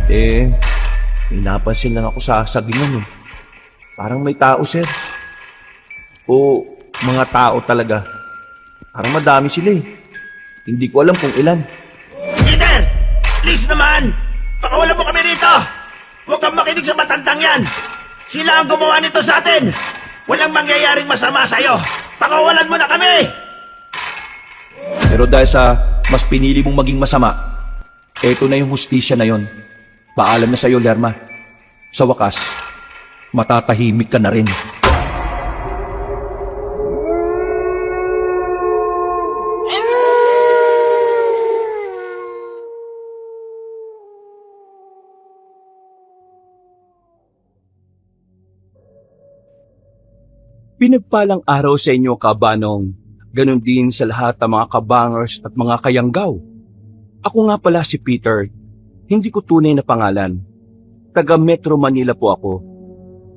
May napansin lang ako sa sagingan eh. Parang may tao, sir. O mga tao talaga. Parang madami sila eh. Hindi ko alam kung ilan. Peter! Please naman! Pakawalan mo kami rito! Huwag kang makinig sa matandang yan! Sila ang gumawa nito sa atin! Walang mangyayaring masama sa'yo! Pakawalan mo na kami! Pero dahil sa mas pinili mong maging masama, eto na yung hustisya na yon. Paalam na sa'yo, Lerma. Sa wakas, matatahimik ka na rin. Pinagpalang araw sa inyo, kabanong. Ganon din sa lahat ng mga kabangers at mga kayanggaw. Ako nga pala si Peter. Hindi ko tunay na pangalan. Taga Metro Manila po ako.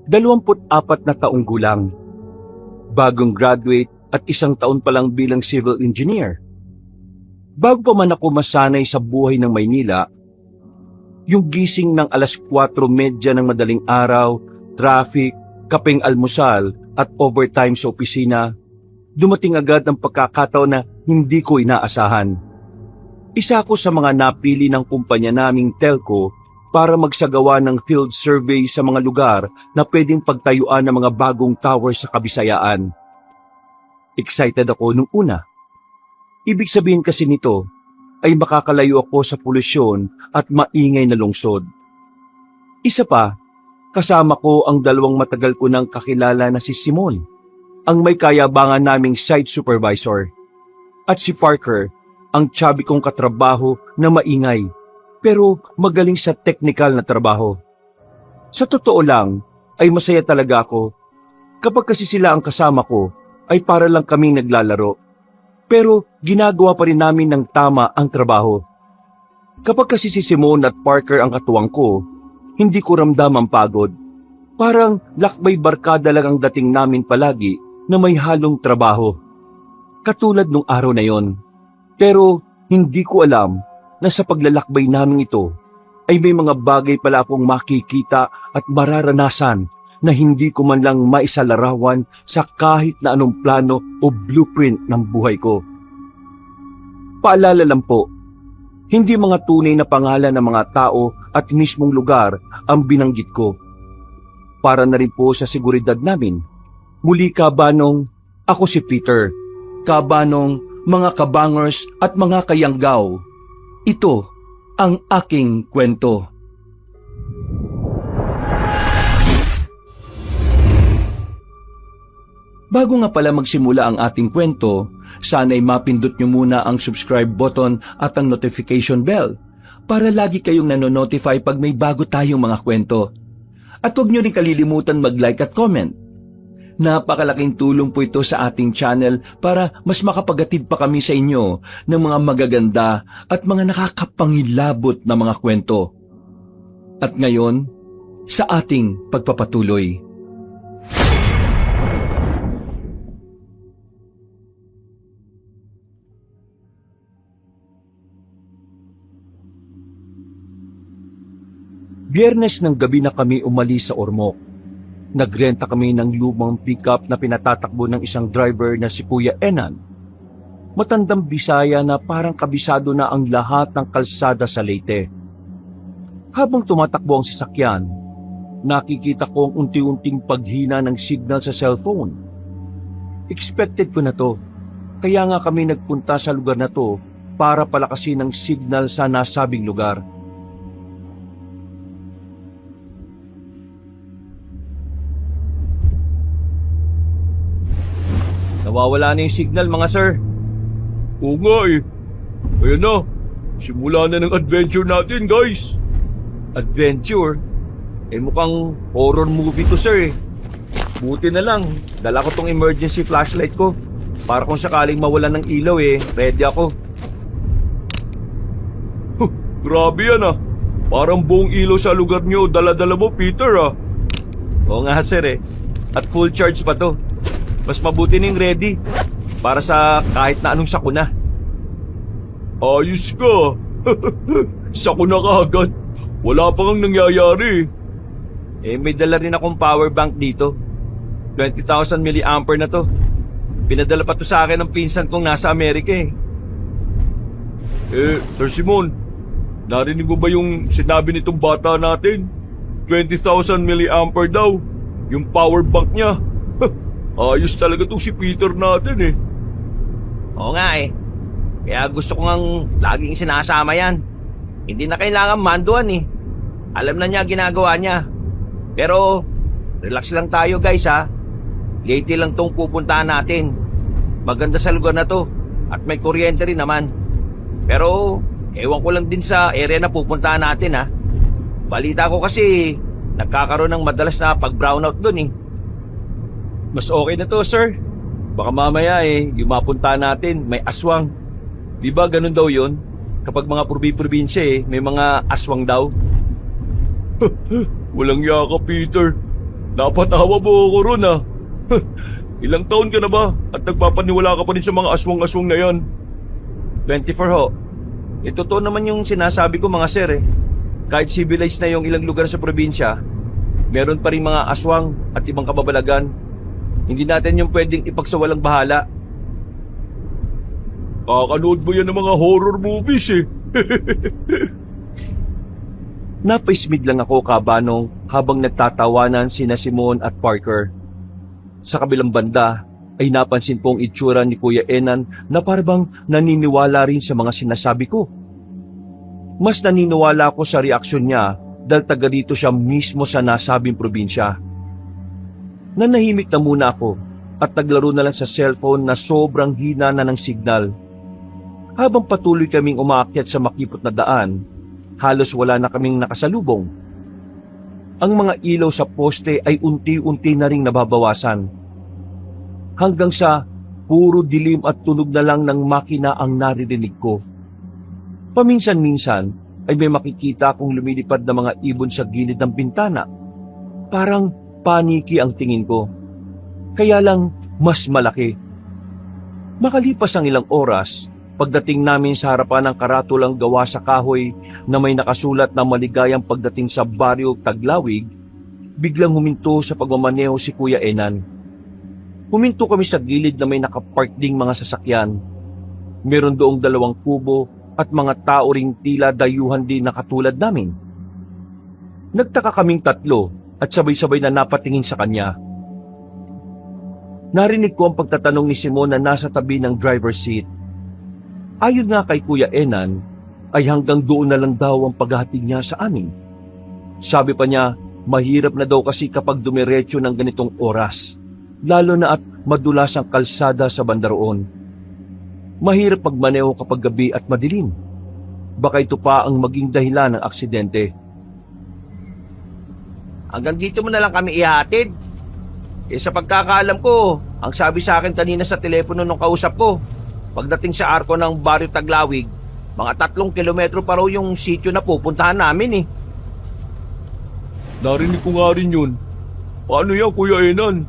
24 na taong gulang. Bagong graduate at 1 taon pa lang bilang civil engineer. Bago pa man ako masanay sa buhay ng Maynila, yung gising ng alas 4:30 ng madaling araw, traffic, kapeng almusal at overtime sa opisina, dumating agad ang pagkakataon na hindi ko inaasahan. Isa ako sa mga napili ng kumpanya naming telco para magsagawa ng field survey sa mga lugar na pwedeng pagtayuan ng mga bagong towers sa Kabisayaan. Excited ako nung una. Ibig sabihin kasi nito ay makakalayo ako sa polusyon at maingay na lungsod. Isa pa, kasama ko ang 2 matagal ko nang kakilala na si Simon, ang may kayabangan naming site supervisor, at si Parker, ang chubby kong katrabaho na maingay pero magaling sa technical na trabaho. Sa totoo lang ay masaya talaga ako. Kapag kasi sila ang kasama ko ay para lang kaming naglalaro, pero ginagawa pa rin namin ng tama ang trabaho. Kapag kasi si Simon at Parker ang katuwang ko, hindi ko ramdam ang pagod. Parang lakbay barkada lang ang dating namin palagi na may halong trabaho. Katulad nung araw na yon. Pero hindi ko alam na sa paglalakbay namin ito ay may mga bagay pala akong makikita at mararanasan na hindi ko man lang maisalarawan sa kahit na anong plano o blueprint ng buhay ko. Paalala lang po, hindi mga tunay na pangalan ng mga tao at mismong lugar ang binanggit ko. Para na rin po sa seguridad namin. Muli, kabanong, ako si Peter. Kabanong, mga kabangers at mga kayanggaw. Ito ang aking kwento. Bago nga pala magsimula ang ating kwento, sana'y mapindot nyo muna ang subscribe button at ang notification bell para lagi kayong nanonotify pag may bago tayong mga kwento. At huwag nyo rin kalilimutan mag-like at comment. Napakalaking tulong po ito sa ating channel para mas makapagatid pa kami sa inyo ng mga magaganda at mga nakakapangilabot na mga kwento. At ngayon, sa ating pagpapatuloy. Biyernes ng gabi na kami umalis sa Ormoc. Nagrenta kami ng lumang pickup na pinatatakbo ng isang driver na si Kuya Enan. Matandang Bisaya na parang kabisado na ang lahat ng kalsada sa Leyte. Habang tumatakbo ang sasakyan, nakikita ko ang unti-unting paghina ng signal sa cellphone. Expected ko na to, kaya nga kami nagpunta sa lugar na to para palakasin ang signal sa nasabing lugar. Nawawala na yung signal, mga sir. Oo nga eh. Ayan na. Simula na ng adventure natin, guys. Adventure? Mukhang horror movie to, sir eh. Buti na lang, dala ko tong emergency flashlight ko. Para kung sakaling mawalan ng ilaw ready ako. Grabe yan ah. Parang buong ilaw sa lugar nyo, dala-dala mo, Peter ah. Oo nga, sir At full charge pa to. Mas mabuti ning ready para sa kahit na anong sakuna. Ayos ka. Sakuna ka agad. Wala pa ngang nangyayari. May dala rin akong power bank dito. 20,000 milliampere na to. Pinadala pa to sa akin ng pinsan kong nasa Amerika eh. Sir Simon, narinig mo ba yung sinabi nitong bata natin? 20,000 milliampere daw, yung power bank niya. Ayos talaga tong si Peter natin eh. Oo nga eh. Kaya gusto ko ngang laging sinasama yan. Hindi na kailangan manduan eh. Alam na niya ginagawa niya. Pero, relax lang tayo guys ha. Late lang tong pupuntahan natin. Maganda sa lugar na to. At may kuryente rin naman. Pero, ewan ko lang din sa area na pupuntahan natin ha. Balita ko kasi, nagkakaroon ng madalas na pag-brownout dun eh. Mas okay na to, sir. Baka mamaya yung mapunta natin, may aswang. Di ba ganun daw yon? Kapag mga probinsya may mga aswang daw. Walang yaka, Peter. Napatawa mo ako ron ah. Ilang taon ka na ba at nagpapaniwala ka pa rin sa mga aswang-aswang na yan? 24 ho. Totoo naman yung sinasabi ko mga sir eh. Kahit civilized na yung ilang lugar sa probinsya, meron pa rin mga aswang at ibang kababalagan. Hindi natin yung pwedeng ipagsawalang bahala. Kakanood mo yan ng mga horror movies eh. Napaismid lang ako kabanong habang nagtatawanan sina Simon at Parker. Sa kabilang banda ay napansin kong itsura ni Kuya Enan na parang naniniwala rin sa mga sinasabi ko. Mas naniniwala ako sa reaksyon niya dahil taga dito siya mismo sa nasabing probinsya. Nanahimik na muna ako at naglaro na lang sa cellphone na sobrang hina na ng signal. Habang patuloy kaming umaakyat sa makipot na daan, halos wala na kaming nakasalubong. Ang mga ilaw sa poste ay unti-unti na ring nababawasan. Hanggang sa puro dilim at tunog na lang ng makina ang naririnig ko. Paminsan-minsan ay may makikita akong lumilipad na mga ibon sa gilid ng bintana. Parang paniki ang tingin ko. Kaya lang mas malaki. Makalipas ang ilang oras, pagdating namin sa harapan ng karatulang gawa sa kahoy na may nakasulat na maligayang pagdating sa baryo Taglawig, biglang huminto sa pagmamaneho si Kuya Enan. Huminto kami sa gilid na may nakapark ding mga sasakyan. Meron doong 2 kubo at mga tao ring tila dayuhan din na katulad namin. Nagtaka kaming 3 at sabay-sabay na napatingin sa kanya. Narinig ko ang pagtatanong ni Simon na nasa tabi ng driver's seat. Ayon nga kay Kuya Enan, ay hanggang doon na lang daw ang paghahatid niya sa amin. Sabi pa niya, mahirap na daw kasi kapag dumiretso ng ganitong oras, lalo na at madulas ang kalsada sa banda roon. Mahirap magmaneho kapag gabi at madilim. Baka ito pa ang maging dahilan ng aksidente. Hanggang dito mo na lang kami ihatid. Sa pagkakaalam ko, ang sabi sa akin kanina sa telepono nung kausap ko, pagdating sa arko ng Baryo Taglawig, mga 3 kilometro pa raw yung sityo na pupuntahan namin eh. Narinig ko nga rin yun. Paano yan, Kuya Enan?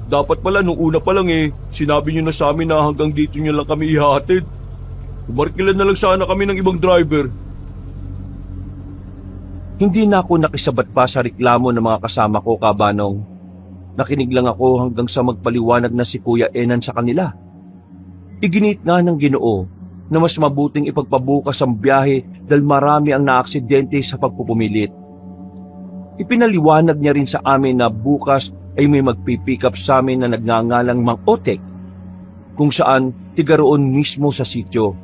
Dapat pala nung una pa lang sinabi niyo na sa amin na hanggang dito niyo lang kami ihatid. Umarkilan na lang sana kami ng ibang driver. Hindi na ako nakisabat pa sa reklamo ng mga kasama ko, kabanong. Nakinig lang ako hanggang sa magpaliwanag na si Kuya Enan sa kanila. Iginit nga ng Ginoo na mas mabuting ipagpabukas ang biyahe dahil marami ang naaksidente sa pagpupumilit. Ipinaliwanag niya rin sa amin na bukas ay may magpipick up sa amin na nagngangalang Mang Otek, kung saan tiga roon mismo sa sityo.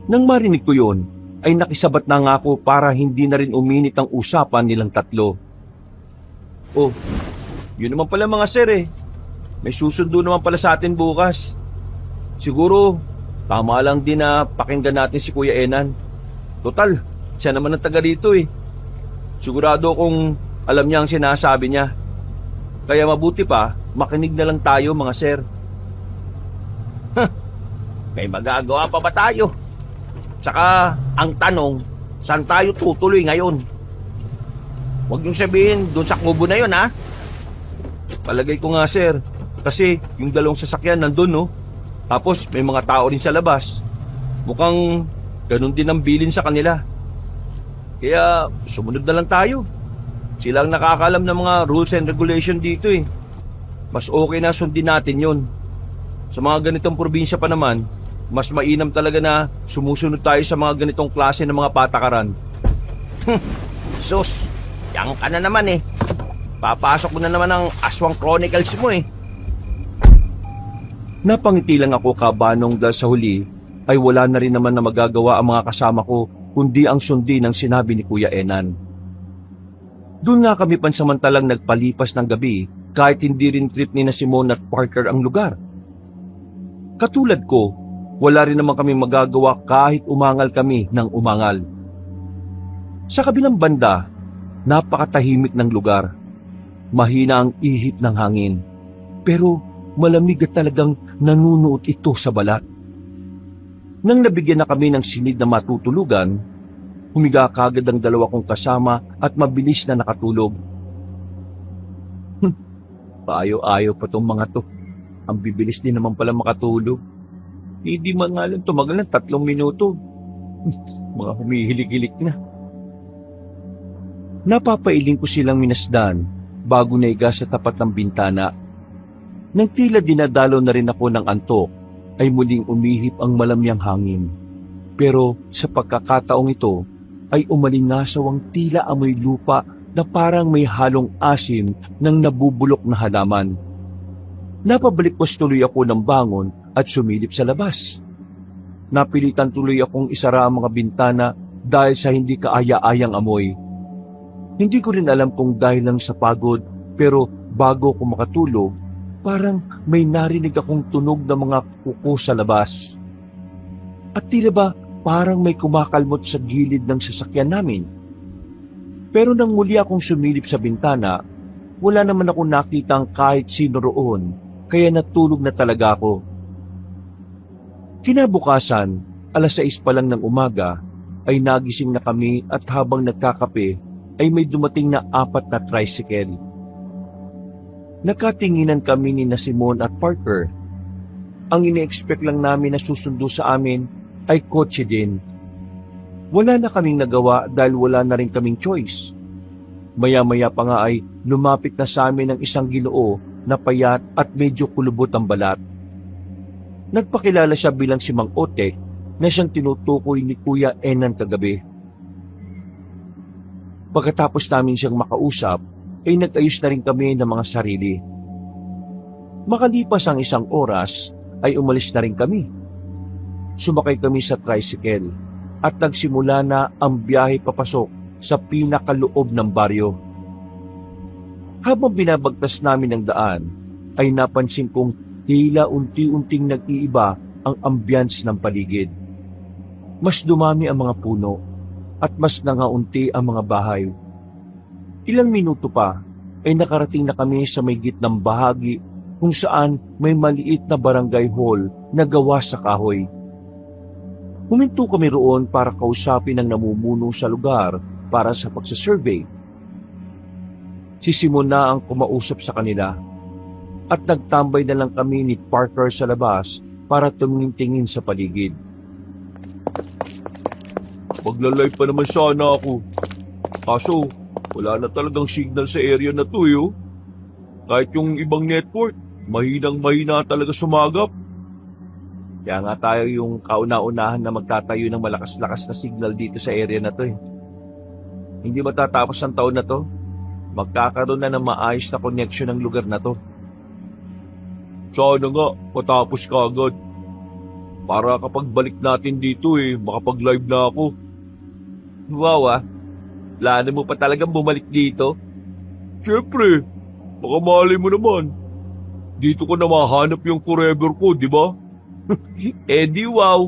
Nang marinig ko yun, ay nakisabat na nga ako para hindi na rin uminit ang usapan nilang 3. Oh, yun naman pala mga sir May susundo naman pala sa atin bukas. Siguro, tama lang din na pakinggan natin si Kuya Enan. Total, siya naman ang taga rito Sigurado kung alam niya ang sinasabi niya. Kaya mabuti pa, makinig na lang tayo mga sir. May magagawa pa ba tayo? Tsaka, ang tanong, saan tayo tutuloy ngayon? Huwag niyong sabihin, doon sa kubo na yun ha? Palagay ko nga sir, kasi yung 2 sasakyan nandun no. Tapos may mga tao rin sa labas. Mukhang ganun din ang bilin sa kanila. Kaya sumunod na lang tayo. Sila ang nakakaalam ng mga rules and regulation dito eh. Mas okay na sundin natin yon. Sa mga ganitong probinsya pa naman, mas mainam talaga na sumusunod tayo sa mga ganitong klase ng mga patakaran. Sus, yang ka na naman eh. Papasok mo na naman ang Aswang Chronicles mo eh. Napangiti lang ako kabanong dahil sa huli ay wala na rin naman na magagawa ang mga kasama ko kundi ang sundin ang sinabi ni Kuya Enan. Doon nga kami pansamantalang nagpalipas ng gabi kahit hindi rin trip ni na Simon at Parker ang lugar. Katulad ko, wala rin naman kami magagawa kahit umangal kami ng umangal. Sa kabilang banda, napakatahimik ng lugar. Mahina ang ihip ng hangin, pero malamig at talagang nanunuot ito sa balat. Nang nabigyan na kami ng sinid na matutulugan, humiga kagad ang dalawa kong kasama at mabilis na nakatulog. Paayo-ayo pa tong mga to. Ang bibilis din naman pala makatulog. Hindi man nga lang tumagal ng 3 minuto. Mga humihilik-hilik na. Napapailing ko silang minasdan bago naiga sa tapat ng bintana. Nang tila dinadalo na rin ako ng antok, ay muling umihip ang malamyang hangin. Pero sa pagkakataong ito, ay umalingasaw ang tila amoy lupa na parang may halong asim ng nabubulok na halaman. Napabalikwas tuloy ako ng bangon at sumilip sa labas. Napilitan tuloy akong isara ang mga bintana dahil sa hindi kaaya-ayang amoy. Hindi ko rin alam kung dahil lang sa pagod, pero bago ko makatulog, parang may narinig akong tunog ng mga kuko sa labas. At tila ba parang may kumakalmot sa gilid ng sasakyan namin. Pero nang muli akong sumilip sa bintana, wala naman akong nakitang kahit sino roon, kaya natulog na talaga ako. Kinabukasan, 6:00 pa lang ng umaga, ay nagising na kami at habang nagkakape, ay may dumating na 4 na tricycle. Nakatinginan kami ni na Simon at Parker. Ang ini-expect lang namin na susundo sa amin ay kotse din. Wala na kaming nagawa dahil wala na rin kaming choice. Maya-maya pa nga ay lumapit na sa amin ang isang Ginoo na payat at medyo kulubot ang balat. Nagpakilala siya bilang si Mang Otek na siyang tinutukoy ni Kuya Enan kagabi. Pagkatapos namin siyang makausap, ay nag-ayos na rin kami ng mga sarili. Makalipas ang 1 oras, ay umalis na rin kami. Sumakay kami sa tricycle at nagsimula na ang biyahe papasok sa pinakaloob ng baryo. Habang binabagtas namin ang daan, ay napansin kong tila unti-unting nag-iiba ang ambience ng paligid. Mas dumami ang mga puno at mas nangaunti ang mga bahay. Ilang minuto pa ay nakarating na kami sa may gitnang bahagi kung saan may maliit na barangay hall na gawa sa kahoy. Huminto kami roon para kausapin ang namumuno sa lugar para sa pagsasurvey. Si Simon na ang kumausap sa kanila at nagtambay na lang kami ni Parker sa labas para tumingin-tingin sa paligid. Magla-live pa naman sana ako. Kaso, wala na talagang signal sa area na to yo. Kahit yung ibang network, mahinang-mahina talaga sumagap. Kaya nga tayo yung kauna-unahan na magtatayo ng malakas-lakas na signal dito sa area na to eh. Hindi matatapos ang taon na to. Magkakaroon na ng maayos na connection ng lugar na to. Sana nga, matapos ka agad. Para kapag balik natin dito makapag-live na ako. Wow plano mo pa talagang bumalik dito? Siyempre, baka malay mo naman. Dito ko na mahanap yung forever ko, di ba? Di wow!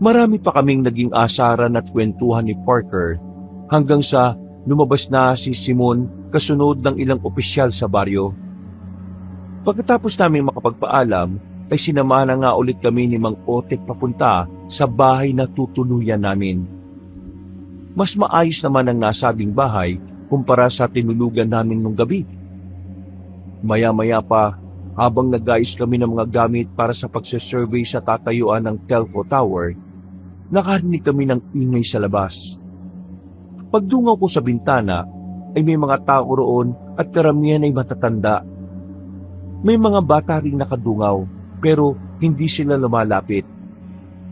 Marami pa kaming naging asaran at kwentuhan ni Parker hanggang sa lumabas na si Simon kasunod ng ilang opisyal sa baryo. Pagkatapos namin makapagpaalam, ay sinamahan na nga ulit kami ni Mang Otek papunta sa bahay na tutuluyan namin. Mas maayos naman ang nasabing bahay kumpara sa tinulugan namin nung gabi. Maya-maya pa, habang nag-ayos kami ng mga gamit para sa pagsasurvey sa tatayuan ng telco tower, nakarinig kami ng ingay sa labas. Pagdungaw ko sa bintana ay may mga tao roon at karamihan ay matatanda. May mga bata ring nakadungaw pero hindi sila lumalapit.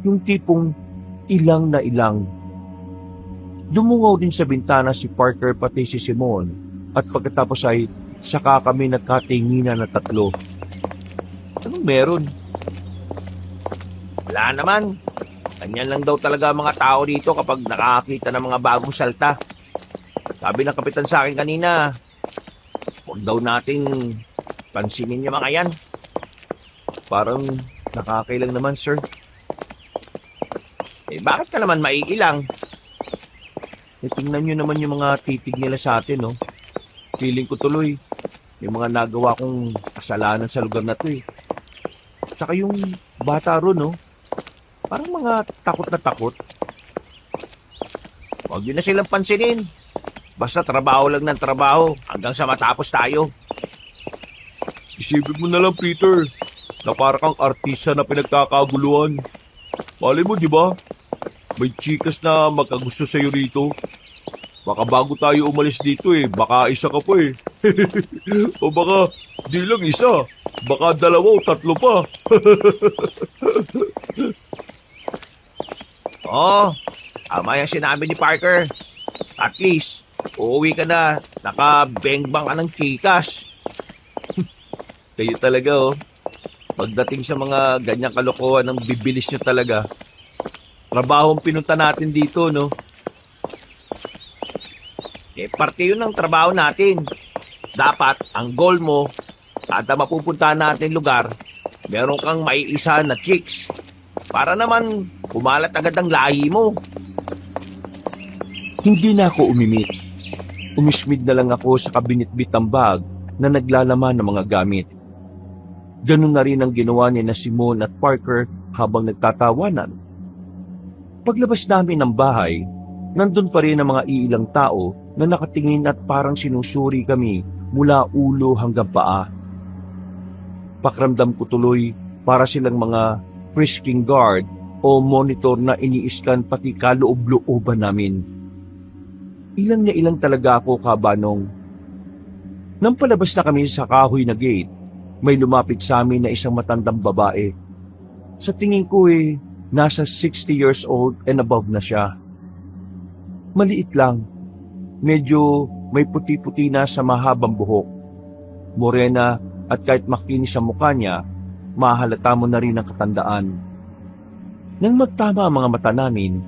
Yung tipong ilang na ilang. Dumungaw din sa bintana si Parker pati si Simon at pagkatapos ay saka kami nagkatinginan na tatlo. Anong meron? Wala naman. Ganyan lang daw talaga ang mga tao dito kapag nakakita ng mga bagong salta. Sabi ng kapitan sa akin kanina, huwag daw nating pansinin yung mga yan. Parang nakakailang naman, sir. Bakit ka naman maiilang? Tingnan nyo naman yung mga titig nila sa atin, no? Feeling ko tuloy, may mga nagawa kong kasalanan sa lugar na to, eh. Tsaka yung bata ron, no? Parang mga takot na takot. Huwag yun na silang pansinin. Basta trabaho lang ng trabaho hanggang sa matapos tayo. Isipin mo na lang, Peter, na para kang artista na pinagkakaguluhan. Malay mo, di ba? May chikas na magkagusto sa'yo rito. Baka bago tayo umalis dito baka isa ka pa O baka di lang isa, baka dalawa o tatlo pa. Tama yung sinabi ni Parker. At least, uuwi ka na, nakabengbang ka ng chikas. Kayo talaga, pagdating sa mga ganyang kalokohan, ang bibilis nyo talaga. Trabahong pinunta natin dito, no? Parte yun ng trabaho natin. Dapat, ang goal mo, kada mapupuntahan natin lugar, meron kang maiisa na chicks. Para naman, kumalat agad ang lahi mo. Hindi na ako umimik. Umismid na lang ako sa kabinitbit ng bag na naglalaman ng mga gamit. Ganun na rin ang ginawa ni na Simon at Parker habang nagtatawanan. Paglabas namin ng bahay, nandun pa rin ang mga iilang tao na nakatingin at parang sinusuri kami mula ulo hanggang paa. Pakramdam ko tuloy para silang mga frisking guard o monitor na iniiskan pati kaloob-looban namin. Ilang na ilang talaga ako, kabanong. Nang palabas na kami sa kahoy na gate, may lumapit sa amin na isang matandang babae. Sa tingin ko nasa 60 years old and above na siya. Maliit lang. Medyo may puti-puti na sa mahabang buhok. Morena at kahit makinis sa mukha niya, mahalata mo na rin ang katandaan. Nang magtama ang mga mata namin,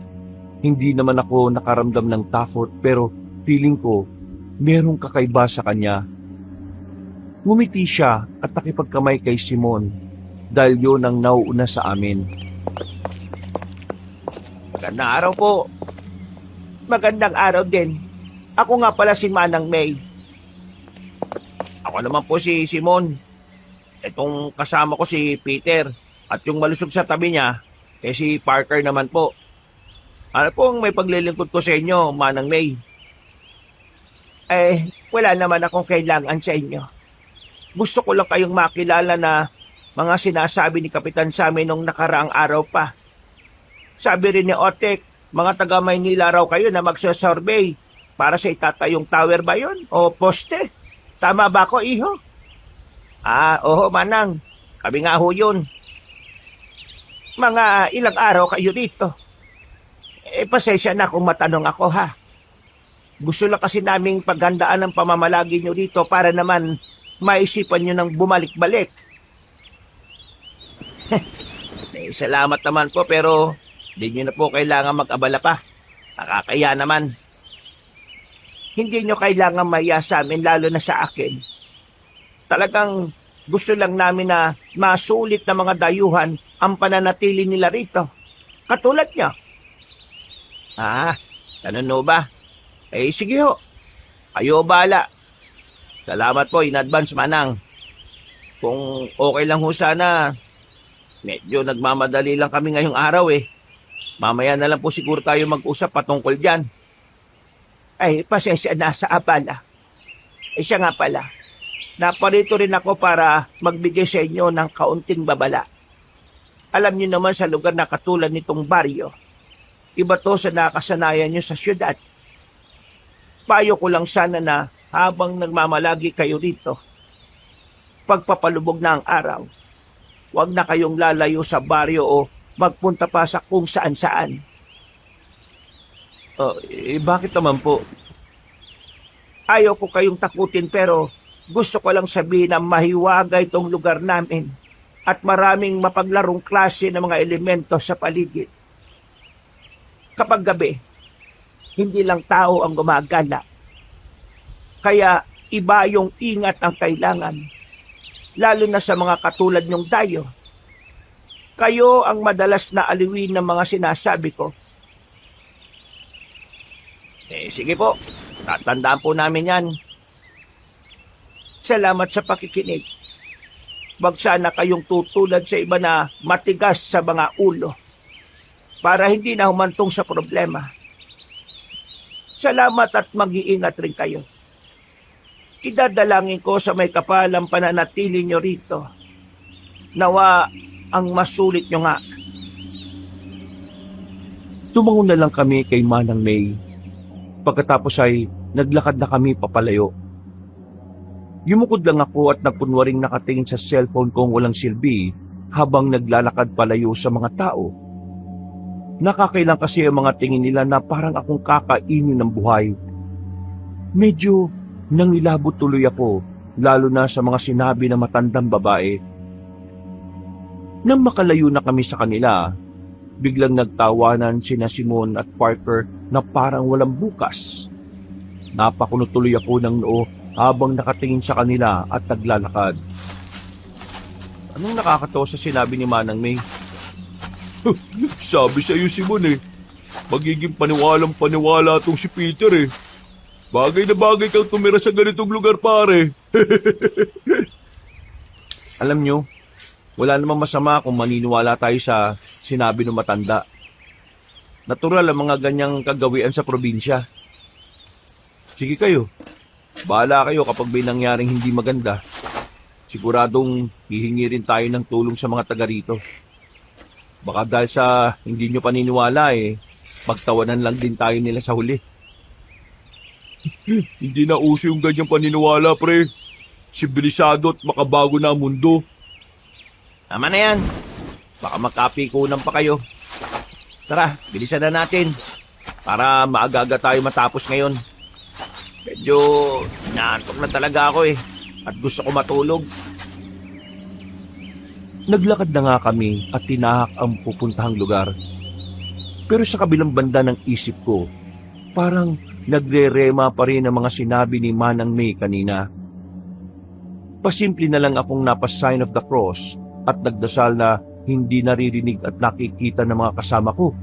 hindi naman ako nakaramdam ng takot pero feeling ko merong kakaiba sa kanya. Ngumiti siya at nakipagkamay kay Simon dahil yun ang nauuna sa amin. Magandang araw po. Magandang araw din. Ako nga pala si Manang May. Ako naman po si Simon. Itong kasama ko si Peter. At yung malusog sa tabi niya, si Parker naman po. Ano pong may paglilingkod ko sa inyo, Manang May? Wala naman akong kailangan sa inyo. Gusto ko lang kayong makilala na mga sinasabi ni Kapitan sa amin nung nakaraang araw pa. Sabi rin ni Otek, mga taga Maynila raw kayo na magsasurvey para sa itatayong tower ba yun? O poste? Tama ba ako, iho? Oo, Manang. Kami nga ho yun. Mga ilang araw kayo dito. Pasensya na kung matanong ako, ha? Gusto lang kasi naming paghandaan ng pamamalagi nyo dito para naman maisipan nyo ng bumalik-balik. Salamat naman po pero hindi nyo na po kailangan mag-abala pa. Nakakaya naman. Hindi nyo kailangan maya sa amin lalo na sa akin. Talagang gusto lang namin na masulit na mga dayuhan ang pananatili nila rito. Katulad nyo. Ganun no ba? Sige ho. Kayo bahala. Salamat po in advance, Manang. Kung okay lang ho sana, medyo nagmamadali lang kami ngayong araw Mamaya na lang po siguro tayo mag-usap patungkol dyan. Pasensya na sa abala. Siya nga pala, naparito rin ako para magbigay sa inyo ng kaunting babala. Alam niyo naman sa lugar na katulad nitong baryo, Iba to sa nakasanayan nyo sa syudad. Payo ko lang sana na habang nagmamalagi kayo rito, pagpapalubog na ang araw, huwag na kayong lalayo sa baryo o magpunta pa sa kung saan-saan. Bakit naman po? Ayaw ko kayong takutin pero gusto ko lang sabihin na mahiwaga itong lugar namin at maraming mapaglarong klase ng mga elemento sa paligid. Kapag gabi, hindi lang tao ang gumagala. Kaya iba yung ingat ang kailangan, lalo na sa mga katulad nyong dayo. Kayo ang madalas na aliwin ng mga sinasabi ko. Sige po, tatandaan po namin yan. Salamat sa pakikinig. Wag sana kayong tutulad sa iba na matigas sa mga ulo para hindi na humantong sa problema. Salamat at mag-iingat rin kayo. Idadalangin ko sa may kapalang pananatili nyo rito. Nawa ang masulit nyo nga. Tumango na lang kami kay Manang May. Pagkatapos ay naglakad na kami papalayo. Yumukod lang ako at nagpunwaring nakatingin sa cellphone kong walang silbi habang naglalakad palayo sa mga tao. Nakakailang kasi ang mga tingin nila na parang akong kakainin ng buhay. Medyo nangilabot tuloy ako, lalo na sa mga sinabi ng matandang babae. Nang makalayo na kami sa kanila, biglang nagtawanan sina Simon at Parker na parang walang bukas. Napakuno tuloy ako ng noo habang nakatingin sa kanila at naglalakad. Anong nakakatawa sa sinabi ni Manang May? Sabi sa'yo, Simon magiging paniwalang-paniwala tong si Peter Bagay na bagay kang tumira sa ganitong lugar, pare. Alam nyo, wala namang masama kung maniniwala tayo sa sinabi ng matanda. Natural ang mga ganyang kagawian sa probinsya. Sige kayo, bahala kayo kapag may nangyaring hindi maganda. Siguradong hihingi rin tayo ng tulong sa mga taga rito. Baka dahil sa hindi nyo paniniwala pagtawanan lang din tayo nila sa huli. Hindi na uso yung ganyang paniniwala, pre. Sibilisado at makabago na ang mundo. Tama na yan. Baka magkapikunan pa kayo. Tara, bilisan na natin. Para maaga-aga tayo matapos ngayon. Medyo inaantok na talaga ako at gusto ko matulog. Naglakad na nga kami at tinahak ang pupuntahang lugar. Pero sa kabilang banda ng isip ko, parang nagre-rema pa rin ang mga sinabi ni Manang May kanina. Pasimple na lang akong napas-sign of the cross at nagdasal na hindi naririnig at nakikita ng mga kasama ko.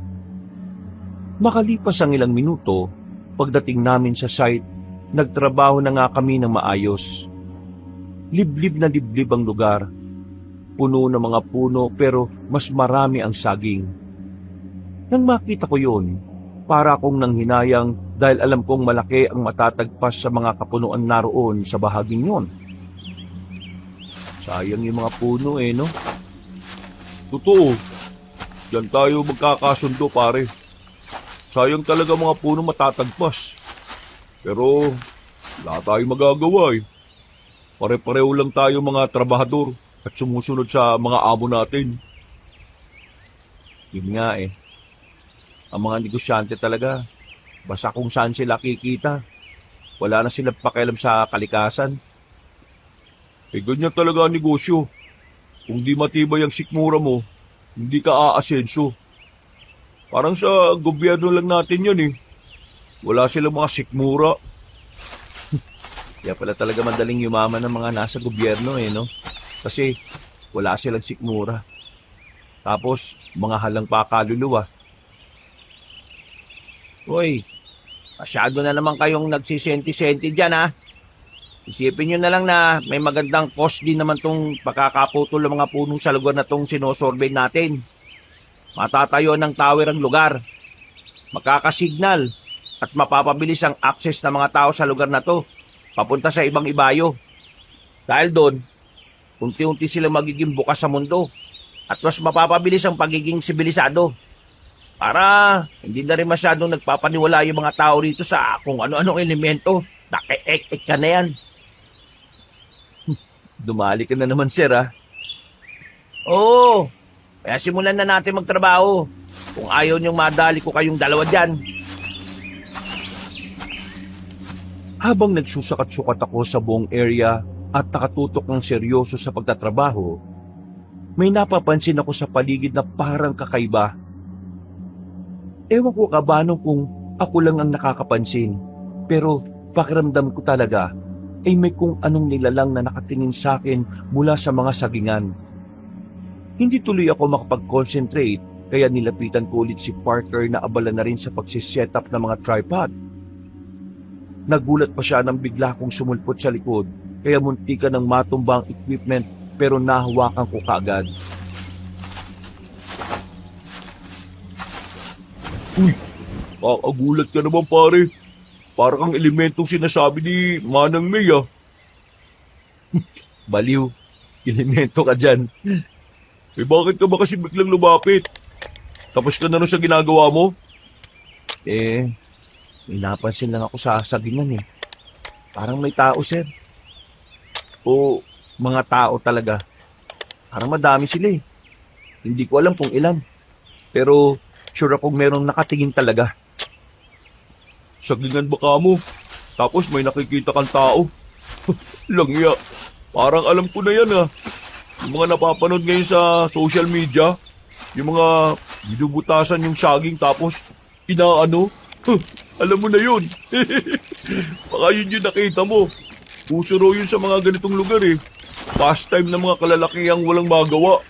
Makalipas ang ilang minuto, pagdating namin sa site, nagtrabaho na nga kami ng maayos. Liblib na liblib ang lugar. Puno ng mga puno pero mas marami ang saging. Nang makita ko yun, para akong nanghinayang dahil alam kong malaki ang matatagpas sa mga kapunuan naroon sa bahaging yon. Sayang yung mga puno no? Totoo. Diyan tayo magkakasundo, pare. Sayang talaga mga puno matatagpas. Pero wala tayong magagawa Pare-pareho lang tayo mga trabahador at sumusunod sa mga amo natin. Yun nga Ang mga negosyante talaga, basta kung saan sila kikita. Wala na silang pakialam sa kalikasan. Ganyan talaga ang negosyo. Kung di matibay ang sikmura mo, hindi ka aasenso. Parang sa gobyerno lang natin yan Wala silang mga sikmura. Kaya pala talaga madaling yumaman ng mga nasa gobyerno no? Kasi wala silang sikmura. Tapos, mga halang pa kaluluwa. Uy, masyado na naman kayong nagsisenti-senti dyan Isipin nyo na lang na may magandang cost din naman tong pagkakaputol ng mga puno sa lugar na tong sinosurvey natin. Matatayo ng tower ang lugar. Makakasignal at mapapabilis ang access ng mga tao sa lugar na to papunta sa ibang ibayo. Dahil doon, unti-unti silang magiging bukas sa mundo at mas mapapabilis ang pagiging sibilisado. Para hindi na rin masyadong nagpapaniwala yung mga tao rito sa kung ano-anong elemento. Naki-ek-ek ka na yan. Dumali ka na naman, sir, ah. Oo, kaya simulan na natin magtrabaho. Kung ayaw niyong madali ko kayong dalawa dyan. Habang nagsusakat-sukat ako sa buong area at nakatutok ng seryoso sa pagtatrabaho, may napapansin ako sa paligid na parang kakaiba. Ewan ko kabanong kung ako lang ang nakakapansin, pero pakiramdam ko talaga ay may kung anong nilalang na nakatingin sa akin mula sa mga sagingan. Hindi tuloy ako makapag-concentrate kaya nilapitan ko ulit si Parker na abala na rin sa pagsiset up ng mga tripod. Nagulat pa siya nang bigla kong sumulpot sa likod kaya muntikan ng matumba ang equipment pero nahawakan ko kaagad. Uy, kakagulat ka naman pare. Para kang elementong sinasabi ni Manang May ah. Baliw, elemento ka dyan. Eh bakit ka ba kasi biglang lumapit? Tapos ka na rin sa ginagawa mo? Eh, may napansin lang ako sa sagingan eh. Parang may tao, sir. O mga tao talaga. Parang madami sila eh. Hindi ko alam kung ilan. Pero sure akong merong nakatingin talaga. Sagingan ba ka mo? Tapos may nakikita kang tao? Langya. Parang alam ko na yan ah. Yung mga napapanood ngayon sa social media, yung mga binubutasan yung saging tapos inaano. Alam mo na yun. Baka yun yung nakita mo. Uso raw yun sa mga ganitong lugar eh. Pastime ng mga kalalakihang walang magawa.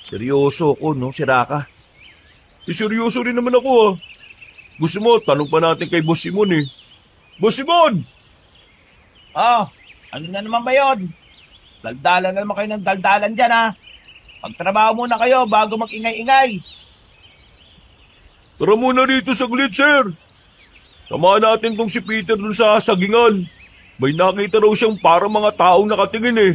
Seryoso ako, no, Siraka? Eh, seryoso rin naman ako ah. Gusto mo, tanong pa natin kay Boss Simon eh. Boss Simon! Ano na naman ba yun? Daldalan na naman kayo ng daldalan dyan ha. Magtrabaho muna kayo bago mag-ingay-ingay. Tara muna rito saglit, sir. Samahan natin tong si Peter dun sa sagingan. May nakita raw siyang parang mga taong nakatingin eh.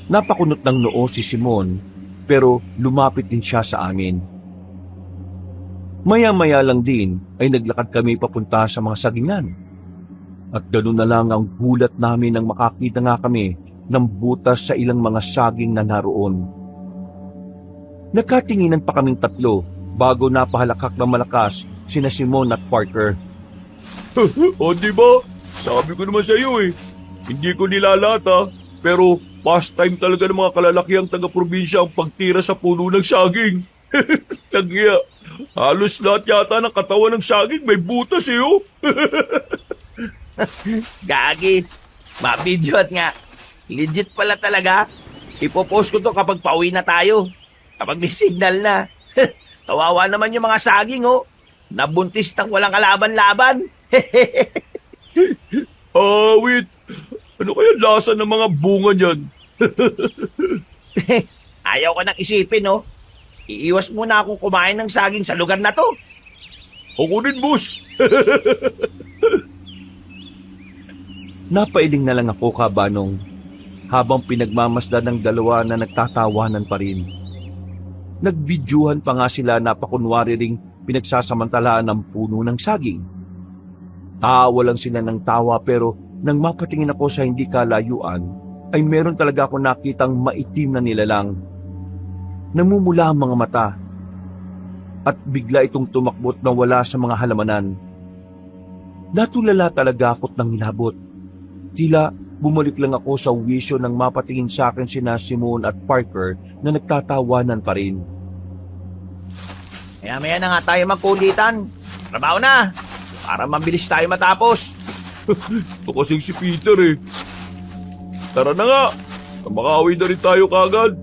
Napakunot ng noo si Simon, pero lumapit din siya sa amin. Maya-maya lang din ay naglakad kami papunta sa mga sagingan. At ganoon na lang ang gulat namin nang makakita nga kami ng butas sa ilang mga saging na naroon. Nagkatinginan pa kaming tatlo bago napahalakak na malakas sina Simon at Parker. O di ba? Sabi ko naman sa iyo eh. Hindi ko nilalata, pero pastime talaga ng mga kalalakihang taga-probinsya ang pagtira sa puno ng saging. Nagya, halos lahat yata ng katawan ng saging may butas eh oh. Gagi, mabidyo't nga. Legit pala talaga. Ipopost ko to kapag pauwi na tayo. Kapag may signal na. Kawawa naman yung mga saging oh. Nabuntis ng walang kalaban-laban. Wait. Ano kaya lasa ng mga bunga niyan? Ayaw ko nang isipin oh. Iiwas muna akong kumain ng saging sa lugar na to. Ako rin, boss. Napailing na lang ako kabanong habang pinagmamasdan ng dalawa na nagtatawanan pa rin. Nagbidyuhan pa nga sila na pakunwari ring pinagsasamantalaan ng puno ng saging. Tawa lang sila ng tawa pero nang mapatingin ako sa hindi kalayuan ay meron talaga ako nakitang maitim na nilalang. Namumula ang mga mata at bigla itong tumakbot na wala sa mga halamanan. Natulala talaga ako't nang hinabot. Tila bumalik lang ako sa wisyo nang mapatingin sa akin sina Simon at Parker na nagtatawanan pa rin. Maya-maya na nga tayo magkulitan. Trabaho na. Para mabilis tayo matapos. Ito kasing si Peter eh. Tara na nga. Makauwi na rin tayo kagad.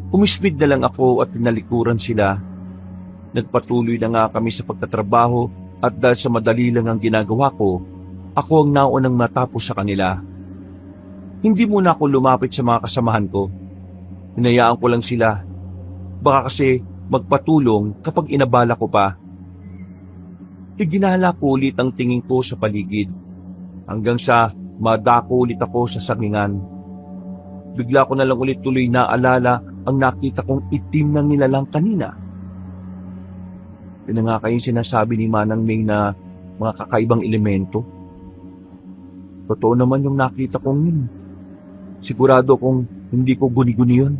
Umismid na lang ako at tinalikuran sila. Nagpatuloy na nga kami sa pagtatrabaho at dahil sa madali lang ang ginagawa ko, ako ang naunang matapos sa kanila. Hindi muna ako lumapit sa mga kasamahan ko. Hinayaan ko lang sila. Baka kasi magpatulong kapag inabala ko pa. Iginala ko ulit ang tingin ko sa paligid hanggang sa madako ulit ako sa sagingan. bigla ko na lang ulit tuloy naalala ang nakita kong itim ng nilalang kanina. Yun na nga kayong sinasabi ni Manang May na mga kakaibang elemento. Totoo naman yung nakita kong yun. Sigurado kong hindi ko guni-guni yun.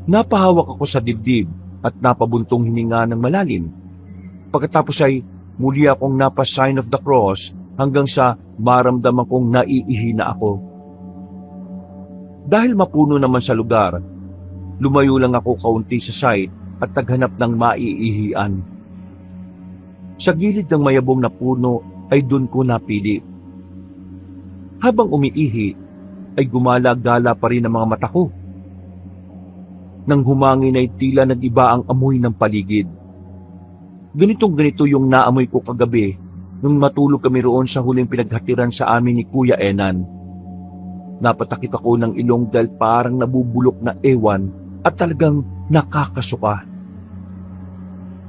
Napahawak ako sa dibdib at napabuntong hininga ng malalim. Pagkatapos ay muli akong napa-sign of the cross hanggang sa maramdaman kong naiihi na ako. Dahil mapuno naman sa lugar, lumayo lang ako kaunti sa side at naghanap ng maiihian. Sa gilid ng mayabong na puno ay doon ko napili. Habang umiihi, ay gumala-gala pa rin ang mga mata ko. Nang humangin ay tila nag-iba ang amoy ng paligid. Ganitong-ganito yung naamoy ko kagabi nung matulog kami roon sa huling pinaghatiran sa amin ni Kuya Enan. Napatakip ako ng ilong dahil parang nabubulok na ewan at talagang nakakasuka.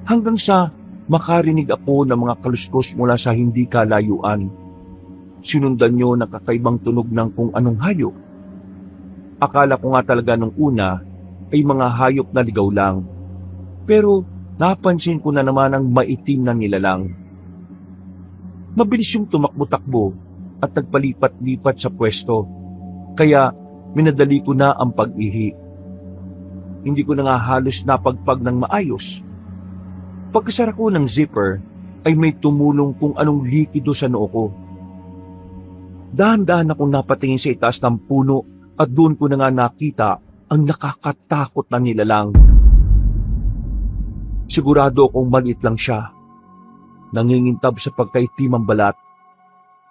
Hanggang sa makarinig ako ng mga kaluskos mula sa hindi kalayuan. Sinundan nyo ng kakaibang tunog ng kung anong hayop. Akala ko nga talaga nung una ay mga hayop na ligaw lang. Pero napansin ko na naman ang maitim na nilalang. Mabilis yung tumakbo-takbo at nagpalipat-lipat sa pwesto. Kaya minadali ko na ang pag-ihi. Hindi ko na nga halos napagpag ng maayos. Pagkasara ko ng zipper ay may tumulong kung anong likido sa noo ko. Dahan-dahan akong napatingin sa itaas ng puno at doon ko na nga nakita ang nakakatakot na nilalang. Sigurado akong maliit lang siya. Nangingintab sa pagkaitim ang balat.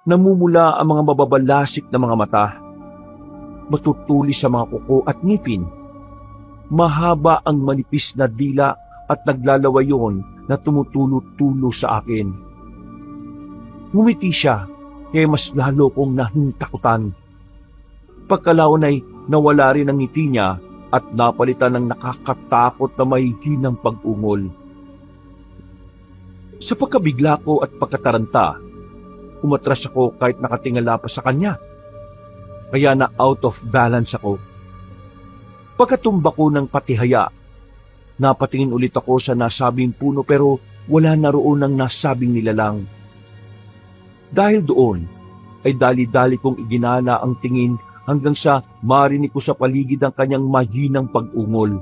Namumula ang mga mababalasik na mga mata. Matutulis sa mga kuko at ngipin. Mahaba ang manipis na dila at naglalawayon na tumutulo-tulo sa akin. Ngumiti siya, kaya mas lalo kong nahintakutan. Pagkalaon ay nawala rin ang ngiti niya at napalitan ng nakakatakot na may hinang pag-ungol. Sa pagkabigla ko at pagkataranta, umatras ako kahit nakatingala pa sa kanya. Kaya na out of balance ako. Pagkatumba ko ng patihaya, napatingin ulit ako sa nasabing puno pero wala na roon ang nasabing nilalang. Dahil doon, ay dali-dali kong iginala ang tingin hanggang sa marinig ko sa paligid ang kanyang mahinang pag-ungol.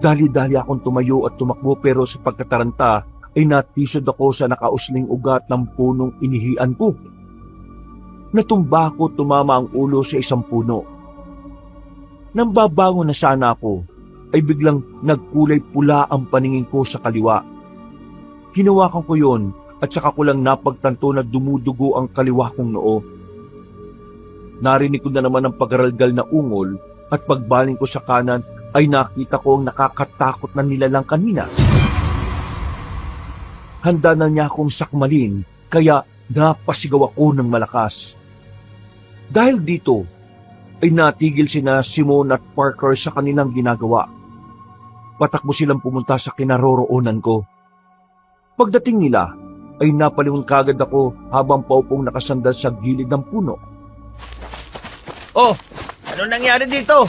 Dali-dali akong tumayo at tumakbo pero sa pagkataranta ay natisod ako sa nakausling ugat ng punong inihian ko. Natumba ako, tumama ang ulo sa isang puno. Nang babangon na sana ako, ay biglang nagkulay pula ang paningin ko sa kaliwa. Hinawakan ko yon at saka ko lang napagtanto na dumudugo ang kaliwa kong noo. Narinig ko na naman ang pagaralgal na ungol at pagbaling ko sa kanan ay nakita ko ang nakakatakot na nilalang kanina. Handa na niya akong sakmalin kaya napasigaw ako ng malakas. Dahil dito ay natigil sina Simon at Parker sa kanilang ginagawa. Patakbo silang pumunta sa kinaroroonan ko. Pagdating nila ay napalingon kagad ako habang paupong nakasandal sa gilid ng puno. Oh, ano nangyari dito?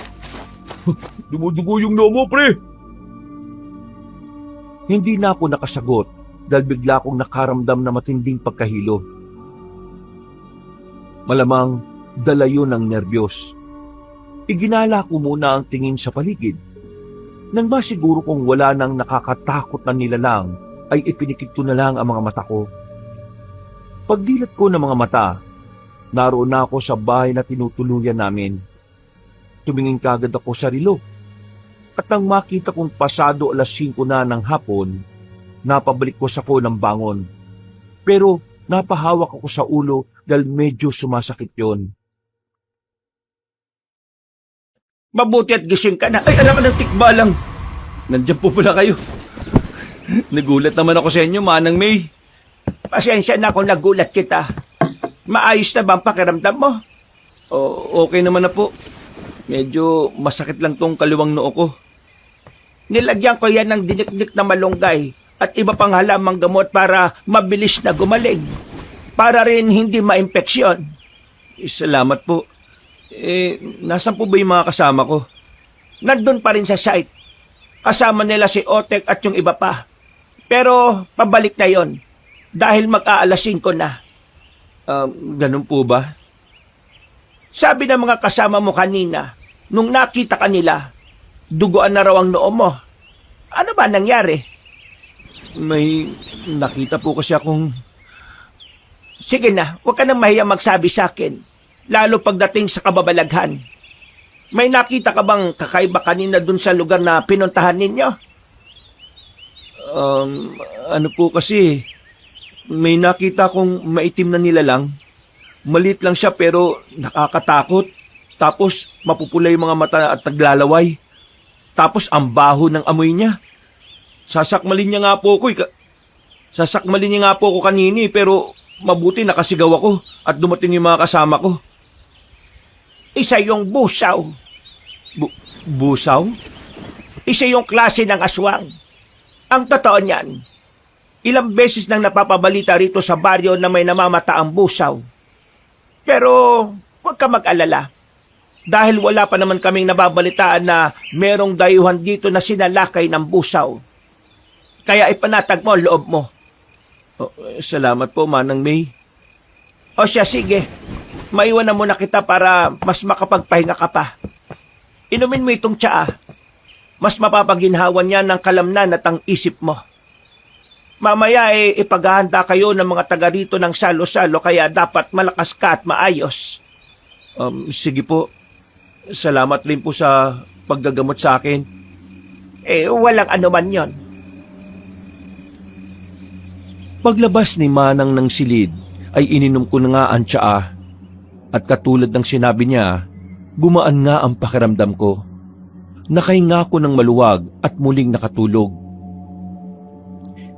Dumudugo yung noo mo, pre! Hindi na ako nakasagot dahil bigla akong nakaramdam na matinding pagkahilo. Malamang dala yun ng nerbiyos. Iginala ko muna ang tingin sa paligid. Nang masiguro kong wala nang nakakatakot na nilalang, ay ipinikit ko na lang ang mga mata ko. Pagdilat ko ng mga mata, naroon na ako sa bahay na tinutuluyan namin. Tumingin kagad ako sa relo. At nang makita kong pasado 5:00 na ng hapon, napabalik ko sa ng bangon. Pero napahawak ako sa ulo dahil medyo sumasakit yon. Mabuti at gising ka na. Ay, alam ka ng tikbalang. Nandiyan po pala kayo. Nagulat naman ako sa inyo, Manang May. Pasensya na kung nagulat kita. Maayos na ba ang pakiramdam mo? Okay naman na po. Medyo masakit lang tong kaliwang noo ko. Nilagyan ko yan ng dinikdik na malunggay at iba pang halamang gamot para mabilis na gumaling. Para rin hindi ma-impeksyon. Salamat po. Nasan po ba yung mga kasama ko? Nandun pa rin sa site. Kasama nila si Otek at yung iba pa. Pero pabalik na yon dahil mag-aalas 5 na. Ganun po ba? Sabi ng mga kasama mo kanina, nung nakita ka nila, duguan na raw ang noo mo. Ano ba nangyari? May nakita po kasi akong... Sige na, huwag ka nang mahiyang magsabi sa akin, lalo pagdating sa kababalaghan. May nakita ka bang kakaiba kanina dun sa lugar na pinuntahan ninyo? Ano po kasi, may nakita kong maitim na nilalang. Malit lang siya pero nakakatakot. Tapos mapupula yung mga mata at taglalaway. Tapos ang baho ng amoy niya. Sasakmalin niya nga po ako kanini pero mabuti nakasigaw ako at dumating yung mga kasama ko. Isa yung busaw. Busaw? Isa yung klase ng aswang. Ang totoo niyan, ilang beses nang napapabalita rito sa baryo na may namamata ang busaw. Pero huwag ka mag-alala. Dahil wala pa naman kaming nababalitaan na merong dayuhan dito na sinalakay ng busaw. Kaya ipanatag mo ang loob mo. Salamat po, Manang May. O siya, sige. Maiwan na muna kita para mas makapagpahinga ka pa. Inumin mo itong tsaa. Mas mapapaginhawan niya ng kalamnan at ang isip mo. Mamaya ipaghahanda kayo ng mga taga rito ng salo-salo kaya dapat malakas ka at maayos. Sige po. Salamat rin po sa paggagamot sa akin. Walang anuman yon. Paglabas ni Manang ng silid, ay ininom ko na nga ang tsaa. At katulad ng sinabi niya, gumaan nga ang pakiramdam ko. Nakahinga ko ng maluwag at muling nakatulog.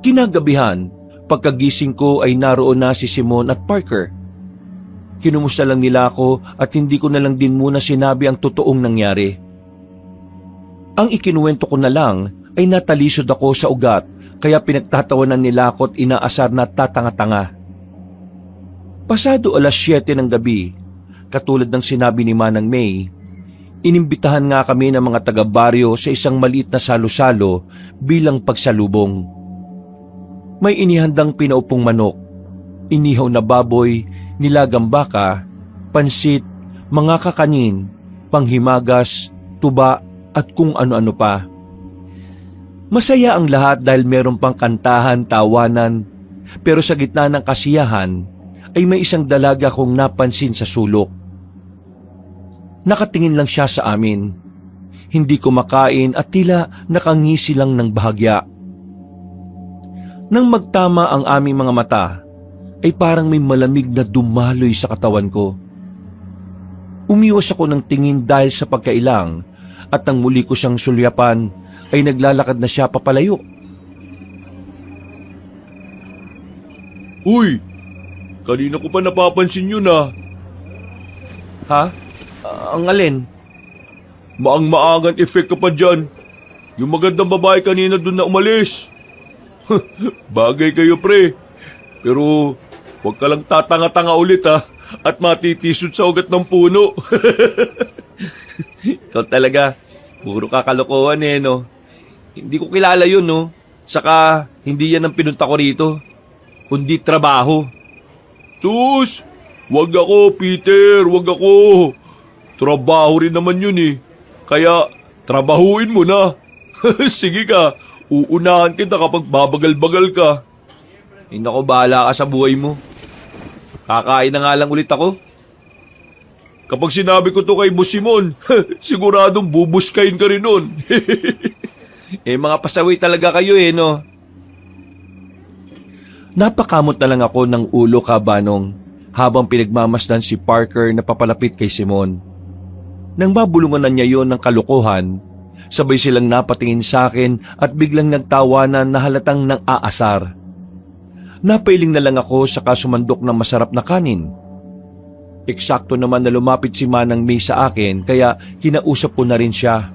Kinagabihan, pagkagising ko ay naroon na si Simon at Parker. Kinumusta lang nila ako at hindi ko na lang din muna sinabi ang totoong nangyari. Ang ikinuwento ko na lang ay natalisod ako sa ugat kaya pinagtatawanan nila ako at inaasar na tatanga-tanga. Pasado 7:00 ng gabi, katulad ng sinabi ni Manang May, inimbitahan nga kami ng mga taga-baryo sa isang maliit na salo-salo bilang pagsalubong. May inihandang pinaupong manok, inihaw na baboy, nilagang baka, pansit, mga kakanin, panghimagas, tuba at kung ano-ano pa. Masaya ang lahat dahil meron pang kantahan, tawanan, pero sa gitna ng kasiyahan ay may isang dalaga kong napansin sa sulok. Nakatingin lang siya sa amin. Hindi kumakain at tila nakangisi lang ng bahagya. Nang magtama ang aming mga mata, ay parang may malamig na dumaloy sa katawan ko. Umiwas ako ng tingin dahil sa pagkailang at nang muli ko siyang sulyapan ay naglalakad na siya papalayo. Uy! Kanina ko pa napapansin yun ah. Ha? Ang alin? Maang-maangan effect ka pa dyan. Yung magandang babae kanina dun na umalis. Bagay kayo pre. Pero huwag ka lang tatanga-tanga ulit ha. At matitisod sa ugat ng puno. Ikaw talaga, puro kakalokohan no. Hindi ko kilala yun no. Saka hindi yan ang pinunta ko rito. Kundi trabaho. Sus! Wag ako, Peter, wag ako. Trabaho rin naman yun eh. Kaya, trabahuin mo na. Sige ka, uunahan kita kapag babagal-bagal ka. Naku, bahala ka sa buhay mo. Kakain na nga lang ulit ako. Kapag sinabi ko to kay Boss Simon, siguradong bubuskayin ka rin nun. Mga pasaway talaga kayo no. Napakamot na lang ako ng ulo kabanong habang pinagmamasdan si Parker na papalapit kay Simon. Nang mabulungan na niya yon ng kalokohan, sabay silang napatingin sa akin at biglang nagtawanan na halatang nang aasar. Napailing na lang ako sa kasumandok ng masarap na kanin. Eksakto naman na lumapit si Manang May sa akin kaya kinausap ko na rin siya.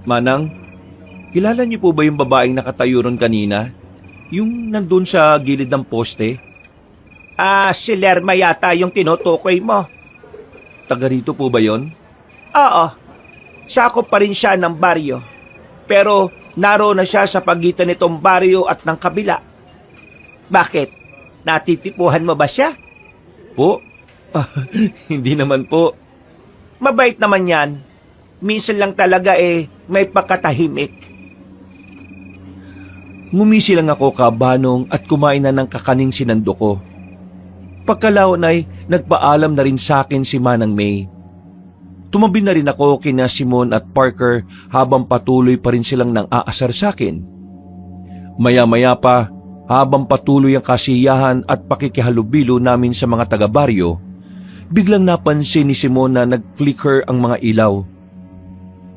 Manang, kilala niyo po ba yung babaeng nakatayo ron kanina? Yung nandun sa gilid ng poste? Si Lerma yata yung tinutukoy mo. Taga rito po ba yon? Oo, sakop pa rin siya ng baryo. Pero naroon na siya sa pagitan nitong baryo at ng kabila. Bakit? Natitipuhan mo ba siya? Po? Hindi naman po. Mabait naman yan. Minsan lang talaga may pagkatahimik. Ngumisi lang ako kabanong at kumain na ng kakaning sinando ko. Pagkalaon ay nagpaalam na rin sa akin si Manang May. Tumabi na rin ako kina Simon at Parker habang patuloy pa rin silang nang aasar sa akin. Maya-maya pa, habang patuloy ang kasiyahan at pakikihalubilo namin sa mga taga-baryo, biglang napansin ni Simon na nag-flicker ang mga ilaw.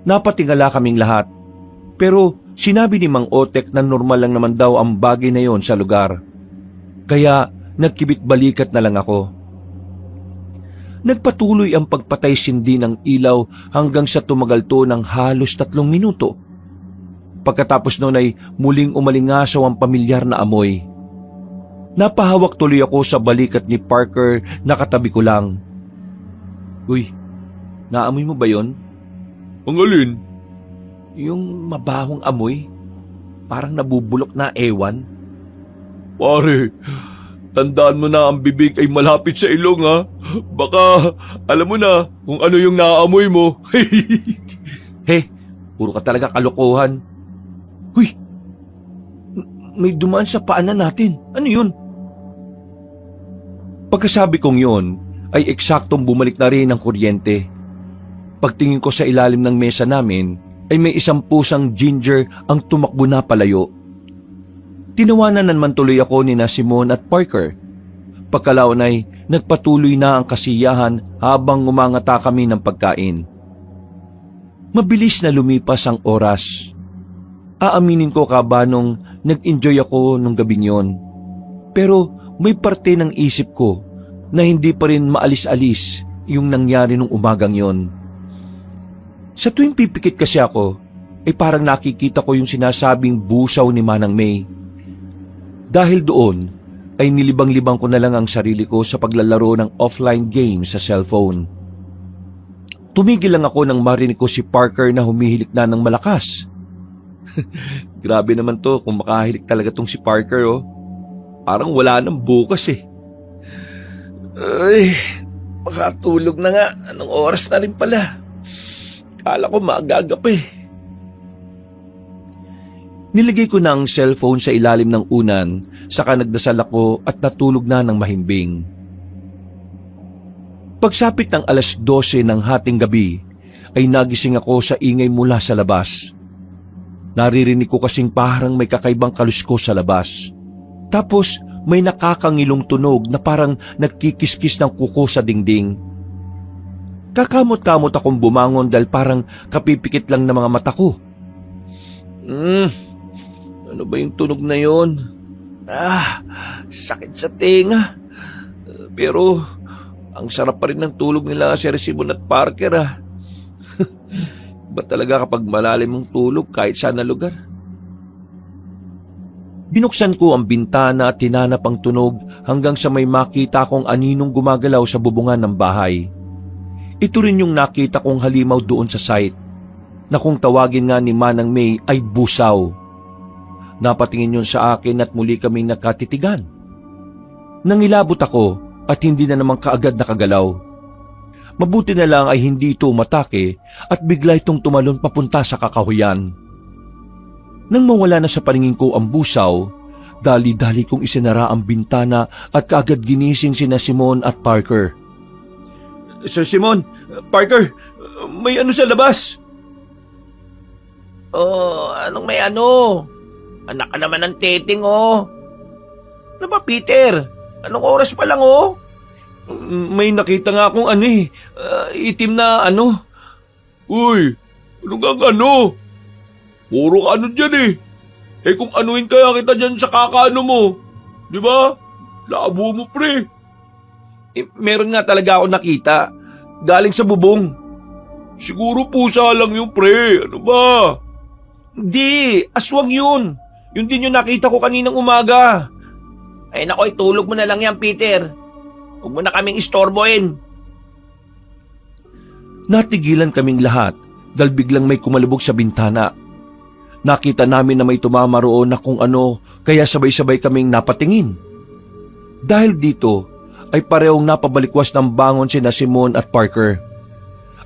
Napatingala kaming lahat, pero sinabi ni Mang Otek na normal lang naman daw ang bagay na yon sa lugar. Kaya nagkibit balikat na lang ako. Nagpatuloy ang pagpatay-sindi ng ilaw hanggang sa tumagal to ng halos 3 minuto. Pagkatapos noon ay muling umalingasaw ang pamilyar na amoy. Napahawak tuloy ako sa balikat ni Parker na katabi ko lang. Uy, naamoy mo ba yon? Ang alin? Yung mabahong amoy? Parang nabubulok na ewan? Pare, tandaan mo na ang bibig ay malapit sa ilong ha. Baka alam mo na kung ano yung naaamoy mo. He, puro ka talaga kalokohan. Huy, may dumaan sa paanan natin. Ano yun? Pagkasabi kong yun, ay eksaktong bumalik na rin ang kuryente. Pagtingin ko sa ilalim ng mesa namin, ay may isang pusang ginger ang tumakbo na palayo. Tinawanan naman tuloy ako ni na Simon at Parker. Pagkalaon ay nagpatuloy na ang kasiyahan habang umangata kami ng pagkain. Mabilis na lumipas ang oras. Aaminin ko kabanong nag-enjoy ako nung gabing yon. Pero may parte ng isip ko na hindi pa rin maalis-alis yung nangyari nung umagang yon. Sa tuwing pipikit kasi ako, ay parang nakikita ko yung sinasabing busaw ni Manang May. Dahil doon, ay nilibang-libang ko na lang ang sarili ko sa paglalaro ng offline game sa cellphone. Tumigil lang ako nang marinig ko si Parker na humihilik na ng malakas. Grabe naman to kung makahilik talaga tong si Parker oh. Parang wala nang bukas eh. Ay, makatulog na nga. Anong oras na rin pala? Kala ko maagagap eh. Nilagay ko na ang cellphone sa ilalim ng unan, saka nagdasal ako at natulog na ng mahimbing. Pagsapit ng 12:00 ng hating gabi, ay nagising ako sa ingay mula sa labas. Naririnig ko kasing parang may kakaibang kalusko sa labas. Tapos may nakakangilong tunog na parang nagkikiskis ng kuko sa dingding. Kakamot-kamot akong bumangon dahil parang kapipikit lang ng mga mata ko. Ano ba yung tunog na yon? Sakit sa tenga. Pero ang sarap pa rin ng tulog nila Sir Simon at Parker Ba talaga kapag malalim ang tulog kahit saan na lugar? Binuksan ko ang bintana at tinanap ang tunog hanggang sa may makita kong aninong gumagalaw sa bubungan ng bahay. Ito rin yung nakita kong halimaw doon sa site, na kung tawagin nga ni Manang May ay busaw. Napatingin yun sa akin at muli kaming nakatitigan. Nangilabot ako at hindi na naman kaagad nakagalaw. Mabuti na lang ay hindi ito umatake at bigla itong tumalon papunta sa kakahuyan. Nang mawala na sa paningin ko ang busaw, dali-dali kong isinara ang bintana at kaagad ginising sina Simon at Parker. Sir Simon, Parker, may ano sa labas? Oh, anong may ano? Anak ka naman ng teting oh. Ano ba Peter? Anong oras pa lang oh? May nakita nga akong itim na ano. Uy, ano nga ano? Puro ka ano dyan eh. Eh kung anuin kaya kita dyan sa kakaano mo. Di ba? Labo mo pre. Meron nga talaga ako nakita. Galing sa bubong. Siguro pusa lang yung pre. Ano ba? Hindi, aswang yun. Yun din yung nakita ko kaninang umaga. Ay nakoy, tulog mo na lang yan, Peter. Huwag mo na kaming istorbohin. Natigilan kaming lahat dahil biglang may kumalubog sa bintana. Nakita namin na may tumama roon na kung ano, kaya sabay-sabay kaming napatingin. Dahil dito ay parehong napabalikwas ng bangon sina Simon at Parker.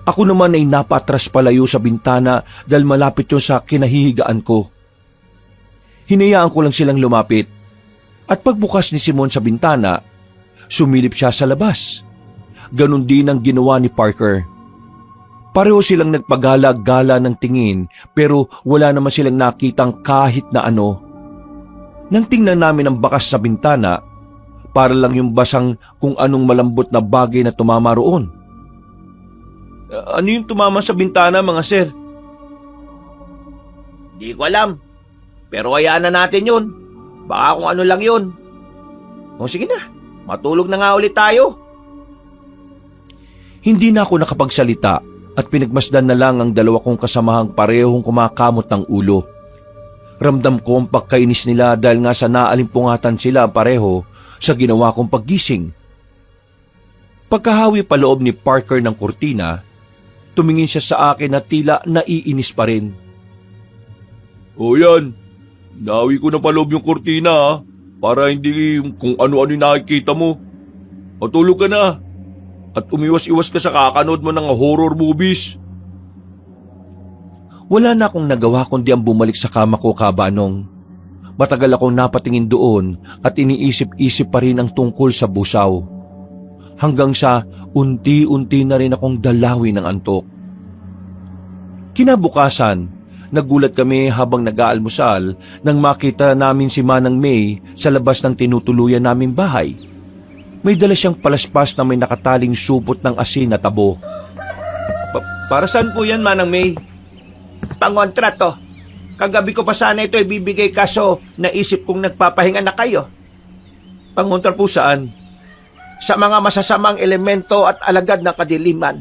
Ako naman ay napatras palayo sa bintana dahil malapit yun sa kinahihigaan ko. Hinayaan ko lang silang lumapit. At pagbukas ni Simon sa bintana, sumilip siya sa labas. Ganon din ang ginawa ni Parker. Pareho silang nagpagala-gala ng tingin pero wala naman silang nakitang kahit na ano. Nang tingnan namin ang bakas sa bintana, para lang yung basang kung anong malambot na bagay na tumama roon. Ano yung tumama sa bintana, mga sir? Di ko alam. Pero hayaan na natin yun. Baka kung ano lang yun. O sige na, matulog na nga ulit tayo. Hindi na ako nakapagsalita at pinagmasdan na lang ang dalawa kong kasamahang parehong kumakamot ng ulo. Ramdam ko ang pagkainis nila dahil nga sa naalimpungatan sila pareho sa ginawa kong paggising. Pagkahawi pa loob ni Parker ng kurtina, tumingin siya sa akin na tila naiinis pa rin. O yan, nawi ko na paloob yung kurtina ha, para hindi kung ano-ano yung nakikita mo. Matulog ka na at umiwas-iwas ka sa kakanood mo ng horror movies. Wala na akong nagawa kundi ang bumalik sa kama ko, Kabanong. Matagal akong napatingin doon at iniisip-isip pa rin ang tungkol sa busaw. Hanggang sa unti-unti na rin akong dalawin ng antok. Kinabukasan, nagulat kami habang nag-aalmusal nang makita namin si Manang May sa labas ng tinutuluyan naming bahay. May dala siyang palaspas na may nakataling supot ng asin na tabo. Para saan po yan, Manang May? Pangontra to. Kagabi ko pa sana ito ibibigay kaso naisip kong nagpapahinga na kayo. Pangontra po saan? Sa mga masasamang elemento at alagad ng kadiliman.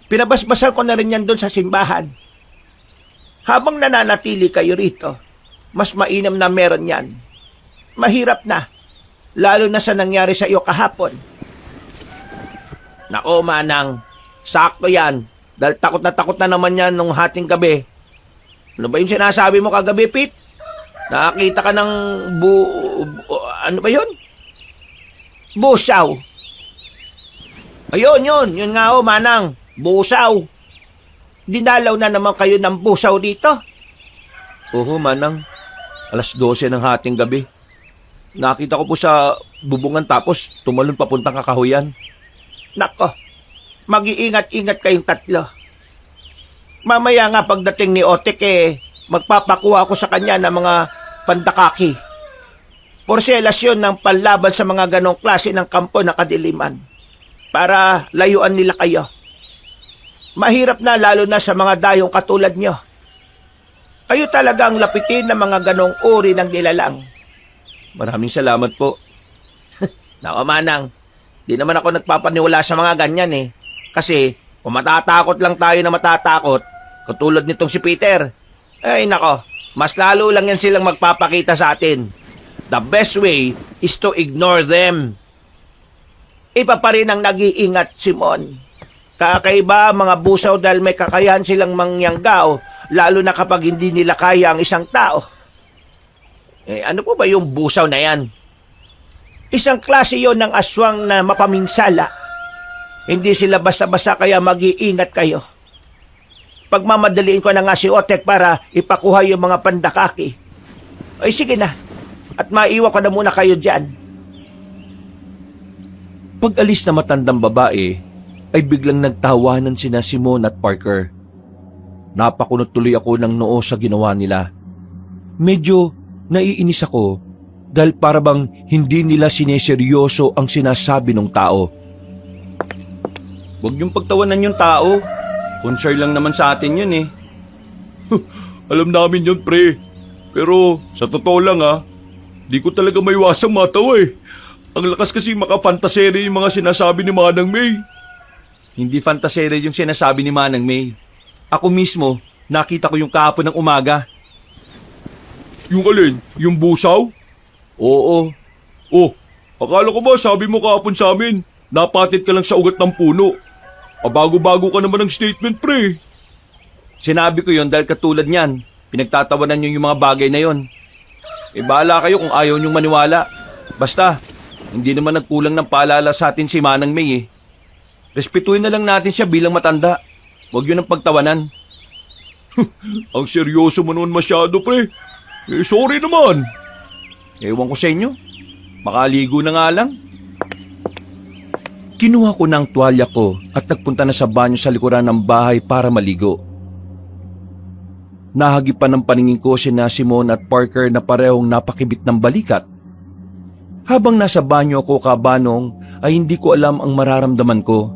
Pinabasbasan ko na rin yan doon sa simbahan. Habang nananatili kayo rito, mas mainam na meron yan. Mahirap na, lalo na sa nangyari sa iyo kahapon. Nako, Manang, sakto yan, dahil takot na naman yan nung hating gabi. Ano ba yung sinasabi mo kagabi, Pete? Nakakita ka ng ano ba yun? Busaw. Ayun, yun nga Manang, busaw. Dinalaw na naman kayo ng busaw dito. Oo, Manang. 12:00 ng hating gabi. Nakita ko po sa bubungan tapos tumalon papuntang Kakahuyan. Nako, mag-iingat-ingat kayong tatlo. Mamaya nga pagdating ni Otek magpapakuha ako sa kanya ng mga pandakaki. Porselas yun ng panlaban sa mga ganong klase ng kampo na kadiliman. Para layuan nila kayo. Mahirap na lalo na sa mga dayong katulad nyo. Kayo talagang lapitin ng mga ganong uri ng nilalang. Maraming salamat po. Nako, Manang, di naman ako nagpapaniwala sa mga ganyan Kasi kung matatakot lang tayo na matatakot, katulad nitong si Peter, ay nako, mas lalo lang yan silang magpapakita sa atin. The best way is to ignore them. Iba pa rin ang nag-iingat, Simon. Kakaiba mga busaw dahil may kakayahan silang mangyanggaw, lalo na kapag hindi nila kaya ang isang tao. Ano po ba yung busaw na yan? Isang klase yon ng aswang na mapaminsala. Hindi sila basta-basta kaya mag-iingat kayo. Pagmamadaliin ko na nga si Otek para ipakuha yung mga pandakaki. Ay sige na, at maiwan ko na muna kayo dyan. Pag-alis na matandang babae, ay biglang nagtawanan sina Simon at Parker. Napakunot tuloy ako ng noo sa ginawa nila. Medyo naiinis ako dahil parabang hindi nila sineseryoso ang sinasabi ng tao. Huwag niyong pagtawanan yung tao. Concern lang naman sa atin yun Alam namin yun, pre. Pero sa totoo lang di ko talaga maiwasang matawa Ang lakas kasi makafantasere yung mga sinasabi ni Manang May. Hindi fantasere yung sinasabi ni Manang May. Ako mismo, nakita ko yung kahapon ng umaga. Yung alin? Yung busaw? Oo, Oh, akala ko ba sabi mo kahapon sa amin, napatit ka lang sa ugat ng puno. Bago-bago ka naman ng statement, pre. Sinabi ko yon dahil katulad niyan, pinagtatawanan niyo yung mga bagay na yon. Bahala kayo kung ayaw niyong maniwala. Basta, hindi naman nagkulang ng paalala sa atin si Manang May eh. Respetuhin na lang natin siya bilang matanda. Huwag yun ang pagtawanan. Ang seryoso mo naman masyado, pre. Sorry naman. Ewan ko sa inyo. Makaligo na nga lang. Kinuha ko ng tuwalya ko at nagpunta na sa banyo sa likuran ng bahay para maligo. Nahagipan ng paningin ko sina Simon at Parker na parehong napakibit ng balikat. Habang nasa banyo ako kabanong ay hindi ko alam ang mararamdaman ko.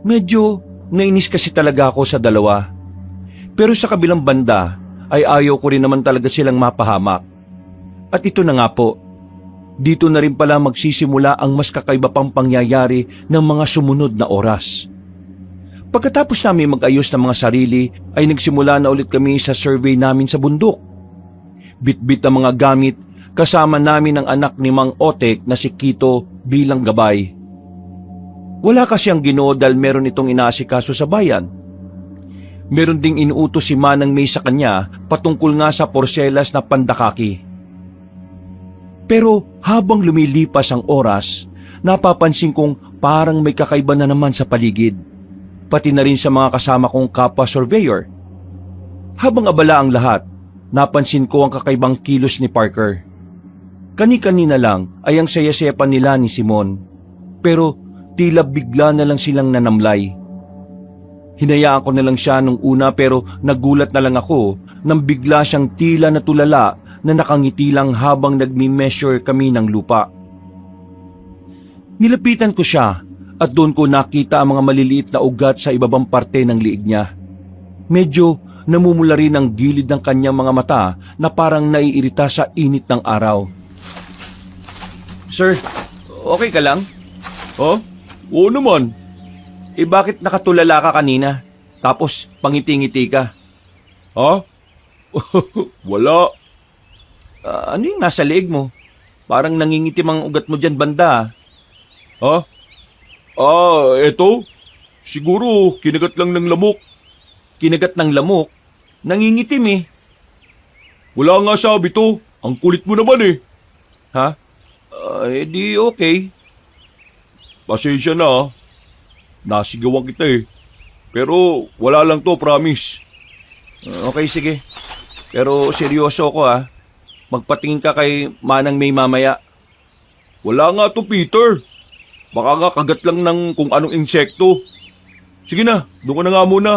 Medyo nainis kasi talaga ako sa dalawa. Pero sa kabilang banda ay ayaw ko rin naman talaga silang mapahamak. At ito na nga po, dito na rin pala magsisimula ang mas kakaiba pang pangyayari ng mga sumunod na oras. Pagkatapos namin mag-ayos ng mga sarili ay nagsimula na ulit kami sa survey namin sa bundok. Bit-bit ang mga gamit kasama namin ang anak ni Mang Otek na si Kito bilang gabay. Wala kasi ang Ginoo dahil meron itong inaasikaso sa bayan. Meron ding inuutos si Manang May sa kanya patungkol nga sa porselas na pandakaki. Pero habang lumilipas ang oras, napapansin kong parang may kakaiba na naman sa paligid. Pati na rin sa mga kasama kong kapwa surveyor. Habang abala ang lahat, napansin ko ang kakaibang kilos ni Parker. Kani-kanina lang ay ang saya-saya pa nila ni Simon. Pero tila bigla na lang silang nanamlay. Hinayaan ko na lang siya nung una pero nagulat na lang ako nang bigla siyang tila natulala na nakangiti lang habang nagmi-measure kami ng lupa. Nilapitan ko siya at doon ko nakita ang mga maliliit na ugat sa ibabang parte ng liig niya. Medyo namumula rin ang gilid ng kanyang mga mata na parang naiirita sa init ng araw. Sir, okay ka lang? Ha? Oo naman. Bakit nakatulala ka kanina? Tapos pangiti-ngiti ka? Ha? Wala. Ano yung nasa leeg mo? Parang nangingitim ang ugat mo dyan banda. Ha? Eto. Siguro, kinagat lang ng lamok. Kinagat ng lamok? Nangingitim eh. Wala nga sabi to. Ang kulit mo naman eh. Ha? Di okay. Pasensya na. Nasigawan kita eh. Pero wala lang to, promise. Okay, sige. Pero seryoso ako ah. Magpatingin ka kay Manang May mamaya. Wala nga to, Peter. Baka nga kagat lang ng kung anong insekto. Sige na, doon ka na nga muna.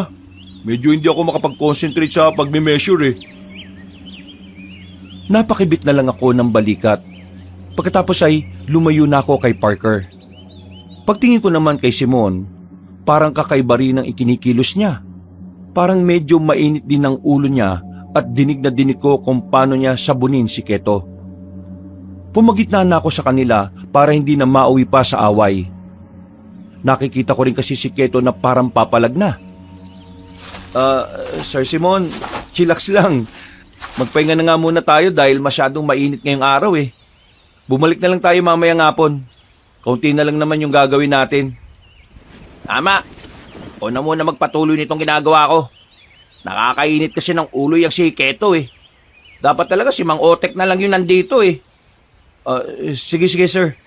Medyo hindi ako makapag-concentrate sa pagme-measure eh. Napakibit na lang ako ng balikat. Pagkatapos ay lumayo na ako kay Parker. Pagtingin ko naman kay Simon, parang kakaiba rin ang ikinikilos niya. Parang medyo mainit din ang ulo niya at dinig na dinig ko kung paano niya sabunin si Keto. Pumagitna na ako sa kanila para hindi na mauwi pa sa away. Nakikita ko rin kasi si Keto na parang papalag na. Sir Simon, chillax lang. Magpahinga na nga muna tayo dahil masyadong mainit ngayong araw eh. Bumalik na lang tayo mamayang hapon. Kaunti na lang naman yung gagawin natin. Tama. O na muna magpatuloy nitong ginagawa ko. Nakakainit kasi ng ulo yung si Keto eh. Dapat talaga si Mang Otek na lang yung nandito eh. Sige sir.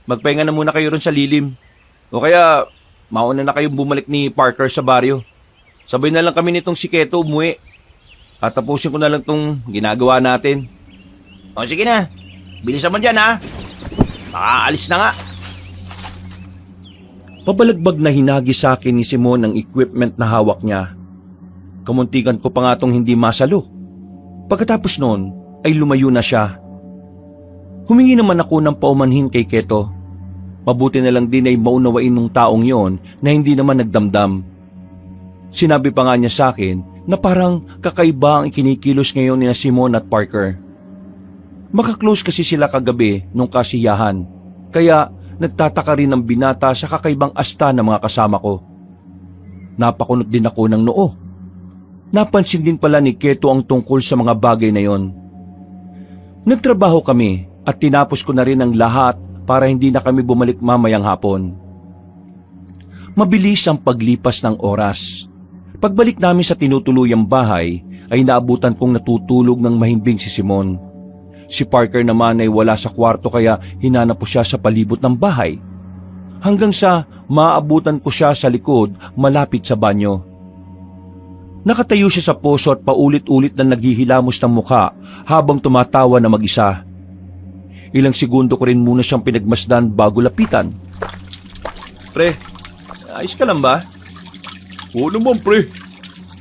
Magpahinga na muna kayo ron sa lilim. O kaya, mauna na kayong bumalik ni Parker sa baryo. Sabay na lang kami nitong si Keto umuwi. At tapusin ko na lang tong ginagawa natin. O sige na. Bilisan mo dyan ha. Makaalis na nga. Pabalagbag na hinagi sa akin ni Simon ang equipment na hawak niya. Kamuntikan ko pa nga tong hindi masalo. Pagkatapos noon ay lumayo na siya. Humingi naman ako ng paumanhin kay Keto. Mabuti na lang din ay maunawain ng taong yon na hindi naman nagdamdam. Sinabi pa nga niya sa akin na parang kakaiba ang ikinikilos ngayon ni Simon at Parker. Makaklose kasi sila kagabi nung kasiyahan, kaya nagtataka rin ang binata sa kakaibang asta ng mga kasama ko. Napakunot din ako ng noo. Napansin din pala ni Keto ang tungkol sa mga bagay na yon. Nagtrabaho kami at tinapos ko na rin ang lahat para hindi na kami bumalik mamayang hapon. Mabilis ang paglipas ng oras. Pagbalik namin sa tinutuluyang bahay ay naabutan kong natutulog ng mahimbing si Simon. Si Parker naman ay wala sa kwarto kaya hinanap ko siya sa palibot ng bahay. Hanggang sa maabutan ko siya sa likod malapit sa banyo. Nakatayo siya sa poso at paulit-ulit na naghihilamos ng mukha habang tumatawa na mag-isa. Ilang segundo ko rin muna siyang pinagmasdan bago lapitan. Pre, ayos ka lang ba? Oo naman, pre.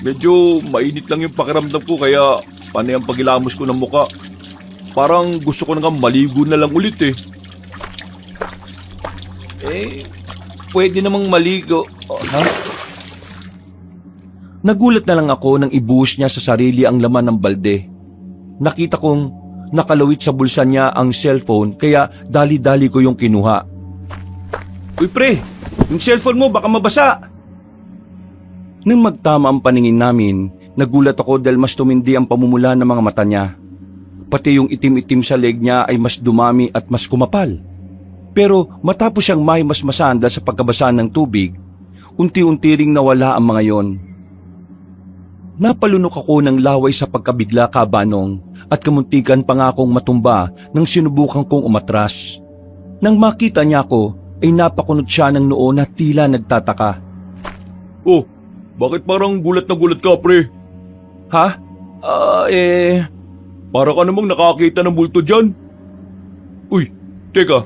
Medyo mainit lang yung pakiramdam ko kaya panay ang pagilamos ko ng muka. Parang gusto ko na maligo na lang ulit eh. Pwede namang maligo. Ha? Nagulat na lang ako nang ibuhos niya sa sarili ang laman ng balde. Nakita kong nakalawit sa bulsa niya ang cellphone kaya dali-dali ko yung kinuha. Uy pre, yung cellphone mo baka mabasa. Nang magtama ang paningin namin, nagulat ako dahil mas tumindi ang pamumula ng mga mata niya. Pati yung itim-itim sa leg niya ay mas dumami at mas kumapal. Pero matapos siyang mahimasmasan dahil sa pagkabasa ng tubig, unti-unti ring nawala ang mga yon. Napalunok ako ng laway sa pagkabigla, Kabanong, at kamuntikan pa nga akong matumba nang sinubukan kong umatras. Nang makita niya ako, ay napakunot siya ng noo na tila nagtataka. Oh, bakit parang gulat na gulat ka, pre? Ha? Para ka namang nakakita ng multo dyan. Uy, teka,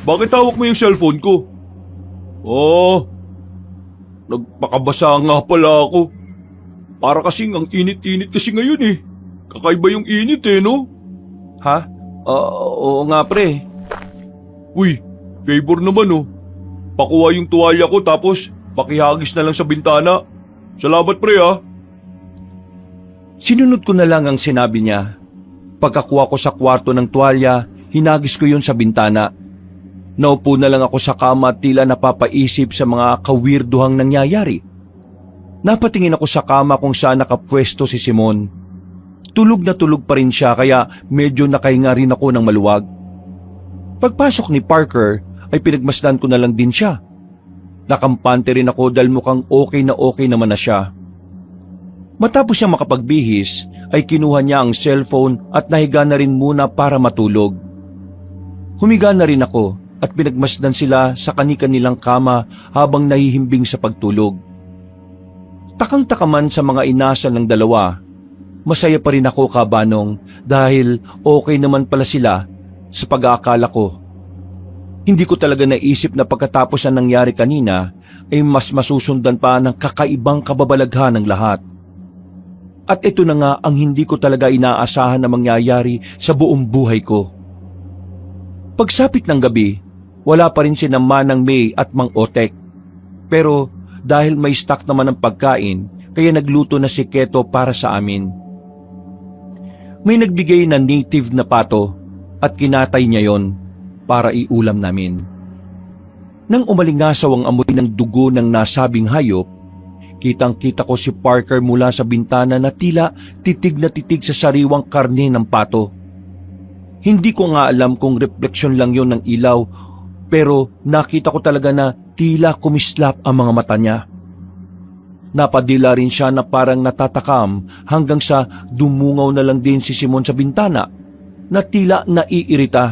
bakit hawak mo yung cellphone ko? Oh, nagpakabasa nga pala ako. Para kasing ang init-init kasi ngayon eh. Kakaiba yung init eh, no? Ha? Oo nga pre. Uy, favor naman oh. Pakuha yung tuwalya ko tapos pakihagis na lang sa bintana. Salamat pre ha. Sinunod ko na lang ang sinabi niya. Pagkakuha ko sa kwarto ng tuwalya, hinagis ko yun sa bintana. Naupo na lang ako sa kama at tila napapaisip sa mga kawirduhang nangyayari. Napatingin ako sa kama kung saan nakapwesto si Simon. Tulog na tulog pa rin siya kaya medyo nakahinga rin ako ng maluwag. Pagpasok ni Parker ay pinagmasdan ko na lang din siya. Nakampante rin ako dahil mukhang okay naman na siya. Matapos siya makapagbihis ay kinuha niya ang cellphone at nahiga na rin muna para matulog. Humiga na rin ako at pinagmasdan sila sa kani-kanilang kama habang nahihimbing sa pagtulog. Takang-taka man sa mga inasal ng dalawa, masaya pa rin ako, Kabanong, dahil okay naman pala sila sa pag-aakala ko. Hindi ko talaga naisip na pagkatapos ang nangyari kanina ay mas masusundan pa ng kakaibang kababalaghan ng lahat. At ito na nga ang hindi ko talaga inaasahan na mangyayari sa buong buhay ko. Pagsapit ng gabi, wala pa rin si Manang May at Mang Otek. Pero dahil may stock naman ng pagkain, kaya nagluto na si Keto para sa amin. May nagbigay na native na pato at kinatay niya yon para iulam namin. Nang umalingasaw ang amoy ng dugo ng nasabing hayop, kitang-kita ko si Parker mula sa bintana na tila titig na titig sa sariwang karne ng pato. Hindi ko nga alam kung refleksyon lang yon ng ilaw, pero nakita ko talaga na tila kumislap ang mga mata niya. Napadila rin siya na parang natatakam hanggang sa dumungaw na lang din si Simon sa bintana na tila naiirita.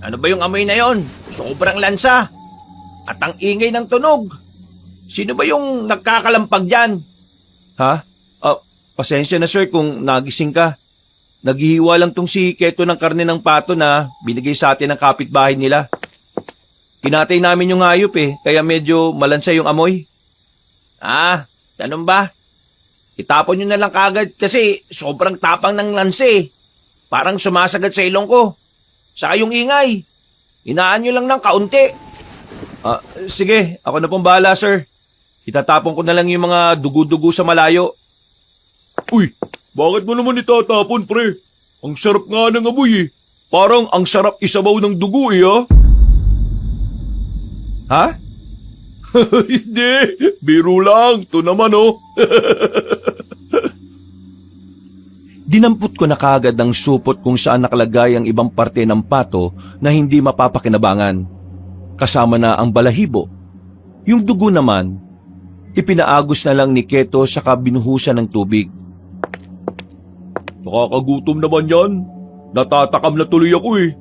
Ano ba yung amoy na yon? Sobrang lansa. At ang ingay ng tunog. Sino ba yung nagkakalampag dyan? Ha? Pasensya na sir kung nagising ka. Naghihiwa lang tong si Keto ng karne ng pato na binigay sa atin ng kapitbahay nila. Kinatay namin yung hayop kaya medyo malansa yung amoy. Ganun ba? Itapon nyo na lang kagad kasi sobrang tapang ng lansa Parang sumasagad sa ilong ko. Saka yung ingay. Inaan nyo lang ng kaunti. Sige, ako na pong bahala sir. Itatapon ko na lang yung mga dugo-dugo sa malayo. Uy, bakit mo naman itatapon, pre? Ang sarap nga ng amoy Parang ang sarap isabaw ng dugo ha? Ha? Hindi, biro lang. Ito naman Dinampot ko na kaagad ng supot kung saan nakalagay ang ibang parte ng pato na hindi mapapakinabangan. Kasama na ang balahibo. Yung dugo naman, ipinaagos na lang ni Keto saka binuhusan ng tubig. Nakakagutom naman yan. Natatakam na tuloy ako eh.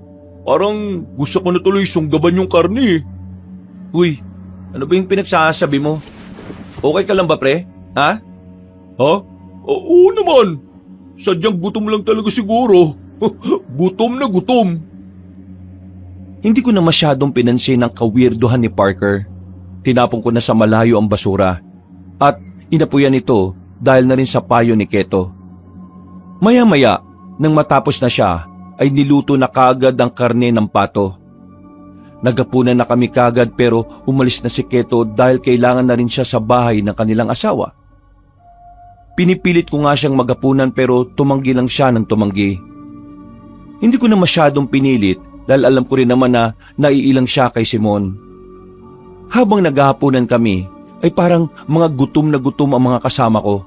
Parang gusto ko na tuloy sunggaban yung karne eh. Uy, ano ba yung pinagsasabi mo? Okay ka lang ba, pre? Ha? Ha? Oo naman. Sadyang gutom lang talaga siguro. Gutom na gutom. Hindi ko na masyadong pinansin ang kawirduhan ni Parker. Tinapon ko na sa malayo ang basura. At inapuyan ito dahil na rin sa payo ni Keto. Maya-maya, nang matapos na siya, ay niluto na kagad ang karne ng pato. Nagapunan na kami kagad pero umalis na si Keto dahil kailangan na rin siya sa bahay ng kanilang asawa. Pinipilit ko nga siyang magapunan pero tumanggi lang siya ng tumanggi. Hindi ko na masyadong pinilit dahil alam ko rin naman na naiilang siya kay Simon. Habang naghahapunan kami, ay parang mga gutom na gutom ang mga kasama ko.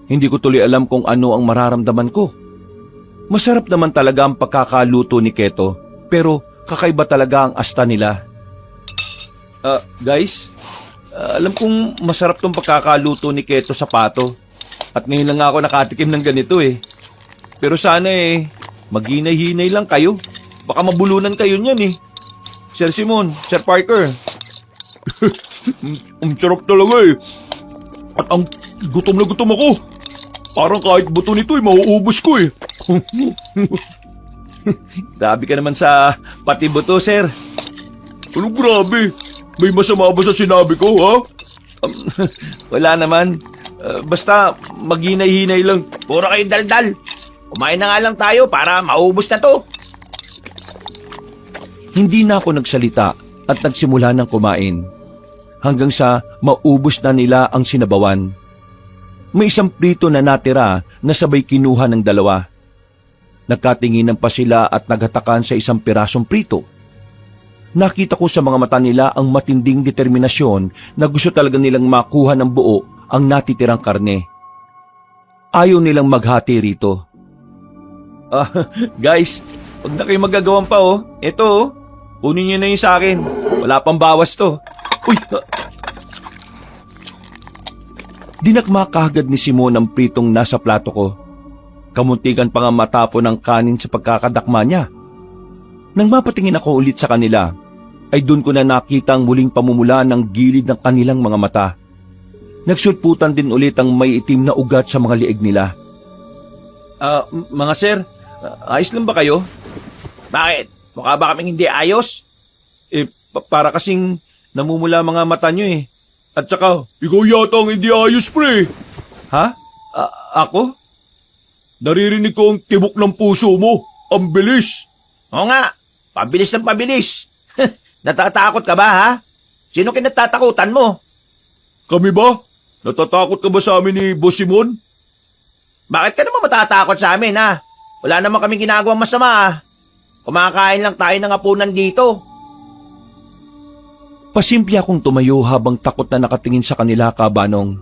Hindi ko tuloy alam kung ano ang mararamdaman ko. Masarap naman talaga ang pagkakaluto ni Keto, pero kakaiba talaga ang asta nila. Guys, alam kong masarap tong pagkakaluto ni Keto sa pato. At ngayon lang ako nakatikim ng ganito eh. Pero sana maghinay-hinay lang kayo. Baka mabulunan kayo niyan eh. Sir Simon, Sir Parker. Ang sarap talaga eh. At ang gutom na gutom ako. Parang kahit buto nito mauubos ko eh. Grabe ka naman sa pati buto, sir. Ano grabe? May masama ba sa sinabi ko, ha? Wala naman. Basta maghinay-hinay lang. Puro kayong daldal. Kumain na nga lang tayo para maubos na to. Hindi na ako nagsalita at nagsimula ng kumain. Hanggang sa maubos na nila ang sinabawan. May isang prito na natira na sabay kinuha ng dalawa. Nagkatinginan pa sila at naghatakan sa isang pirasong prito. Nakita ko sa mga mata nila ang matinding determinasyon na gusto talaga nilang makuha ng buo ang natitirang karne. Ayaw nilang maghati rito. Guys, huwag na kayo magagawan pa oh. Ito oh, kunin niyo na yung sa akin. Wala pang bawas to. Uy! Dinakma kaagad ni Simon ang pritong nasa plato ko. Kamuntikan pa nga matapon ng kanin sa pagkakadakma niya. Nang mapatingin ako ulit sa kanila, ay doon ko na nakita ang muling pamumula ng gilid ng kanilang mga mata. Nagsulputan din ulit ang may itim na ugat sa mga liig nila. Mga sir, ayos lang ba kayo? Bakit? Mukha ba kaming hindi ayos? Para kasing namumula mga mata nyo eh. At saka, ikaw yata ang hindi ayos, pre. Ha? Ako? Naririnig ko ang tibok ng puso mo. Ang bilis. Oo nga, pabilis ng pabilis. Natatakot ka ba, ha? Sino kinatatakutan mo? Kami ba? Natatakot ka ba sa amin ni Boss Simon? Bakit ka naman matatakot sa amin, ha? Wala naman kaming ginagawang masama, ha? Kumakain lang tayo ng hapunan dito. Pasimple akong tumayo habang takot na nakatingin sa kanila, Kabanong.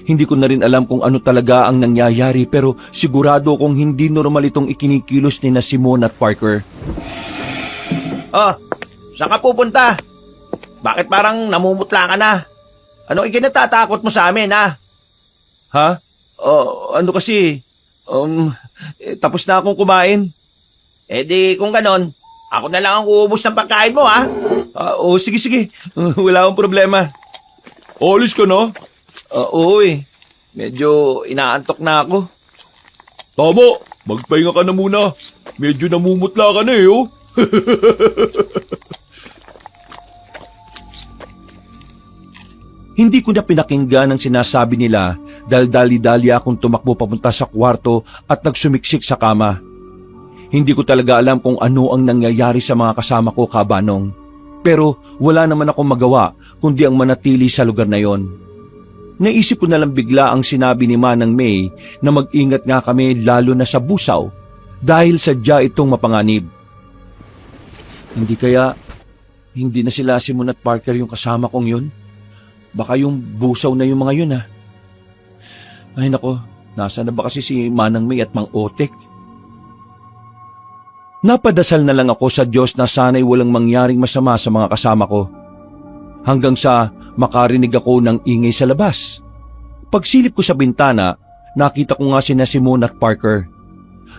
Hindi ko na rin alam kung ano talaga ang nangyayari pero sigurado kong hindi normal itong ikinikilos ni na Simon at Parker. Saan ka pupunta? Bakit parang namumutla ka na? Ano ikinatatakot mo sa amin, ha? Ha? Ano kasi, tapos na akong kumain. Di kung ganon, ako na lang ang uubos ng pagkain mo, ha? Sige. Wala akong problema. Alis ka na? Oo eh. Medyo inaantok na ako. Tama, magpahinga ka na muna. Medyo namumutla ka na eh, oh. Hindi ko na pinakinggan ang sinasabi nila dahil dali-dali akong tumakbo papunta sa kwarto at nagsumiksik sa kama. Hindi ko talaga alam kung ano ang nangyayari sa mga kasama ko, Kabanong. Pero wala naman akong magawa kundi ang manatili sa lugar na yon. Naisip ko na lang bigla ang sinabi ni Manang May na mag-ingat nga kami lalo na sa busaw dahil sadya itong mapanganib. Hindi na sila Simon at Parker yung kasama kong yun? Baka yung busaw na yung mga yun ha. Ay nako, Nasaan na ba kasi si Manang May at Mang Otek? Napadasal na lang ako sa Diyos na sana'y walang mangyaring masama sa mga kasama ko. Hanggang sa makarinig ako ng ingay sa labas. Pagsilip ko sa bintana, nakita ko nga sina Simone at Parker.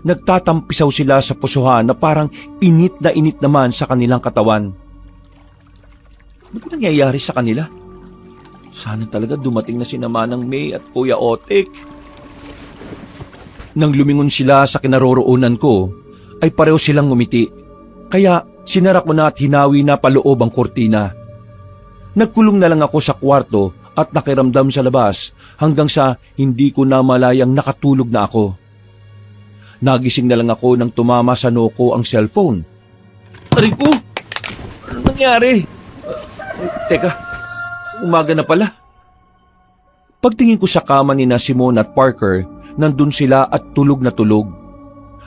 Nagtatampisaw sila sa pusuhan na parang init naman sa kanilang katawan. Ano ba nangyayari sa kanila? Sana talaga dumating na sina Manang May at Kuya Otek. Nang lumingon sila sa kinaroroonan ko, ay pareho silang ngumiti. Kaya sinara ko na at hinawi na paloob ang kurtina. Nagkulong na lang ako sa kwarto at nakiramdam sa labas hanggang sa hindi ko na malayang nakatulog na ako. Nagising na lang ako nang tumama sa noo ko ang cellphone. Aray ko! Ano nangyari? Teka, umaga na pala. Pagtingin ko sa kama ni na Simone at Parker, nandun sila at tulog na tulog.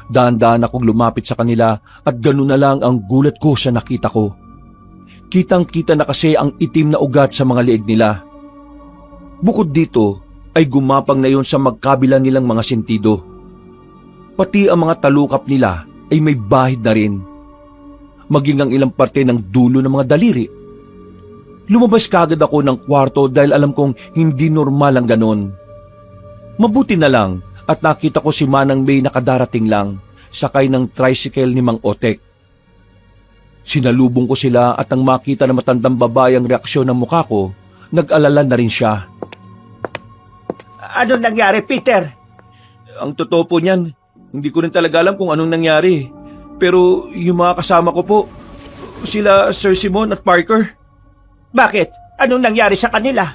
Dahan-dahan akong lumapit sa kanila at gano'n na lang ang gulat ko sa nakita ko. Kitang-kita na kasi ang itim na ugat sa mga leeg nila. Bukod dito ay gumapang na yon sa magkabila nilang mga sentido. Pati ang mga talukap nila ay may bahid na rin. Maging ang ilang parte ng dulo ng mga daliri. Lumabas kagad ako ng kwarto dahil alam kong hindi normal ang ganon. Mabuti na lang at nakita ko si Manang May nakadarating lang, sakay ng tricycle ni Mang Otek. Sinalubong ko sila at ang makita na matandang babae ang reaksyon ng mukha ko, nag-alala na rin siya. Ano nangyari, Peter? Ang totoo po niyan, hindi ko rin talaga alam kung anong nangyari. Pero yung mga kasama ko po, sila Sir Simone at Parker. Bakit? Anong nangyari sa kanila?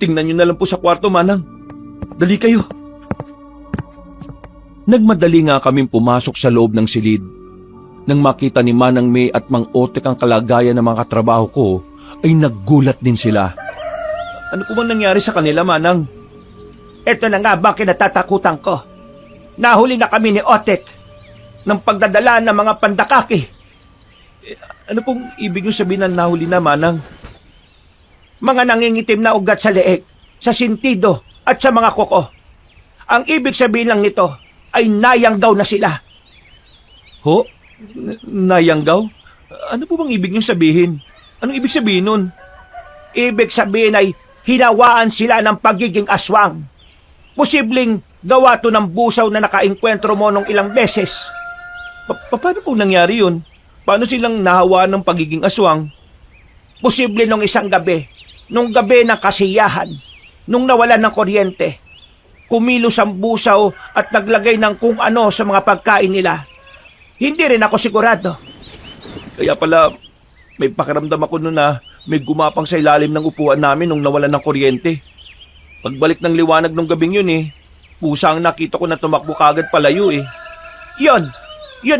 Tingnan niyo na lang po sa kwarto, Manang. Dali kayo. Nagmadali nga kaming pumasok sa loob ng silid. Nang makita ni Manang May at Mang Otek ang kalagayan ng mga katrabaho ko, ay naggulat din sila. Ano po bang nangyari sa kanila, Manang? Ito na nga ba kinatatakutan ko? Nahuli na kami ni Otek ng pagdadala ng mga pandakaki. Ano pong ibig niyo sabihin na nahuli na, Manang? Mga nangingitim na ugat sa leeg, sa sintido at sa mga kuko. Ang ibig sabihin lang nito ay nayanggaw na sila. Ho? Nayanggaw? Ano po bang ibig niyong sabihin? Anong ibig sabihin nun? Ibig sabihin ay hinawaan sila ng pagiging aswang. Posibleng gawa to ng busaw na nakaengkwentro mo nung ilang beses. Paano po nangyari yun? Paano silang nahawaan ng pagiging aswang? Posible nung isang gabi, nung gabi ng kasiyahan, nung nawalan ng kuryente, kumilos ang busaw at naglagay ng kung ano sa mga pagkain nila. Hindi rin ako sigurado. Kaya pala, may pakiramdam ako noon na may gumapang sa ilalim ng upuan namin nung nawalan ng kuryente. Pagbalik ng liwanag nung gabing yun pusa ang nakita ko na tumakbo kagad palayo Yun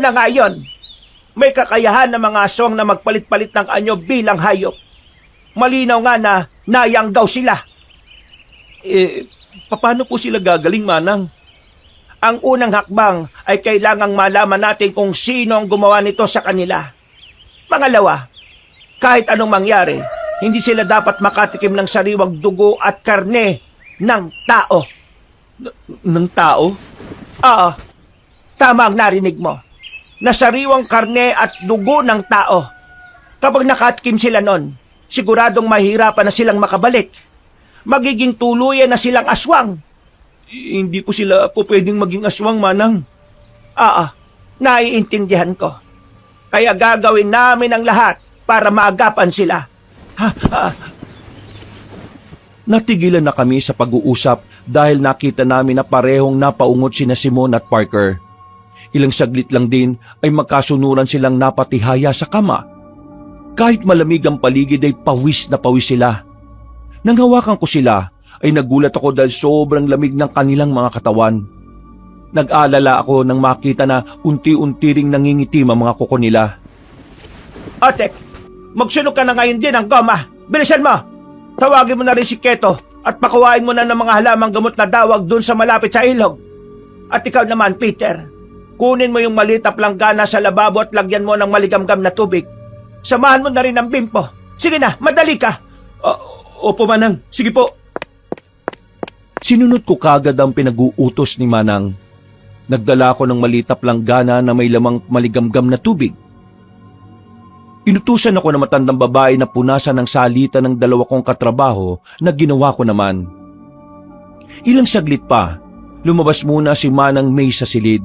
na nga yun. May kakayahan ng mga aswang na magpalit-palit ng anyo bilang hayop. Malinaw nga na nayanggaw sila. Paano po sila gagaling, Manang? Ang unang hakbang ay kailangang malaman natin kung sino ang gumawa nito sa kanila. Pangalawa, kahit anong mangyari, hindi sila dapat makatikim ng sariwang dugo at karne ng tao. Ng tao? Oo, tama ang narinig mo. Na sariwang karne at dugo ng tao. Kapag nakatikim sila nun, siguradong mahirapan na silang makabalik. Magiging tuluyan na silang aswang. Hindi po sila po pwedeng maging aswang, Manang. Naiintindihan ko. Kaya gagawin namin ang lahat para maagapan sila. Natigilan na kami sa pag-uusap dahil nakita namin na parehong napaungot sina Simone at Parker. Ilang saglit lang din ay magkasunuran silang napatihaya sa kama. Kahit malamig ang paligid ay pawis na pawis sila. Nang hawakan ko sila, ay nagulat ako dahil sobrang lamig ng kanilang mga katawan. Nag-alala ako nang makita na unti-unti ring nangingitim ang mga kuko nila. Otek, magsunog ka na ngayon din ng goma. Bilisan mo! Tawagin mo na rin si Keto at pakuwain mo na ng mga halamang gamot na dawag dun sa malapit sa ilog. At ikaw naman, Peter, kunin mo yung maliit na planggana sa lababo at lagyan mo ng maligamgam na tubig. Samahan mo na rin ang bimpo. Sige na, madali ka! Opo, Manang. Sige po. Sinunod ko kagad ang pinag-uutos ni Manang. Nagdala ko ng malitap langgana na may lamang maligamgam na tubig. Inutusan ako ng matandang babae na punasan ng salita ng dalawa kong katrabaho na ginawa ko naman. Ilang saglit pa, lumabas muna si Manang May sa silid.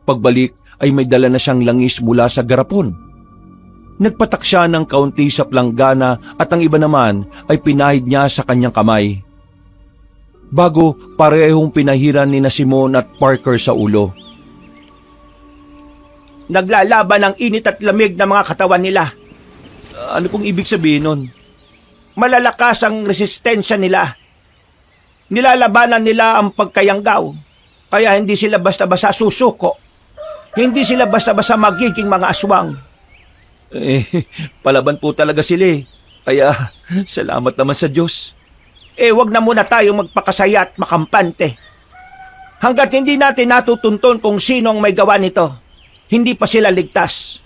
Pagbalik ay may dala na siyang langis mula sa garapon. Nagpatak siya ng kaunti sa planggana at ang iba naman ay pinahid niya sa kanyang kamay. Bago parehong pinahiran ni na Simon at Parker sa ulo. Naglalaban ng init at lamig ng mga katawan nila. Ano pong ibig sabihin nun? Malalakas ang resistensya nila. Nilalabanan nila ang pagkayanggaw, kaya hindi sila basta-basta susuko. Hindi sila basta-basta magiging mga aswang. Palaban po talaga sila eh. Kaya salamat naman sa Diyos. Wag na muna tayong magpakasaya at makampante. Hanggat hindi natin natutunton kung sino ang may gawa nito, hindi pa sila ligtas.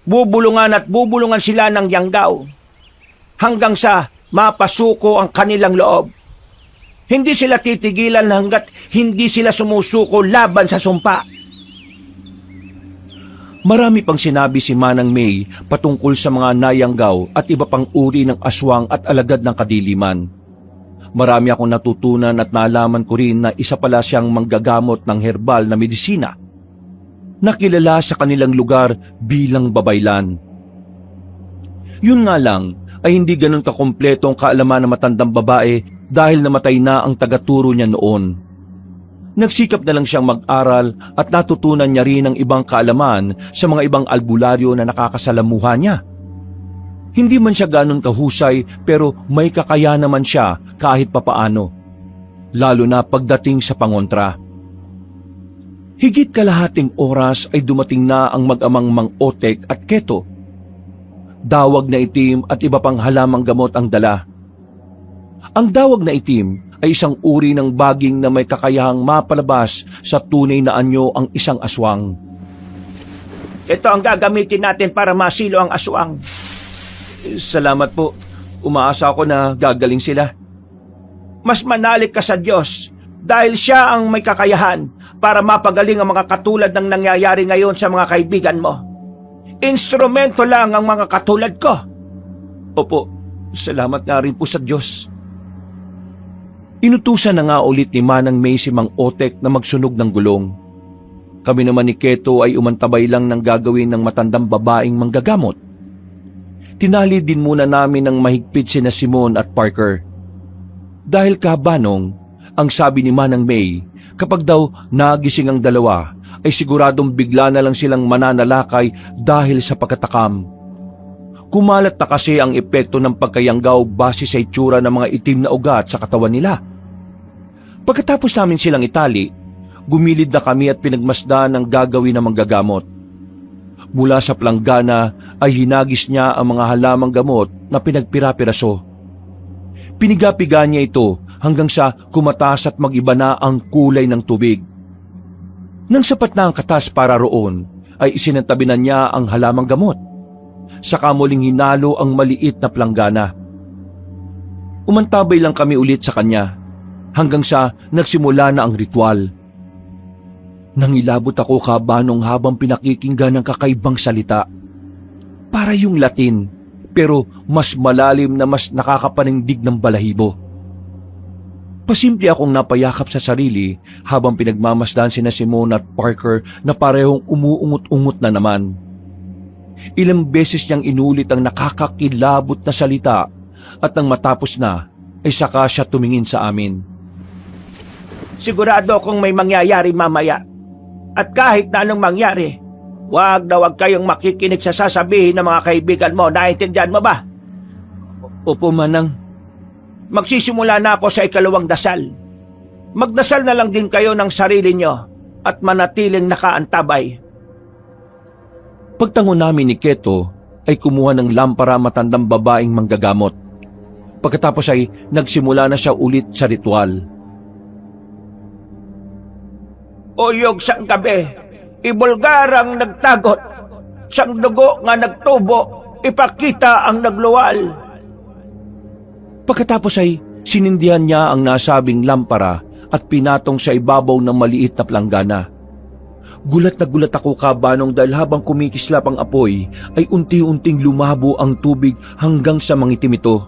Bubulungan at bubulungan sila ng yanggaw hanggang sa mapasuko ang kanilang loob. Hindi sila titigilan hanggat hindi sila sumusuko laban sa sumpa. Marami pang sinabi si Manang May patungkol sa mga nayanggaw at iba pang uri ng aswang at alagad ng kadiliman. Marami akong natutunan at nalaman ko rin na isa pala siyang manggagamot ng herbal na medisina. Nakilala sa kanilang lugar bilang babaylan. Yun nga lang ay hindi ganun kakumpleto ang kaalaman ng matandang babae dahil namatay na ang tagaturo niya noon. Nagsikap na lang siyang mag-aral at natutunan niya rin ang ibang kaalaman sa mga ibang albularyo na nakakasalamuha niya. Hindi man siya ganun kahusay pero may kakaya naman siya kahit papaano, lalo na pagdating sa pangontra. Higit kalahating oras ay dumating na ang mag-amang Mang Otek at Keto. Dawag na itim at iba pang halamang gamot ang dala. Ang dawag na itim ay isang uri ng baging na may kakayahang mapalabas sa tunay na anyo ang isang aswang. Ito ang gagamitin natin para masilo ang aswang. Salamat po. Umaasa ako na gagaling sila. Mas manalig ka sa Diyos dahil siya ang may kakayahan para mapagaling ang mga katulad ng nangyayari ngayon sa mga kaibigan mo. Instrumento lang ang mga katulad ko. Opo, salamat nga rin po sa Diyos. Inutusan na nga ulit ni Manang May si Mang Otek na magsunog ng gulong. Kami naman ni Keto ay umantabay lang ng gagawin ng matandang babaeng manggagamot. Tinali din muna namin ng mahigpit sina Simon at Parker. Dahil kabanong, ang sabi ni Manang May, kapag daw nagising ang dalawa, ay siguradong bigla na lang silang mananalakay dahil sa pagkatakam. Kumalat na kasi ang epekto ng pagkayanggaw base sa itsura ng mga itim na ugat sa katawan nila. Pagkatapos namin silang itali, gumilid na kami at pinagmasdan ang gagawin ng manggagamot. Mula sa planggana ay hinagis niya ang mga halamang gamot na pinagpira-piraso. Piniga-piga niya ito hanggang sa kumataas at mag-iba na ang kulay ng tubig. Nang sapat na ang katas para roon, ay isinantabi na niya ang halamang gamot. Saka muling hinalo ang maliit na planggana. Umantabay lang kami ulit sa kanya hanggang sa nagsimula na ang ritual. Nangilabot ako kabanong habang pinakikinggan ng kakaibang salita. Para yung Latin, pero mas malalim na mas nakakapanindig ng balahibo. Pasimple akong napayakap sa sarili habang pinagmamasdan sina Simon at Parker na parehong umuungot-ungot na naman. Ilang beses niyang inulit ang nakakakilabot na salita at nang matapos na ay saka siya tumingin sa amin. Sigurado akong may mangyayari mamaya. At kahit na anong mangyari, wag na wag kayong makikinig sa sasabihin ng mga kaibigan mo. Naintindihan mo ba? Opo, Manang. Magsisimula na ako sa ikalawang dasal. Magdasal na lang din kayo ng sarili nyo at manatiling nakaantabay. Pagtango namin ni Keto ay kumuha ng lampara matandang babaeng manggagamot. Pagkatapos ay nagsimula na siya ulit sa ritual. Uyog sang gabi, ibulgar ang nagtagot, sang dugo nga nagtubo, ipakita ang nagluwal. Pagkatapos ay Sinindihan niya ang nasabing lampara at pinatong sa ibabaw ng maliit na planggana. Gulat na gulat ako, Kabanong, dahil habang kumikislap ang apoy ay unti-unting lumabo ang tubig hanggang sa mangitim ito.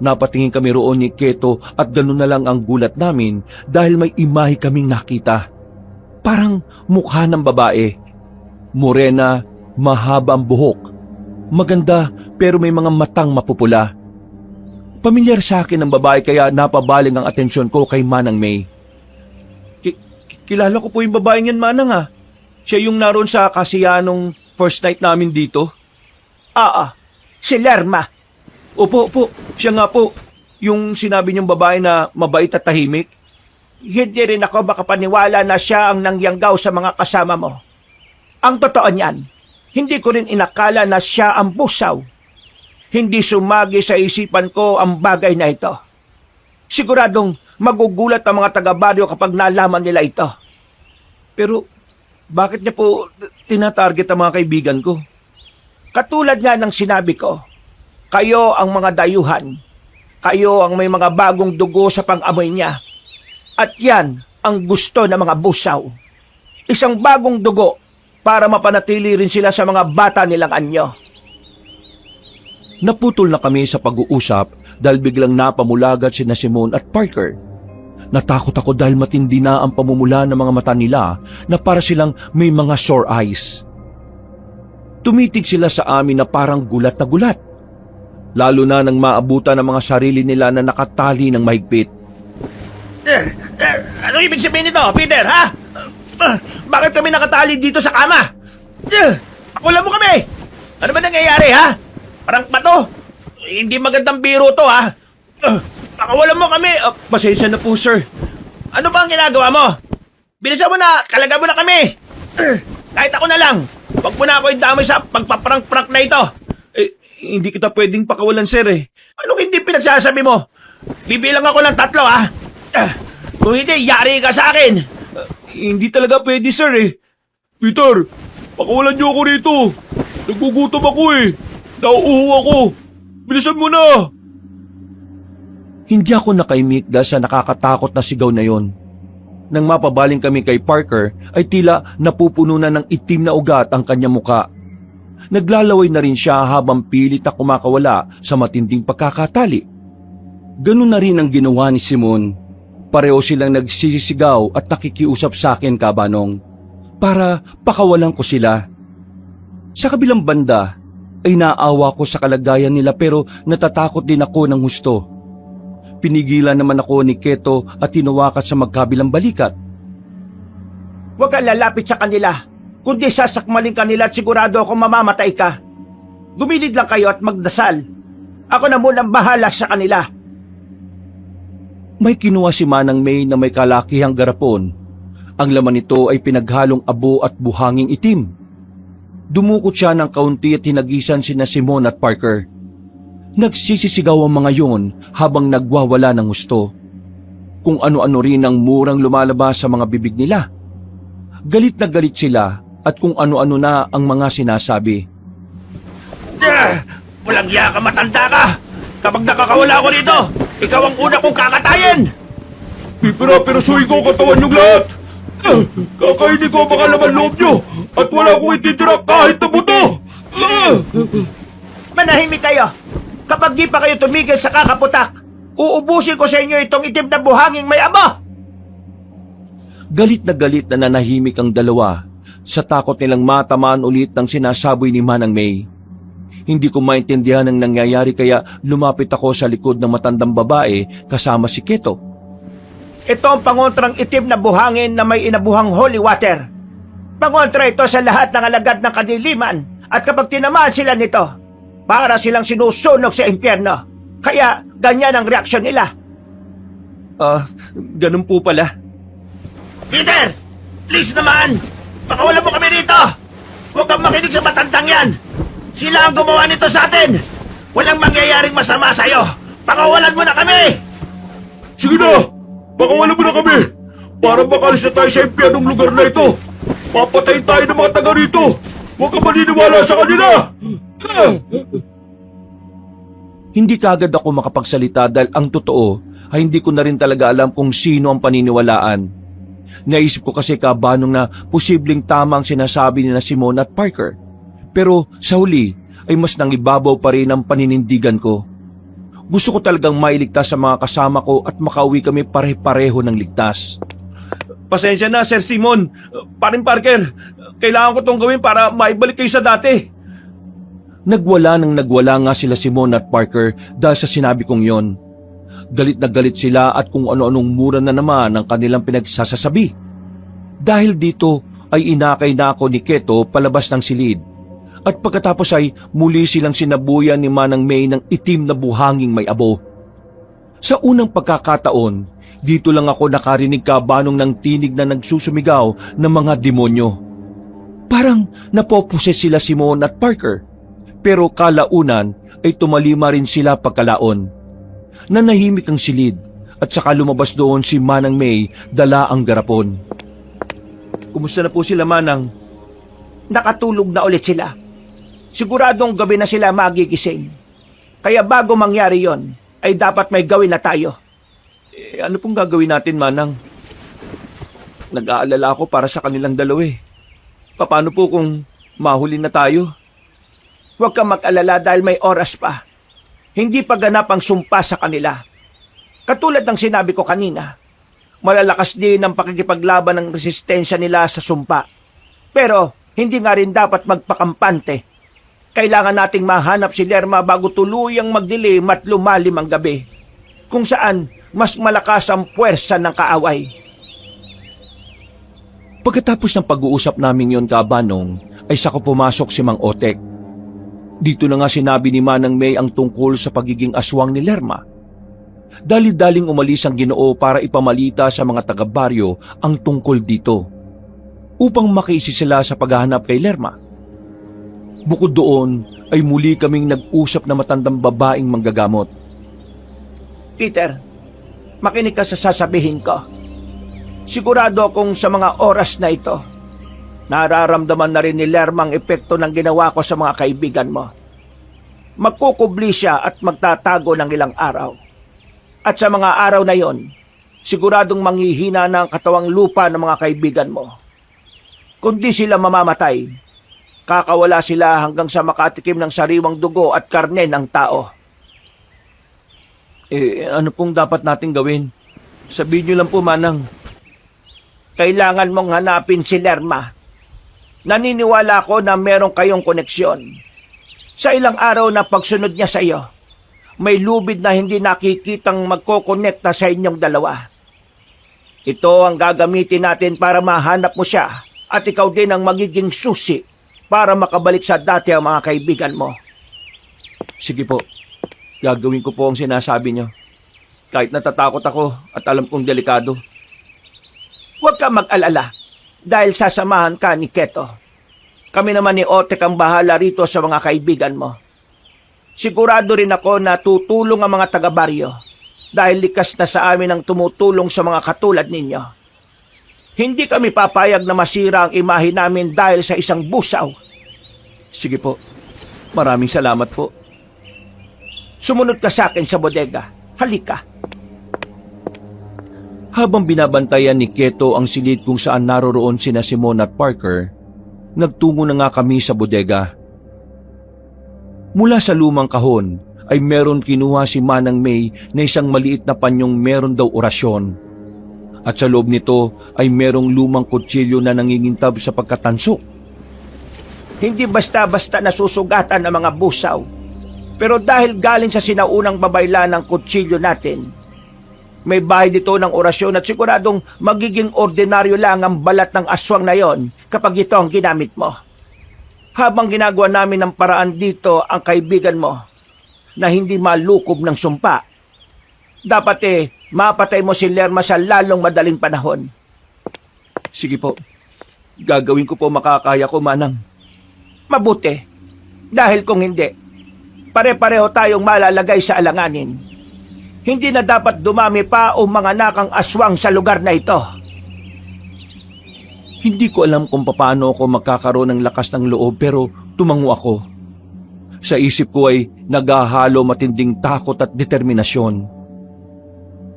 Napatingin kami roon ni Keto at ganun na lang ang gulat namin dahil may imahe kaming nakita. Parang mukha ng babae. Morena, mahaba ang buhok. Maganda pero may mga matang mapupula. Pamilyar sa akin ang babae kaya napabaling ang atensyon ko kay Manang May. Kilala ko po yung babaeng yan, Manang. Siya yung naroon sa kasiyahan nung first night namin dito. Oo, si Lerma. Opo, siya nga po. Yung sinabi niyong babae na mabait at tahimik. Hindi rin ako makapaniwala na siya ang nangyanggaw sa mga kasama mo. Ang totoo niyan, hindi ko rin inakala na siya ang busaw. Hindi sumagi sa isipan ko ang bagay na ito. Siguradong magugulat ang mga taga-baryo kapag nalaman nila ito. Pero bakit niya po tinatarget ang mga kaibigan ko? Katulad nga ng sinabi ko, kayo ang mga dayuhan. Kayo ang may mga bagong dugo sa pang-amoy niya. At yan ang gusto ng mga busaw. Isang bagong dugo para mapanatili rin sila sa mga bata nilang anyo. Naputol na kami sa pag-uusap dahil biglang napamulagat sina Simon at Parker. Natakot ako dahil matindi na ang pamumula ng mga mata nila na para silang may mga sore eyes. Tumitig sila sa amin na parang gulat na gulat. Lalo na nang maabutan ng mga sarili nila na nakatali ng mahigpit. Ano ibig sabihin nito, Peter, ha? Bakit kami nakatali dito sa kama? Pakulan mo kami! Ano ba nangyayari, ha? Parang bato? Hindi magandang biro to, ha? Pakawalan mo kami! Pasensya na po, sir. Ano ba ang ginagawa mo? Bilisan mo na! Kalaga mo na kami! Kahit ako na lang! Huwag mo na ako idamay sa pagpaprank-prank na ito! Hindi kita pwedeng pakawalan, sir, eh. Anong hindi pinagsasabi mo? Bibilang ako ng 3, ha? Kung hindi, yari ka sa akin! Hindi talaga pwede, sir, eh. Peter, pakawalan niyo ako rito. Nagugutom ako eh. Nauuho ako. Bilisan mo na. Hindi ako nakaimik dahil sa nakakatakot na sigaw na yon. Nang mapabaling kami kay Parker ay tila napupuno na ng itim na ugat ang kanyang muka. Naglalaway na rin siya habang pilit na kumakawala sa matinding pagkakatali. Ganun na rin ang ginawa ni Simon. Pareho silang nagsisisigaw at nakikiusap sa akin, Kabanong, para pakawalan ko sila. Sa kabilang banda ay naawa ko sa kalagayan nila pero natatakot din ako ng husto. Pinigilan naman ako ni Keto at tinawakat sa magkabilang balikat. Huwag kang lalapit sa kanila, kundi sasakmalin kanila at sigurado akong mamamatay ka. Gumilid lang kayo at magdasal. Ako na munang bahala sa kanila. May kinuha si Manang May na may kalakihang garapon. Ang laman nito ay pinaghalong abo at buhanging itim. Dumukot siya ng kaunti at tinagisan sina Simon at Parker. Nagsisisigaw ang mga yon habang nagwawala ng gusto. Kung ano-ano rin ang murang lumalabas sa mga bibig nila. Galit na galit sila at kung ano-ano na ang mga sinasabi. Walang iya ka, matanda ka! Kapag nakakawala ako dito, ikaw ang una kong kakatayin! Pipira-pirasuhin ko ang katawan niyong lahat. Kakainin ko ang mga laman loob niyo at wala akong ititira kahit na buto. Manahimik kayo! Kapag di pa kayo tumigil sa kakaputak, uubusin ko sa inyo itong itim na buhanging may abo! Galit na nanahimik ang dalawa sa takot nilang matamaan ulit ng sinasaboy ni Manang May. Hindi ko maintindihan ang nangyayari kaya lumapit ako sa likod ng matandang babae kasama si Keto. Ito ang pangontrang itim na buhangin na may inabuhang holy water. Pangontra ito sa lahat ng alagad ng kadiliman at kapag tinamaan sila nito, para silang sinusunog sa impyerno. Kaya ganyan ang reaksyon nila. Ganun po pala. Peter! Please naman! Pakawalan mo kami rito! Huwag kang makinig sa matandang yan! Sila ang gumawa nito sa atin! Walang mangyayaring masama sa'yo! Pakawalan mo na kami! Sige na! Pakawalan mo na kami! Para makalis na tayo sa impyernong lugar na ito! Papatayin tayo ng mga taga rito! Huwag ka maniniwala sa kanila! Hindi kaagad ako makapagsalita dahil ang totoo ay hindi ko na rin talaga alam kung sino ang paniniwalaan. Naisip ko kasi kabanong na posibleng tama ang sinasabi ni na Simon at Parker. Pero sa huli ay mas nangibabaw pa rin ang paninindigan ko. Gusto ko talagang mailigtas sa mga kasama ko at makauwi kami pare-pareho ng ligtas. Pasensya na, Sir Simon. Paring Parker, kailangan ko tong gawin para maibalik kayo sa dati. Nagwala nga sila Simon at Parker dahil sa sinabi kong yon. Galit na galit sila at kung ano-anong mura na naman ang kanilang pinagsasasabi. Dahil dito ay inakay na ako ni Keto palabas ng silid. At pagkatapos ay muli silang sinabuyan ni Manang May ng itim na buhanging may abo. Sa unang pagkakataon, dito lang ako nakarinig kabanong ng tinig na nagsusumigaw ng mga demonyo. Parang napoposes sila Simon at Parker. Pero kalaunan ay tumalima rin sila pagkalaon. Nanahimik ang silid at saka lumabas doon si Manang May dala ang garapon. Kumusta na po sila, Manang? Nakatulog na ulit sila. Siguradong gabi na sila magigising. Kaya bago mangyari yon, ay dapat may gawin na tayo. Ano pong gagawin natin, Manang? Nag-aalala ako para sa kanilang dalawa eh. Paano po kung mahuli na tayo? Huwag kang mag-alala dahil may oras pa. Hindi pa ganap ang sumpa sa kanila. Katulad ng sinabi ko kanina, malalakas din ang pakikipaglaban ng resistensya nila sa sumpa. Pero hindi nga rin dapat magpakampante. Kailangan nating mahanap si Lerma bago tuluyang magdilim at lumalim ang gabi, kung saan mas malakas ang puwersa ng kaaway. Pagkatapos ng pag-uusap namin yon kabanong, ay saka pumasok si Mang Otek. Dito na nga sinabi ni Manang May ang tungkol sa pagiging aswang ni Lerma. Dali-daling umalis ang Ginoo para ipamalita sa mga taga-baryo ang tungkol dito, upang makiisi sila sa paghahanap kay Lerma. Bukod doon ay muli kaming nag-usap na matandang babaeng manggagamot. Peter, makinig ka sa sasabihin ko. Sigurado akong sa mga oras na ito, nararamdaman na rin ni Lerma ang epekto ng ginawa ko sa mga kaibigan mo. Magkukubli siya at magtatago ng ilang araw. At sa mga araw na yon, siguradong manghihina na ang katawang lupa ng mga kaibigan mo. Kung di sila mamamatay, kakawala sila hanggang sa makatikim ng sariwang dugo at karne ng tao. Ano pong dapat natin gawin? Sabihin niyo lang po, Manang. Kailangan mong hanapin si Lerma. Naniniwala ko na meron kayong koneksyon. Sa ilang araw na pagsunod niya sa iyo, may lubid na hindi nakikitang magkokonekta sa inyong dalawa. Ito ang gagamitin natin para mahanap mo siya at ikaw din ang magiging susi para makabalik sa dati ang mga kaibigan mo. Sige po, gagawin ko po ang sinasabi niyo. Kahit natatakot ako at alam kong delikado. Huwag ka mag-alala dahil sasamahan ka ni Keto. Kami naman ni Otek ang bahala rito sa mga kaibigan mo. Sigurado rin ako na tutulong ang mga taga-baryo dahil likas na sa amin ang tumutulong sa mga katulad ninyo. Hindi kami papayag na masira ang imahe namin dahil sa isang busaw. Sige po, maraming salamat po. Sumunod ka sa akin sa bodega. Halika. Habang binabantayan ni Keto ang silid kung saan naroroon sina Simon at Parker, nagtungo na nga kami sa bodega. Mula sa lumang kahon ay meron kinuha si Manang May na isang maliit na panyong meron daw orasyon. At sa loob nito ay merong lumang kutsilyo na nangingintab sa pagkatansok. Hindi basta-basta nasusugatan ang mga busaw. Pero dahil galing sa sinaunang babayla ng kutsilyo natin, may bahay dito ng orasyon at siguradong magiging ordinaryo lang ang balat ng aswang na yon kapag ito ang ginamit mo. Habang ginagawa namin ng paraan dito ang kaibigan mo na hindi malukob ng sumpa, dapat mapatay mo si Lerma sa lalong madaling panahon. Sige po, gagawin ko po makakaya ko, Manang. Mabuti, dahil kung hindi, pare-pareho tayong malalagay sa alanganin. Hindi na dapat dumami pa o mga nakang aswang sa lugar na ito. Hindi ko alam kung paano ako magkakaroon ng lakas ng loob pero tumango ako. Sa isip ko ay naghahalo matinding takot at determinasyon.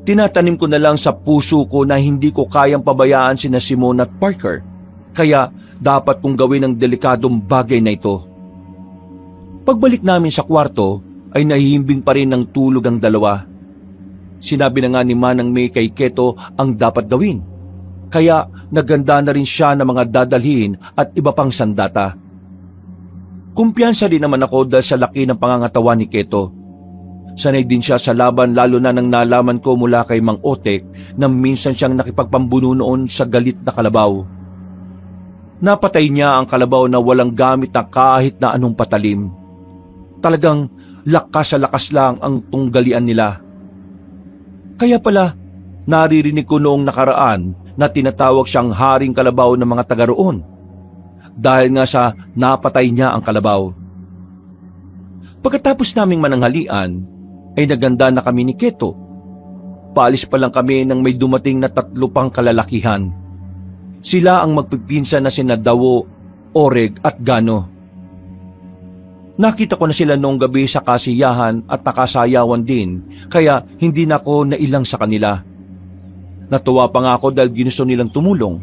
Tinatanim ko na lang sa puso ko na hindi ko kayang pabayaan sina Simone at Parker, kaya dapat kong gawin ang delikadong bagay na ito. Pagbalik namin sa kwarto ay nahihimbing pa rin ng tulog ang dalawa. Sinabi na nga ni Manang May kay Keto ang dapat gawin, kaya naganda na rin siya ng mga dadalhin at iba pang sandata. Kumpiyansa din naman ako dahil sa laki ng pangangatawan ni Keto. Sanay din siya sa laban lalo na nang nalaman ko mula kay Mang Otek na minsan siyang nakipagpambuno noon sa galit na kalabaw. Napatay niya ang kalabaw na walang gamit na kahit na anong patalim. Talagang lakas sa lakas lang ang tunggalian nila. Kaya pala, naririnig ko noong nakaraan na tinatawag siyang Haring Kalabaw ng mga taga roon. Dahil nga sa napatay niya ang kalabaw. Pagkatapos naming mananghalian, ay naganda na kami ni Keto. Paalis pa lang kami nang may dumating na 3 pang kalalakihan. Sila ang magpipinsan na sina Dawo, Oreg at Gano. Nakita ko na sila noong gabi sa kasiyahan at nakasayawan din, kaya hindi na ako nailang sa kanila. Natuwa pa nga ako dahil ginusto nilang tumulong.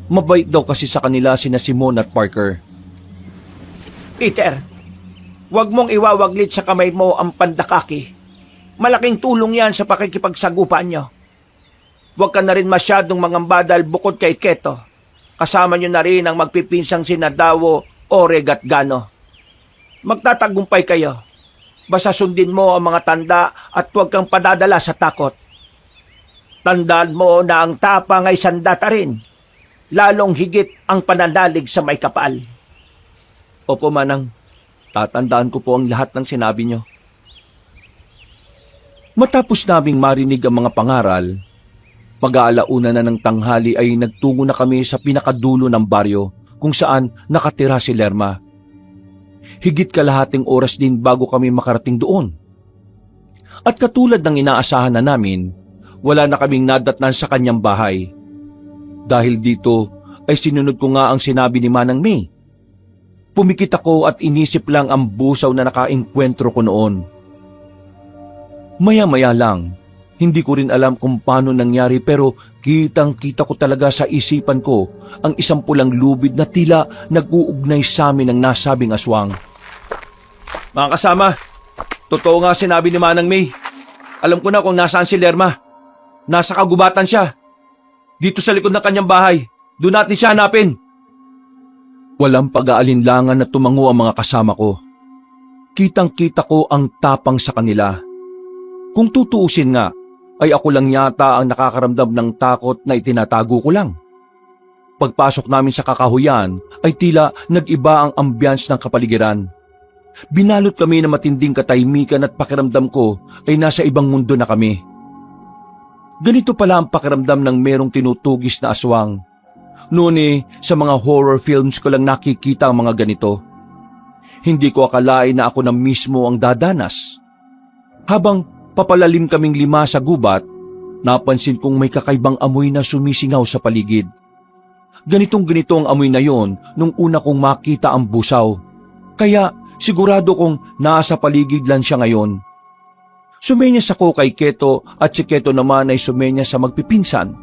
Mabait daw kasi sa kanila sina Simone at Parker. Peter, huwag mong iwawaglit sa kamay mo ang pandakaki. Malaking tulong yan sa pakikipagsagupan nyo. Huwag ka na rin masyadong mangambadal bukod kay Keto. Kasama nyo na rin ang magpipinsang sina Dawo, Oreg at Gano. Magtatagumpay kayo. Basta sundin mo ang mga tanda at huwag kang padadala sa takot. Tandaan mo na ang tapang ay sandata rin. Lalong higit ang pananalig sa may kapal. Opo, Manang. Tatandaan ko po ang lahat ng sinabi niyo. Matapos naming marinig ang mga pangaral, pag-aalauna na ng tanghali ay nagtungo na kami sa pinakadulo ng baryo kung saan nakatira si Lerma. Higit kalahating oras din bago kami makarating doon. At katulad ng inaasahan na namin, wala na kaming nadatnan sa kanyang bahay. Dahil dito ay sinunod ko nga ang sinabi ni Manang May. Pumikit ako at inisip lang ang busaw na nakaengkwentro ko noon. Maya-maya lang, hindi ko rin alam kung paano nangyari pero kitang-kita ko talaga sa isipan ko ang isang pulang lubid na tila nag-uugnay sa amin ng nasabing aswang. Mga kasama, totoo nga sinabi ni Manang May. Alam ko na kung nasaan si Lerma. Nasa kagubatan siya. Dito sa likod ng kanyang bahay. Doon natin siya hanapin. Walang pag-aalinlangan na tumango ang mga kasama ko. Kitang-kita ko ang tapang sa kanila. Kung tutuusin nga, ay ako lang yata ang nakakaramdam ng takot na itinatago ko lang. Pagpasok namin sa kakahuyan, ay tila nag-iba ang ambiance ng kapaligiran. Binalot kami ng matinding katahimikan at pakiramdam ko ay nasa ibang mundo na kami. Ganito pala ang pakiramdam ng merong tinutugis na aswang. Noon sa mga horror films ko lang nakikita ang mga ganito. Hindi ko akalain na ako na mismo ang dadanas. Habang papalalim kaming 5 sa gubat, napansin kong may kakaibang amoy na sumisingaw sa paligid. Ganitong-ganito ang amoy na yon nung una kong makita ang busaw. Kaya sigurado kong nasa paligid lang siya ngayon. Sumenyas ako kay Keto at si Keto naman ay sumenyas sa magpipinsan.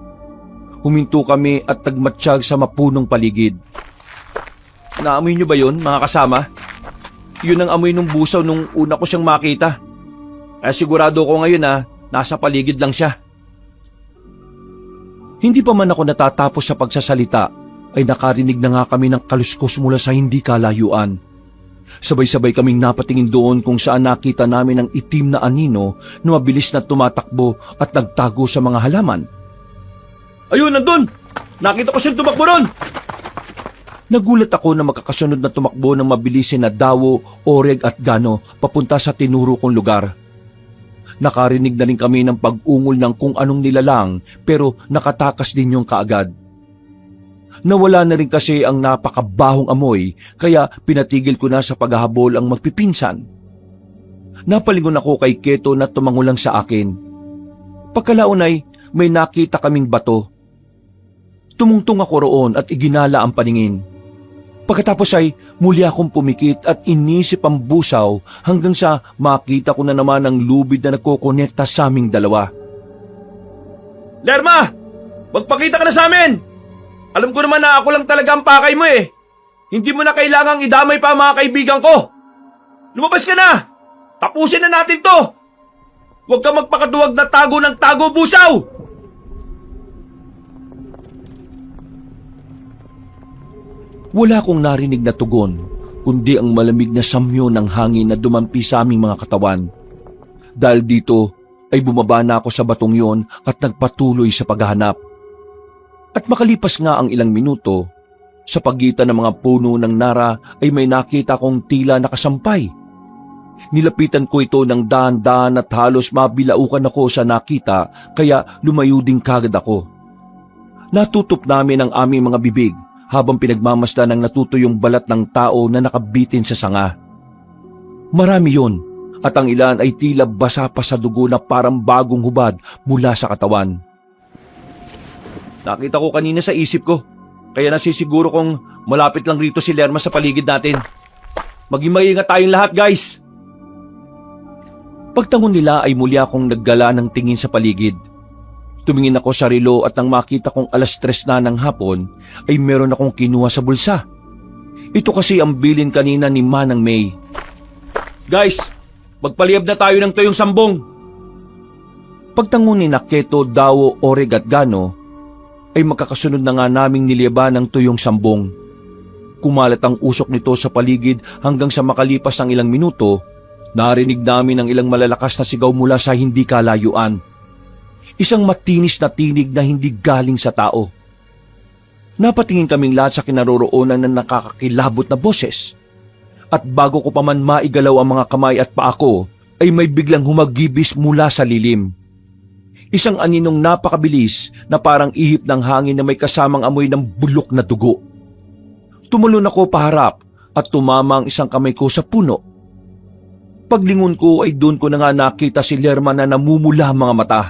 Huminto kami at nagmatsyag sa mapunong paligid. Naamoy niyo ba yun, mga kasama? Yun ang amoy ng busaw nung una ko siyang makita. Kaya sigurado ko ngayon na nasa paligid lang siya. Hindi pa man ako natatapos sa pagsasalita ay nakarinig na nga kami ng kaluskos mula sa hindi kalayuan. Sabay-sabay kaming napatingin doon kung saan nakita namin ang itim na anino na mabilis na tumatakbo at nagtago sa mga halaman. Ayun, nandun! Nakita ko siyang tumakbo ron! Nagulat ako na makakasunod na tumakbo ng mabilisin na Dawo, Oreg at Gano papunta sa tinuro kong lugar. Nakarinig na rin kami ng pag-ungol ng kung anong nilalang pero nakatakas din yung kaagad. Nawala na rin kasi ang napakabahong amoy kaya pinatigil ko na sa paghahabol ang magpipinsan. Napalingon ako kay Keto na tumango lang sa akin. Pagkalaon ay may nakita kaming bato. Tumungtong ako roon at iginala ang paningin. Pagkatapos ay muli akong pumikit at inisip ang busaw hanggang sa makita ko na naman ang lubid na nagkokonekta sa aming dalawa. Lerma! Magpakita ka na sa amin! Alam ko naman na ako lang talaga ang pakay mo eh. Hindi mo na kailangang idamay pa ang mga kaibigan ko. Lumabas ka na! Tapusin na natin to! Huwag ka magpakaduwag na tago ng tago, busaw! Wala akong narinig na tugon, kundi ang malamig na samyo ng hangin na dumampi sa aming mga katawan. Dahil dito ay bumaba na ako sa batong yon at nagpatuloy sa paghahanap. At makalipas nga ang ilang minuto, sa pagitan ng mga puno ng nara ay may nakita kong tila nakasampay. Nilapitan ko ito ng dahan-dahan at halos mabilaukan ako sa nakita kaya lumayo din kagad ako. Natutop namin ang aming mga bibig habang pinagmamasdan ng natutuyong balat ng tao na nakabitin sa sanga. Marami yon at ang ilan ay tila basa pa sa dugo na parang bagong hubad mula sa katawan. Nakita ko kanina sa isip ko, kaya nasisiguro kong malapit lang rito si Lerma sa paligid natin. Maging maingat tayong lahat, guys! Pagtangon nila ay muli akong naggala ng tingin sa paligid. Tumingin ako sa relo at nang makita kong 3:00 na ng hapon ay meron akong kinuha sa bulsa. Ito kasi ang bilin kanina ni Manang May. Guys, magpaliyab na tayo ng tuyong sambong. Pagtangon ni Naketo, Dawo, Oreg at Gano ay magkakasunod na nga naming niliyaban ng tuyong sambong. Kumalat ang usok nito sa paligid hanggang sa makalipas ng ilang minuto, narinig namin ang ilang malalakas na sigaw mula sa hindi kalayuan. Isang matinis na tinig na hindi galing sa tao. Napatingin kaming lahat sa kinaroroonan ng nakakakilabot na boses. At bago ko pa man maigalaw ang mga kamay at paa ko, ay may biglang humagibis mula sa lilim. Isang aninong napakabilis na parang ihip ng hangin na may kasamang amoy ng bulok na dugo. Tumalon ako paharap at tumama ang isang kamay ko sa puno. Paglingon ko ay doon ko na nga nakita si Lerma na namumula ang mga mata.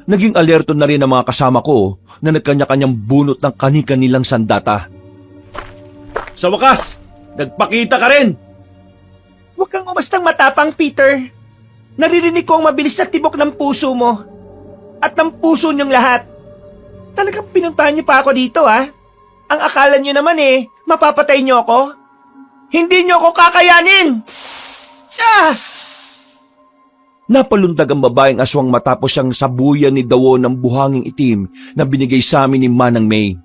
Naging alerto na rin ang mga kasama ko na nagkanya-kanyang bunot ng kani-kanilang sandata. Sa wakas, nagpakita ka rin! Huwag kang umastang matapang, Peter. Naririnig ko ang mabilis na tibok ng puso mo. At ng puso niyong lahat. Talagang pinuntahan niyo pa ako dito, ha? Ang akala niyo naman mapapatay niyo ako? Hindi niyo ako kakayanin! Ah! Napalundag ang babaeng aswang matapos siyang sabuyan ni Dawo ng buhanging itim na binigay sa amin ni Manang May.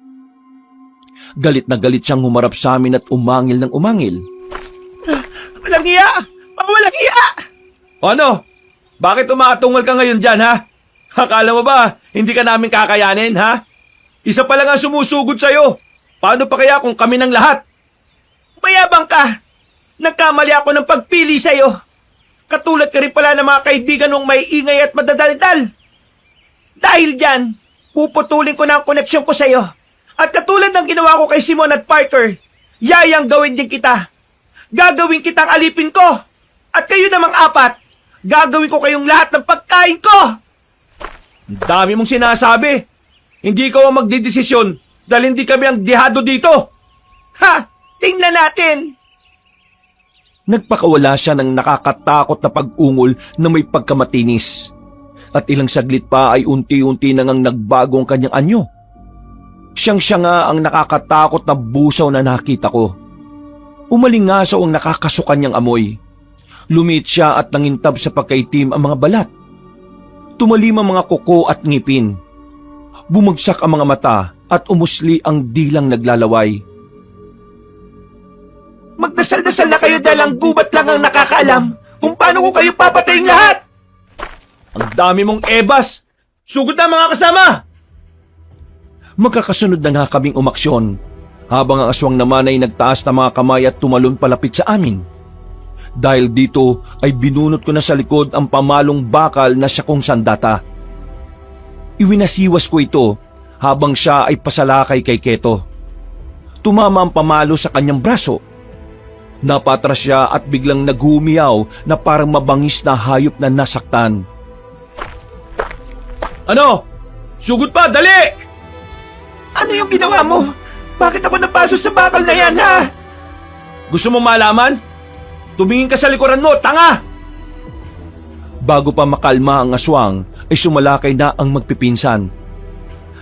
Galit na galit siyang humarap sa amin at umangil ng umangil. Walang hiya! Mga walang hiya! Ano? Bakit umaatungal ka ngayon dyan, ha? Akala mo ba, hindi ka namin kakayanin, ha? Isa pa lang ang sumusugod sa'yo. Paano pa kaya kung kami ng lahat? Mayabang ka! Nagkamali ako ng pagpili sa'yo. Katulad ka rin pala ng mga kaibigan mong may ingay at madadaldal. Dahil dyan, puputulin ko na ang koneksyon ko sa'yo. At katulad ng ginawa ko kay Simon at Parker, yayang gawin din kita. Gagawin kitang alipin ko. At kayo namang 4, gagawin ko kayong lahat ng pagkain ko. Ang dami mong sinasabi. Hindi ikaw ang magdidesisyon dahil hindi kami ang dihado dito. Ha! Tingnan natin! Nagpakawala siya ng nakakatakot na pag-ungol na may pagkamatinis. At ilang saglit pa ay unti-unti nang nagbago ang kanyang anyo. Siyang-siya nga ang nakakatakot na busaw na nakita ko. Umalingasaw ang nakakasukan niyang amoy. Lumit siya at nangintab sa pagkaitim ang mga balat. Tumalim ang mga kuko at ngipin. Bumagsak ang mga mata at umusli ang dilang naglalaway. Magdasal-dasal na kayo dahil ang gubat lang ang nakakaalam kung paano ko kayo papatayin lahat! Ang dami mong ebas! Sugod na mga kasama! Magkakasunod na nga kaming umaksyon, habang ang aswang naman ay nagtaas na mga kamay at tumalon palapit sa amin. Dahil dito ay binunot ko na sa likod ang pamalong bakal na siya kong sandata. Iwinasiwas ko ito habang siya ay pasalakay kay Keto. Tumama ang pamalo sa kanyang braso. Napatras siya at biglang naghumiyaw na parang mabangis na hayop na nasaktan. Ano? Sugod pa, dali! Ano yung ginawa mo? Bakit ako napasok sa bakal na yan, ha? Gusto mo malaman? Tumingin ka sa likuran mo, tanga! Bago pa makalma ang aswang, ay sumalakay na ang magpipinsan.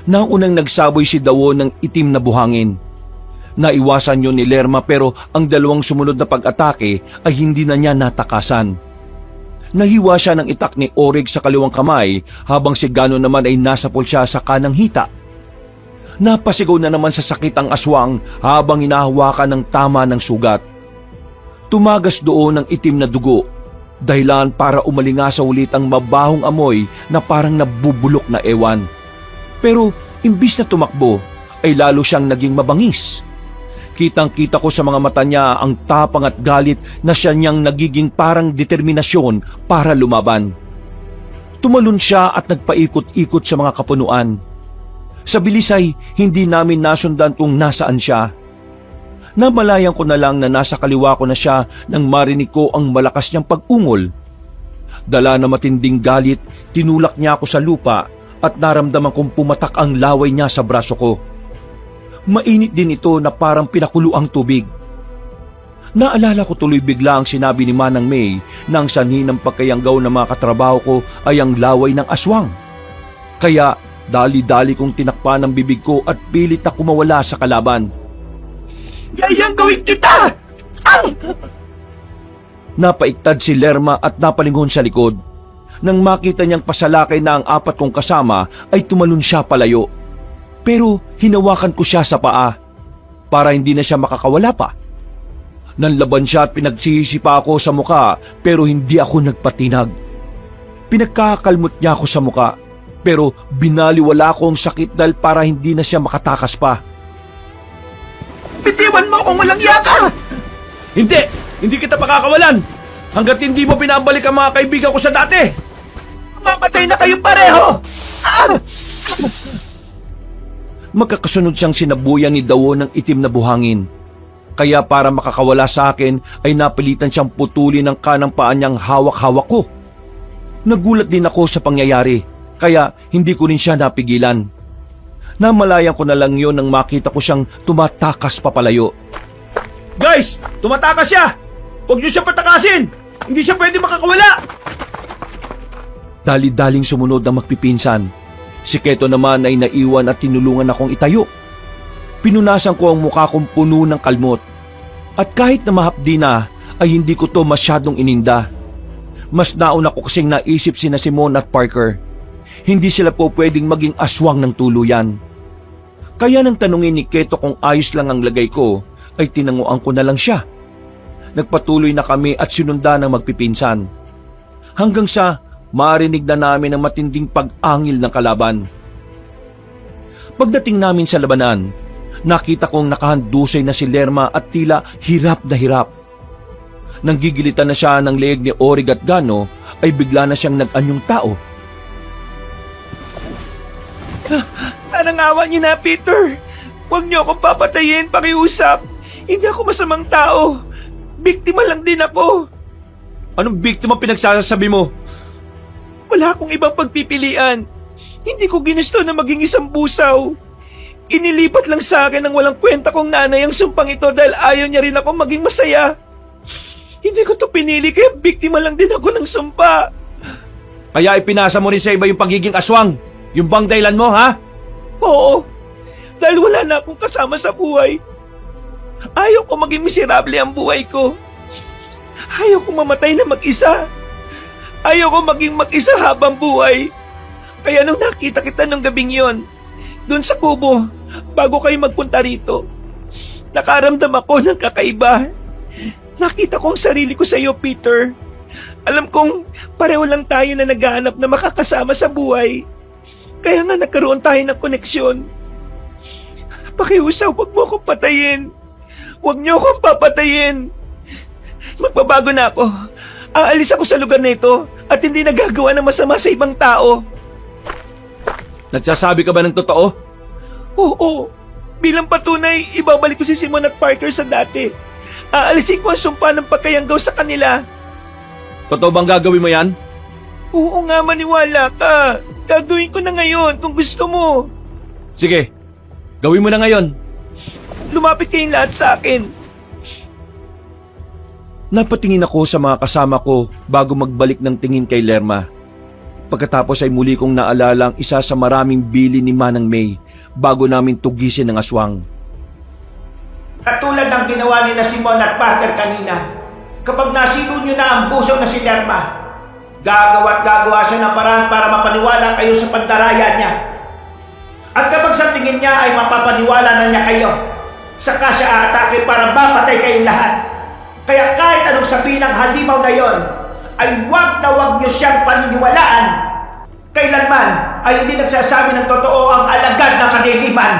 Naunang nagsaboy si Dawo ng itim na buhangin. Naiwasan yun ni Lerma pero ang dalawang sumunod na pag-atake ay hindi na niya natakasan. Nahiwa siya ng itak ni Orig sa kaliwang kamay habang si Gano naman ay nasapol siya sa kanang hita. Napasigaw na naman sa sakit ang aswang habang hinahawakan ng tama ng sugat. Tumagas doon ang itim na dugo, dahilan para umalingasa ulit ang mabahong amoy na parang nabubulok na ewan. Pero imbis na tumakbo, ay lalo siyang naging mabangis. Kitang-kita ko sa mga mata niya ang tapang at galit na siya niyang nagiging parang determinasyon para lumaban. Tumalon siya at nagpaikot-ikot sa mga kapunuan. Sa bilis ay hindi namin nasundan kung nasaan siya. Namalayan ko na lang na nasa kaliwa ko na siya nang marinig ko ang malakas niyang pag-ungol. Dala na matinding galit, tinulak niya ako sa lupa at naramdaman kong pumatak ang laway niya sa braso ko. Mainit din ito na parang pinakuluang tubig. Naalala ko tuloy bigla ang sinabi ni Manang May na ang sanhi ng pagkayanggaw ng mga katrabaho ko ay ang laway ng aswang. Kaya dali-dali kong tinakpan ang bibig ko at pilit na kumawala sa kalaban. Yayanggawin kita! Ang! Napaiktad si Lerma at napalingon sa likod. Nang makita niyang pasalakay na ang apat kong kasama ay tumalon siya palayo. Pero hinawakan ko siya sa paa para hindi na siya makakawala pa. Nanlaban siya at pinagsihisi pa ako sa muka pero hindi ako nagpatinag. Pinagkakalmot niya ako sa muka pero binaliwala ko ang sakit dahil para hindi na siya makatakas pa. Bitiwan mo kung walang yaka! Hindi! Hindi kita pakakawalan! Hanggat hindi mo pinabalik ang mga kaibigan ko sa dati! Mamatay na kayong pareho! Ah! Magkakasunod siyang sinabuyan ni Dawo ng itim na buhangin. Kaya para makakawala sa akin ay napilitan siyang putulin ang kanang paa niyang hawak-hawak ko. Nagulat din ako sa pangyayari, kaya hindi ko rin siya napigilan. Namalayan ko na lang yon nang makita ko siyang tumatakas papalayo. Guys! Tumatakas siya! Huwag niyo siya patakasin! Hindi siya pwede makakawala! Dali-daling sumunod ang magpipinsan. Si Keto naman ay naiwan at tinulungan akong itayo. Pinunasan ko ang mukha kong puno ng kalmot. At kahit na mahapdi na, ay hindi ko to masyadong ininda. Mas nauna ko kasing naisip sina Simon at Parker. Hindi sila po pwedeng maging aswang ng tuluyan. Kaya nang tanungin ni Keto kung ayos lang ang lagay ko, ay tinanguan ko na lang siya. Nagpatuloy na kami at sinundan ng magpipinsan. Hanggang sa marinig na namin ang matinding pag-angil ng kalaban. Pagdating namin sa labanan, nakita kong nakahandusay na si Lerma at tila hirap na hirap. Nang gigilitan na siya ng leeg ni Orig at Gano, ay bigla na siyang nag-anyong tao. Anong awa niyo na, Peter? Huwag niyo akong papatayin, pakiusap. Hindi ako masamang tao. Biktima lang din ako. Anong biktima pinagsasabi mo? Wala akong ibang pagpipilian. Hindi ko ginusto na maging isang busaw. Inilipat lang sa akin ng walang kwenta kong nanay ang sumpang ito dahil ayaw niya rin ako maging masaya. Hindi ko to pinili kaya biktima lang din ako ng sumpa. Kaya ipinasa mo rin sa iba yung pagiging aswang? Yung bang dahilan mo, ha? Oo, dahil wala na akong kasama sa buhay. Ayaw ko maging miserable ang buhay ko. Ayaw ko mamatay na mag-isa. Ayaw ko maging mag-isa habang buhay. Kaya nung nakita kita nung gabing yon, doon sa kubo, bago kayo magpunta rito, nakaramdam ako ng kakaiba. Nakita ko ang sarili ko sa iyo, Peter. Alam kong pareho lang tayo na naghahanap na makakasama sa buhay. Kaya nga nagkaroon tayo ng koneksyon. Pakiusaw, huwag mo akong patayin. Huwag niyo akong papatayin. Magbabago na ako. Aalis ako sa lugar na ito at hindi nagagawa ng masama sa ibang tao. Nagsasabi ka ba ng totoo? Oo. Bilang patunay, ibabalik ko si Simon at Parker sa dati. Aalisin ko ang sumpa ng pagkayanggaw sa kanila. Totoo bang gagawin mo yan? Oo nga, maniwala ka. Gagawin ko na ngayon kung gusto mo. Sige, gawin mo na ngayon. Lumapit kayong lahat sa akin. Napatingin ako sa mga kasama ko bago magbalik ng tingin kay Lerma. Pagkatapos ay muli kong naalala ang isa sa maraming bili ni Manang May bago namin tugisin ng aswang. Katulad ng ginawa ni na Simon at Parker kanina, kapag nasilo nyo na ang buso na si Lerma, gagawa siya ng paraan para mapaniwala kayo sa pandaraya niya. At kapag sa tingin niya ay mapapaniwala na niya kayo, saka siya aatake para mapatay kayong lahat. Kaya kahit anong sabihin ng halimaw na yon, ay wag na wag niyo siyang paniniwalaan. Kailanman ay hindi nagsasabi ng totoo ang alagad ng kadiliman.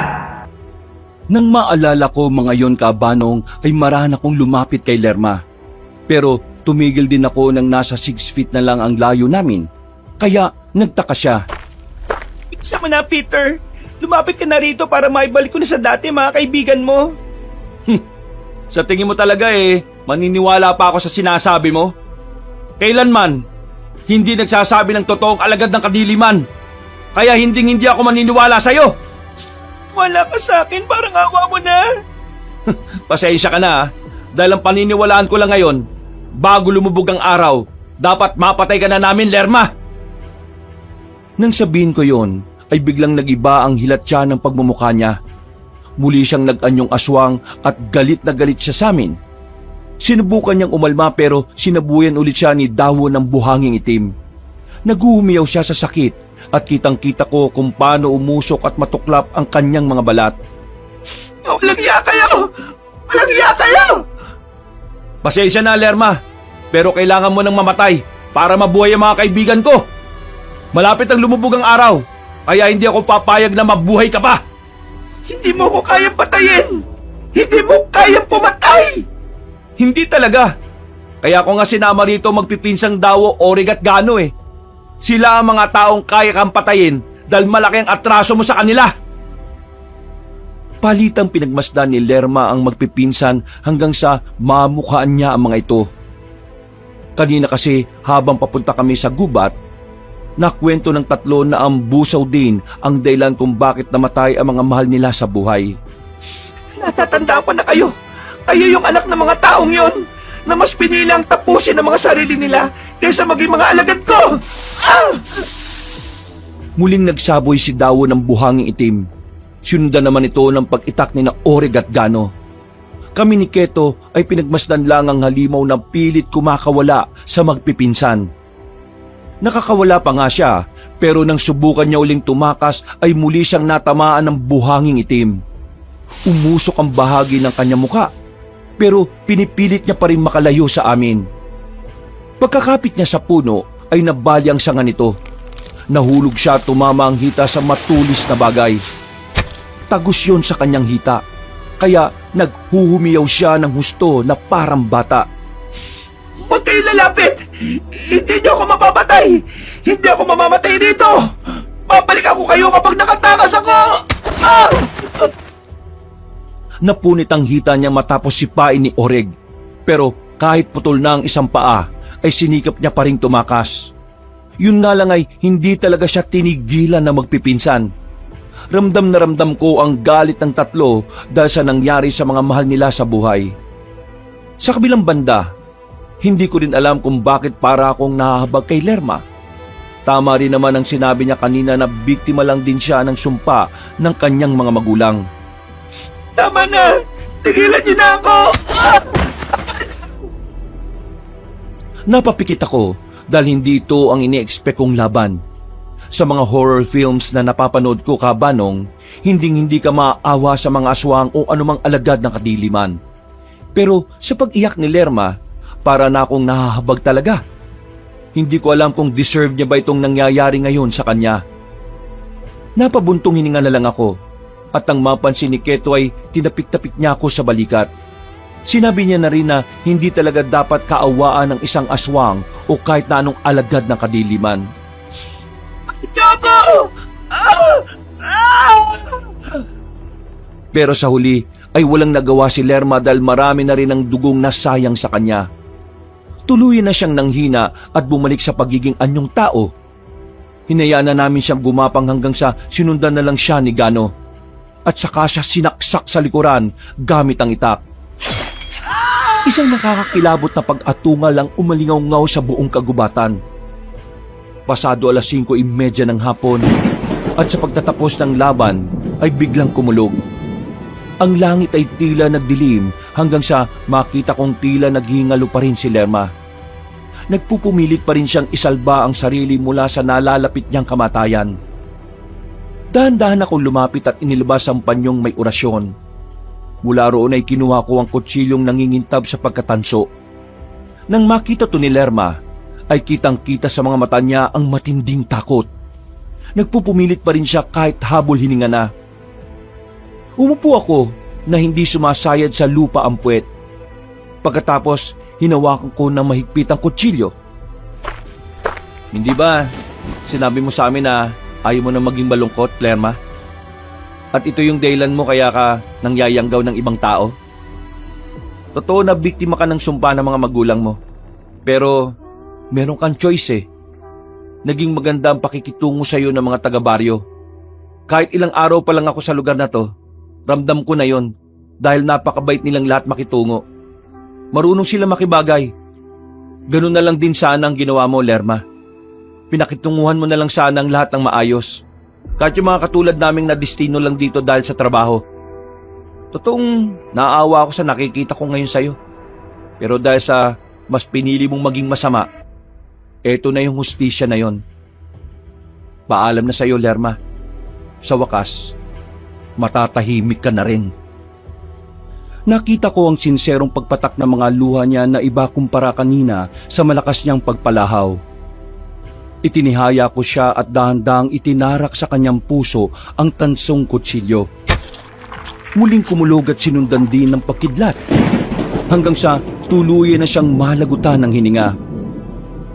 Nang maalala ko mga yon kabanong ay marahan akong lumapit kay Lerma. Pero tumigil din ako nang nasa 6 feet na lang ang layo namin. Kaya nagtaka siya. Isa mo na, Peter. Lumapit ka na rito para maibalik ko na sa dati mga kaibigan mo. Sa tingin mo talaga maniniwala pa ako sa sinasabi mo? Kailanman, hindi nagsasabi ng totoong alagad ng kadiliman. Kaya hindi ako maniniwala sa'yo. Wala ka sa akin, parang awa mo na. Pasensya ka na dahil ang paniniwalaan ko lang ngayon, bago lumubog ang araw, dapat mapatay ka na namin, Lerma. Nang sabihin ko yon, ay biglang nagiba ang hilat siya ng pagmumukha niya. Muli siyang nag-anyong aswang at galit na galit siya sa amin. Sinubukan niyang umalma pero sinabuyan ulit siya ni dahon ng buhanging itim. Naguhumiyaw siya sa sakit at kitang-kita ko kung paano umusok at matuklap ang kanyang mga balat. Walang iya kayo! Walang iya kayo! Pasensya na, Lerma, pero kailangan mo nang mamatay para mabuhay ang mga kaibigan ko. Malapit ang lumubog ang araw, kaya hindi ako papayag na mabuhay ka pa. Hindi mo ko kayang patayin! Hindi mo kayang pumatay! Hindi talaga. Kaya ako nga sinama rito magpipinsang Dawo, Orig at Gano Sila ang mga taong kaya kang patayin dahil malaki ang atraso mo sa kanila. Palitang pinagmasdan ni Lerma ang magpipinsan hanggang sa mamukhaan niya ang mga ito. Kanina kasi habang papunta kami sa gubat, nakwento ng tatlo na ang busaw din ang dahilan kung bakit namatay ang mga mahal nila sa buhay. Natatandaan pa na kayo. Kayo yung anak ng mga taong yon na mas pinilang tapusin ang mga sarili nila kaysa maging mga alagad ko. Muling nagsaboy si Dawo ng buhanging itim. Sinundan naman ito ng pag-itak ni na Orig at Gano. Kami ni Keto ay pinagmasdan lang ang halimaw na pilit kumakawala sa magpipinsan. Nakakawala pa nga siya, pero nang subukan niya uling tumakas ay muli siyang natamaan ng buhanging itim. Umusok ang bahagi ng kanyang muka, pero pinipilit niya pa rin makalayo sa amin. Pagkakapit niya sa puno ay nabali ang sanga nito. Nahulog siya at tumama ang hita sa matulis na bagay. Tagos yun sa kanyang hita, kaya naghuhumiyaw siya ng husto na parang bata. Huwag kayo lalapit! Hindi niyo ako mapapatay! Hindi ako mamamatay dito! Babalik ako kayo kapag nakatakas ako! Napunit ang hita niya matapos sipain ni Orig. Pero kahit putol na ang isang paa, ay sinikap niya pa ring tumakas. Yun nga lang ay hindi talaga siya tinigilan na magpipinsan. Ramdam na ramdam ko ang galit ng tatlo dahil sa nangyari sa mga mahal nila sa buhay. Sa kabilang banda, hindi ko rin alam kung bakit para akong nahahabag kay Lerma. Tama rin naman ang sinabi niya kanina na biktima lang din siya ng sumpa ng kanyang mga magulang. Tama na! Tigilan niyo na ako! Napapikit ako dahil hindi ito ang ini-expect kong laban. Sa mga horror films na napapanood ko kabanong, hindi ka maawa sa mga aswang o anumang alagad ng kadiliman. Pero sa pag-iyak ni Lerma, para na akong nahahabag talaga. Hindi ko alam kung deserve niya ba itong nangyayari ngayon sa kanya. Napabuntong hininga na lang ako at ang mapansin ni Keto ay tinapik-tapik niya ako sa balikat. Sinabi niya na rin na hindi talaga dapat kaawaan ng isang aswang o kahit na anong alagad ng kadiliman. Pero sa huli ay walang nagawa si Lerma dahil marami na rin ang dugong nasayang sa kanya. Tuluyan na siyang nanghina at bumalik sa pagiging anyong tao. Hinayaan na namin siyang gumapang hanggang sa sinundan na lang siya ni Gano. at saka siya sinaksak sa likuran gamit ang itak. Isang nakakakilabot na pag-atungal ang umalingaw-ngaw sa buong kagubatan. Pasado 5:30 ng hapon at sa pagtatapos ng laban ay biglang kumulog. Ang langit ay tila nagdilim hanggang sa makita kong tila naghingalo pa rin si Lerma. Nagpupumilit pa rin siyang isalba ang sarili mula sa nalalapit niyang kamatayan. Dahan-dahan akong lumapit at inilabas ang panyong may orasyon. Mula roon ay kinuha ko ang kutsilyong nangingintab sa pagkatanso. Nang makita to ni Lerma, ay kitang-kita sa mga mata niya ang matinding takot. Nagpupumilit pa rin siya kahit habol hininga na. Umupo ako na hindi sumasayad sa lupa ang puwet. Pagkatapos, hinawakan ko ng mahigpit ang kutsilyo. Hindi ba sinabi mo sa amin na ayaw mo na maging malungkot, Lerma? At ito yung dahilan mo kaya ka nangyayanggaw ng ibang tao? Totoo na biktima ka ng sumpa ng mga magulang mo. Pero meron kang choice eh. Naging maganda ang pakikitungo sa iyo ng mga taga-baryo. Kahit ilang araw pa lang ako sa lugar na to, ramdam ko na yon dahil napakabait nilang lahat makitungo. Marunong sila makibagay. Ganun na lang din sana ang ginawa mo, Lerma. Pinakitunguhan mo na lang sana ang lahat ng maayos. Kahit yung mga katulad naming na destino lang dito dahil sa trabaho. Totoong naaawa ako sa nakikita ko ngayon sa'yo. Pero dahil sa mas pinili mong maging masama, eto na yung hustisya na yon. Paalam na sa'yo, Lerma. Sa wakas, matatahimik ka na rin. Nakita ko ang sinserong pagpatak ng mga luha niya na iba kumpara kanina sa malakas niyang pagpalahaw. Itinihaya ko siya at dahan-dahang itinarak sa kanyang puso ang tansong kutsilyo. Muling kumulog at sinundan din ng pakidlat hanggang sa tuluyan na siyang malagutan ng hininga.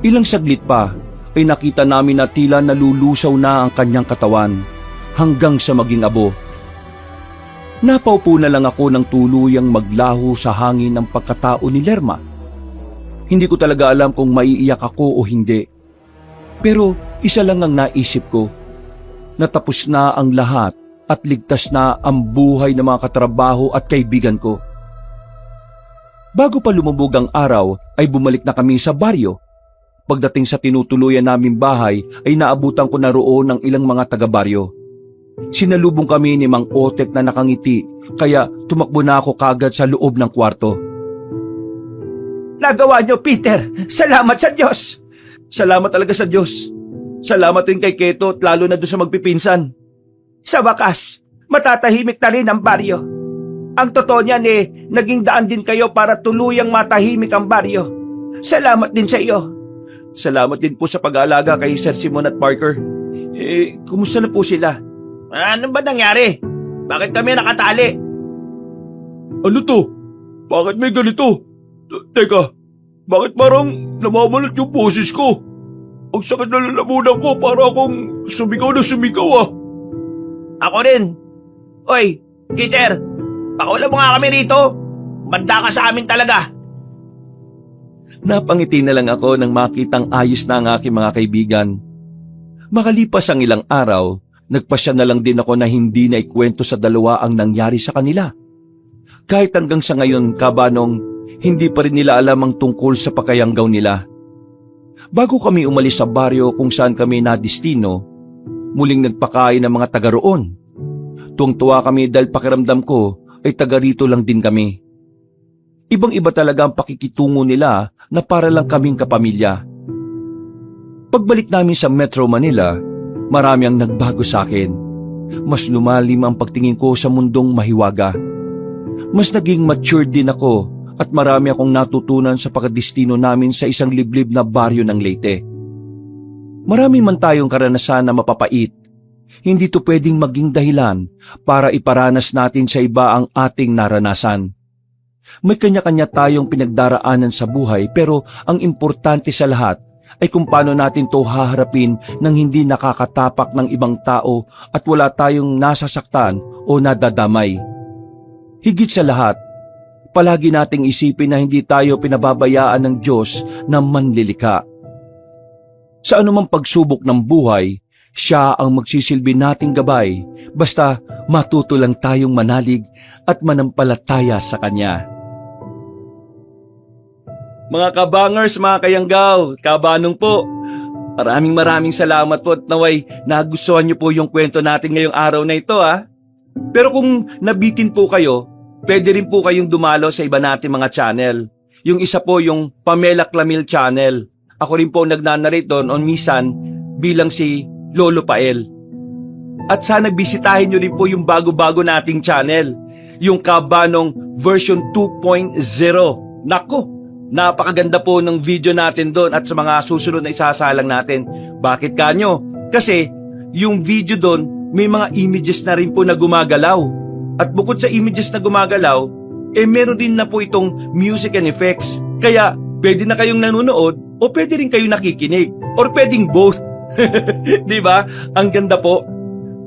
Ilang saglit pa ay nakita namin na tila nalulusaw na ang kanyang katawan hanggang sa maging abo. Napaupo na lang ako ng tuluyang maglaho sa hangin ng pagkatao ni Lerma. Hindi ko talaga alam kung maiiyak ako o hindi. Pero isa lang ang naisip ko. Natapos na ang lahat at ligtas na ang buhay ng mga katrabaho at kaibigan ko. Bago pa lumubog ang araw ay bumalik na kami sa baryo. Pagdating sa tinutuluyan naming bahay ay naabutan ko na roon ng ilang mga taga-baryo. Sinalubong kami ni Mang Otek na nakangiti kaya tumakbo na ako kagad sa loob ng kwarto. Nagawa niyo, Peter! Salamat sa Diyos! Salamat talaga sa Diyos. Salamat din kay Keto at lalo na doon sa magpipinsan. Sa wakas, matatahimik na rin ang baryo. Ang totoo niyan naging daan din kayo para tuluyang matahimik ang baryo. Salamat din sa iyo. Salamat din po sa pag-aalaga kay Sir Simon at Parker. Kumusta na po sila? Ano ba nangyari? Bakit kami nakatali? Ano to? Bakit may ganito? Teka, bakit parang namamalot yung boses ko? Ang sakit na lalamunan ko para akong sumigaw na sumigaw ah. Ako rin. Oy, Peter, pakawala mo nga kami rito. Banda ka sa amin talaga. Napangiti na lang ako nang makitang ayos na ang aking mga kaibigan. Makalipas ang ilang araw, nagpasya na lang din ako na hindi na ikwento sa dalawa ang nangyari sa kanila. Kahit hanggang sa ngayon, kabanong, hindi pa rin nila alam ang tungkol sa pakayanggaw nila. Bago kami umalis sa baryo kung saan kami nadistino, muling nagpakain ng mga taga roon. Tuwang-tuwa kami dahil pakiramdam ko ay taga rito lang din kami. Ibang-iba talaga ang pakikitungo nila na para lang kaming kapamilya. Pag-balik namin sa Metro Manila, marami ang nagbago sa akin. Mas lumalim ang pagtingin ko sa mundong mahiwaga. Mas naging matured din ako at marami akong natutunan sa pagkadestino namin sa isang liblib na baryo ng Leyte. Marami man tayong karanasan na mapapait. Hindi to pwedeng maging dahilan para iparanas natin sa iba ang ating naranasan. May kanya-kanya tayong pinagdaraanan sa buhay pero ang importante sa lahat ay kung paano natin to haharapin nang hindi nakakatapak ng ibang tao at wala tayong nasasaktan o nadadamay. Higit sa lahat, palagi nating isipin na hindi tayo pinababayaan ng Diyos na manlilika. Sa anumang pagsubok ng buhay, siya ang magsisilbi nating gabay basta matuto lang tayong manalig at manampalataya sa Kanya. Mga kabangers, mga kayanggaw, kabanong po, maraming salamat po at naway nagustuhan niyo po yung kwento natin ngayong araw na ito ha. Pero kung nabitin po kayo, pwede rin po kayong dumalo sa iba natin mga channel. Yung isa po yung Pamela Clamil channel. Ako rin po nagnanarrate doon on minsan bilang si Lolo Pael. At sana bisitahin nyo rin po yung bago-bago nating channel, yung Kabanong version 2.0. Nako, napakaganda po ng video natin doon at sa mga susunod na isasalang natin. Bakit kanyo? Kasi yung video doon may mga images na rin po na gumagalaw. At bukod sa images na gumagalaw, meron din na po itong music and effects. Kaya pwede na kayong nanonood o pwede rin kayong nakikinig or pwedeng both. Di ba? Ang ganda po.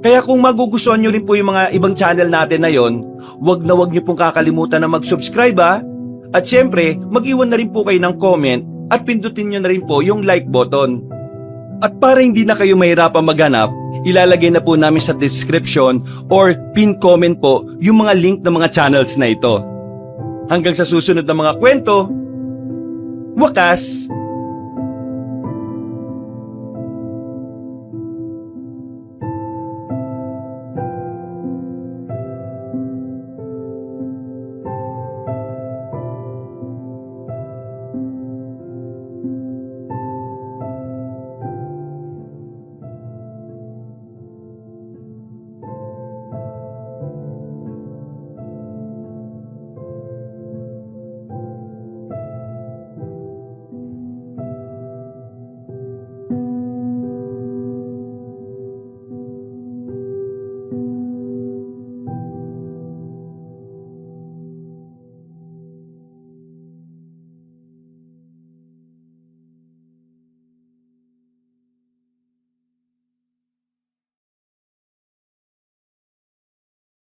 Kaya kung magugustuhan nyo rin po yung mga ibang channel natin na yon, wag nyo pong kakalimutan na mag-subscribe ha. At syempre, mag-iwan na rin po kayo ng comment at pindutin nyo na rin po yung like button. At para hindi na kayo mahirapang maghanap, ilalagay na po namin sa description or pin comment po yung mga link ng mga channels na ito. Hanggang sa susunod na mga kwento, wakas!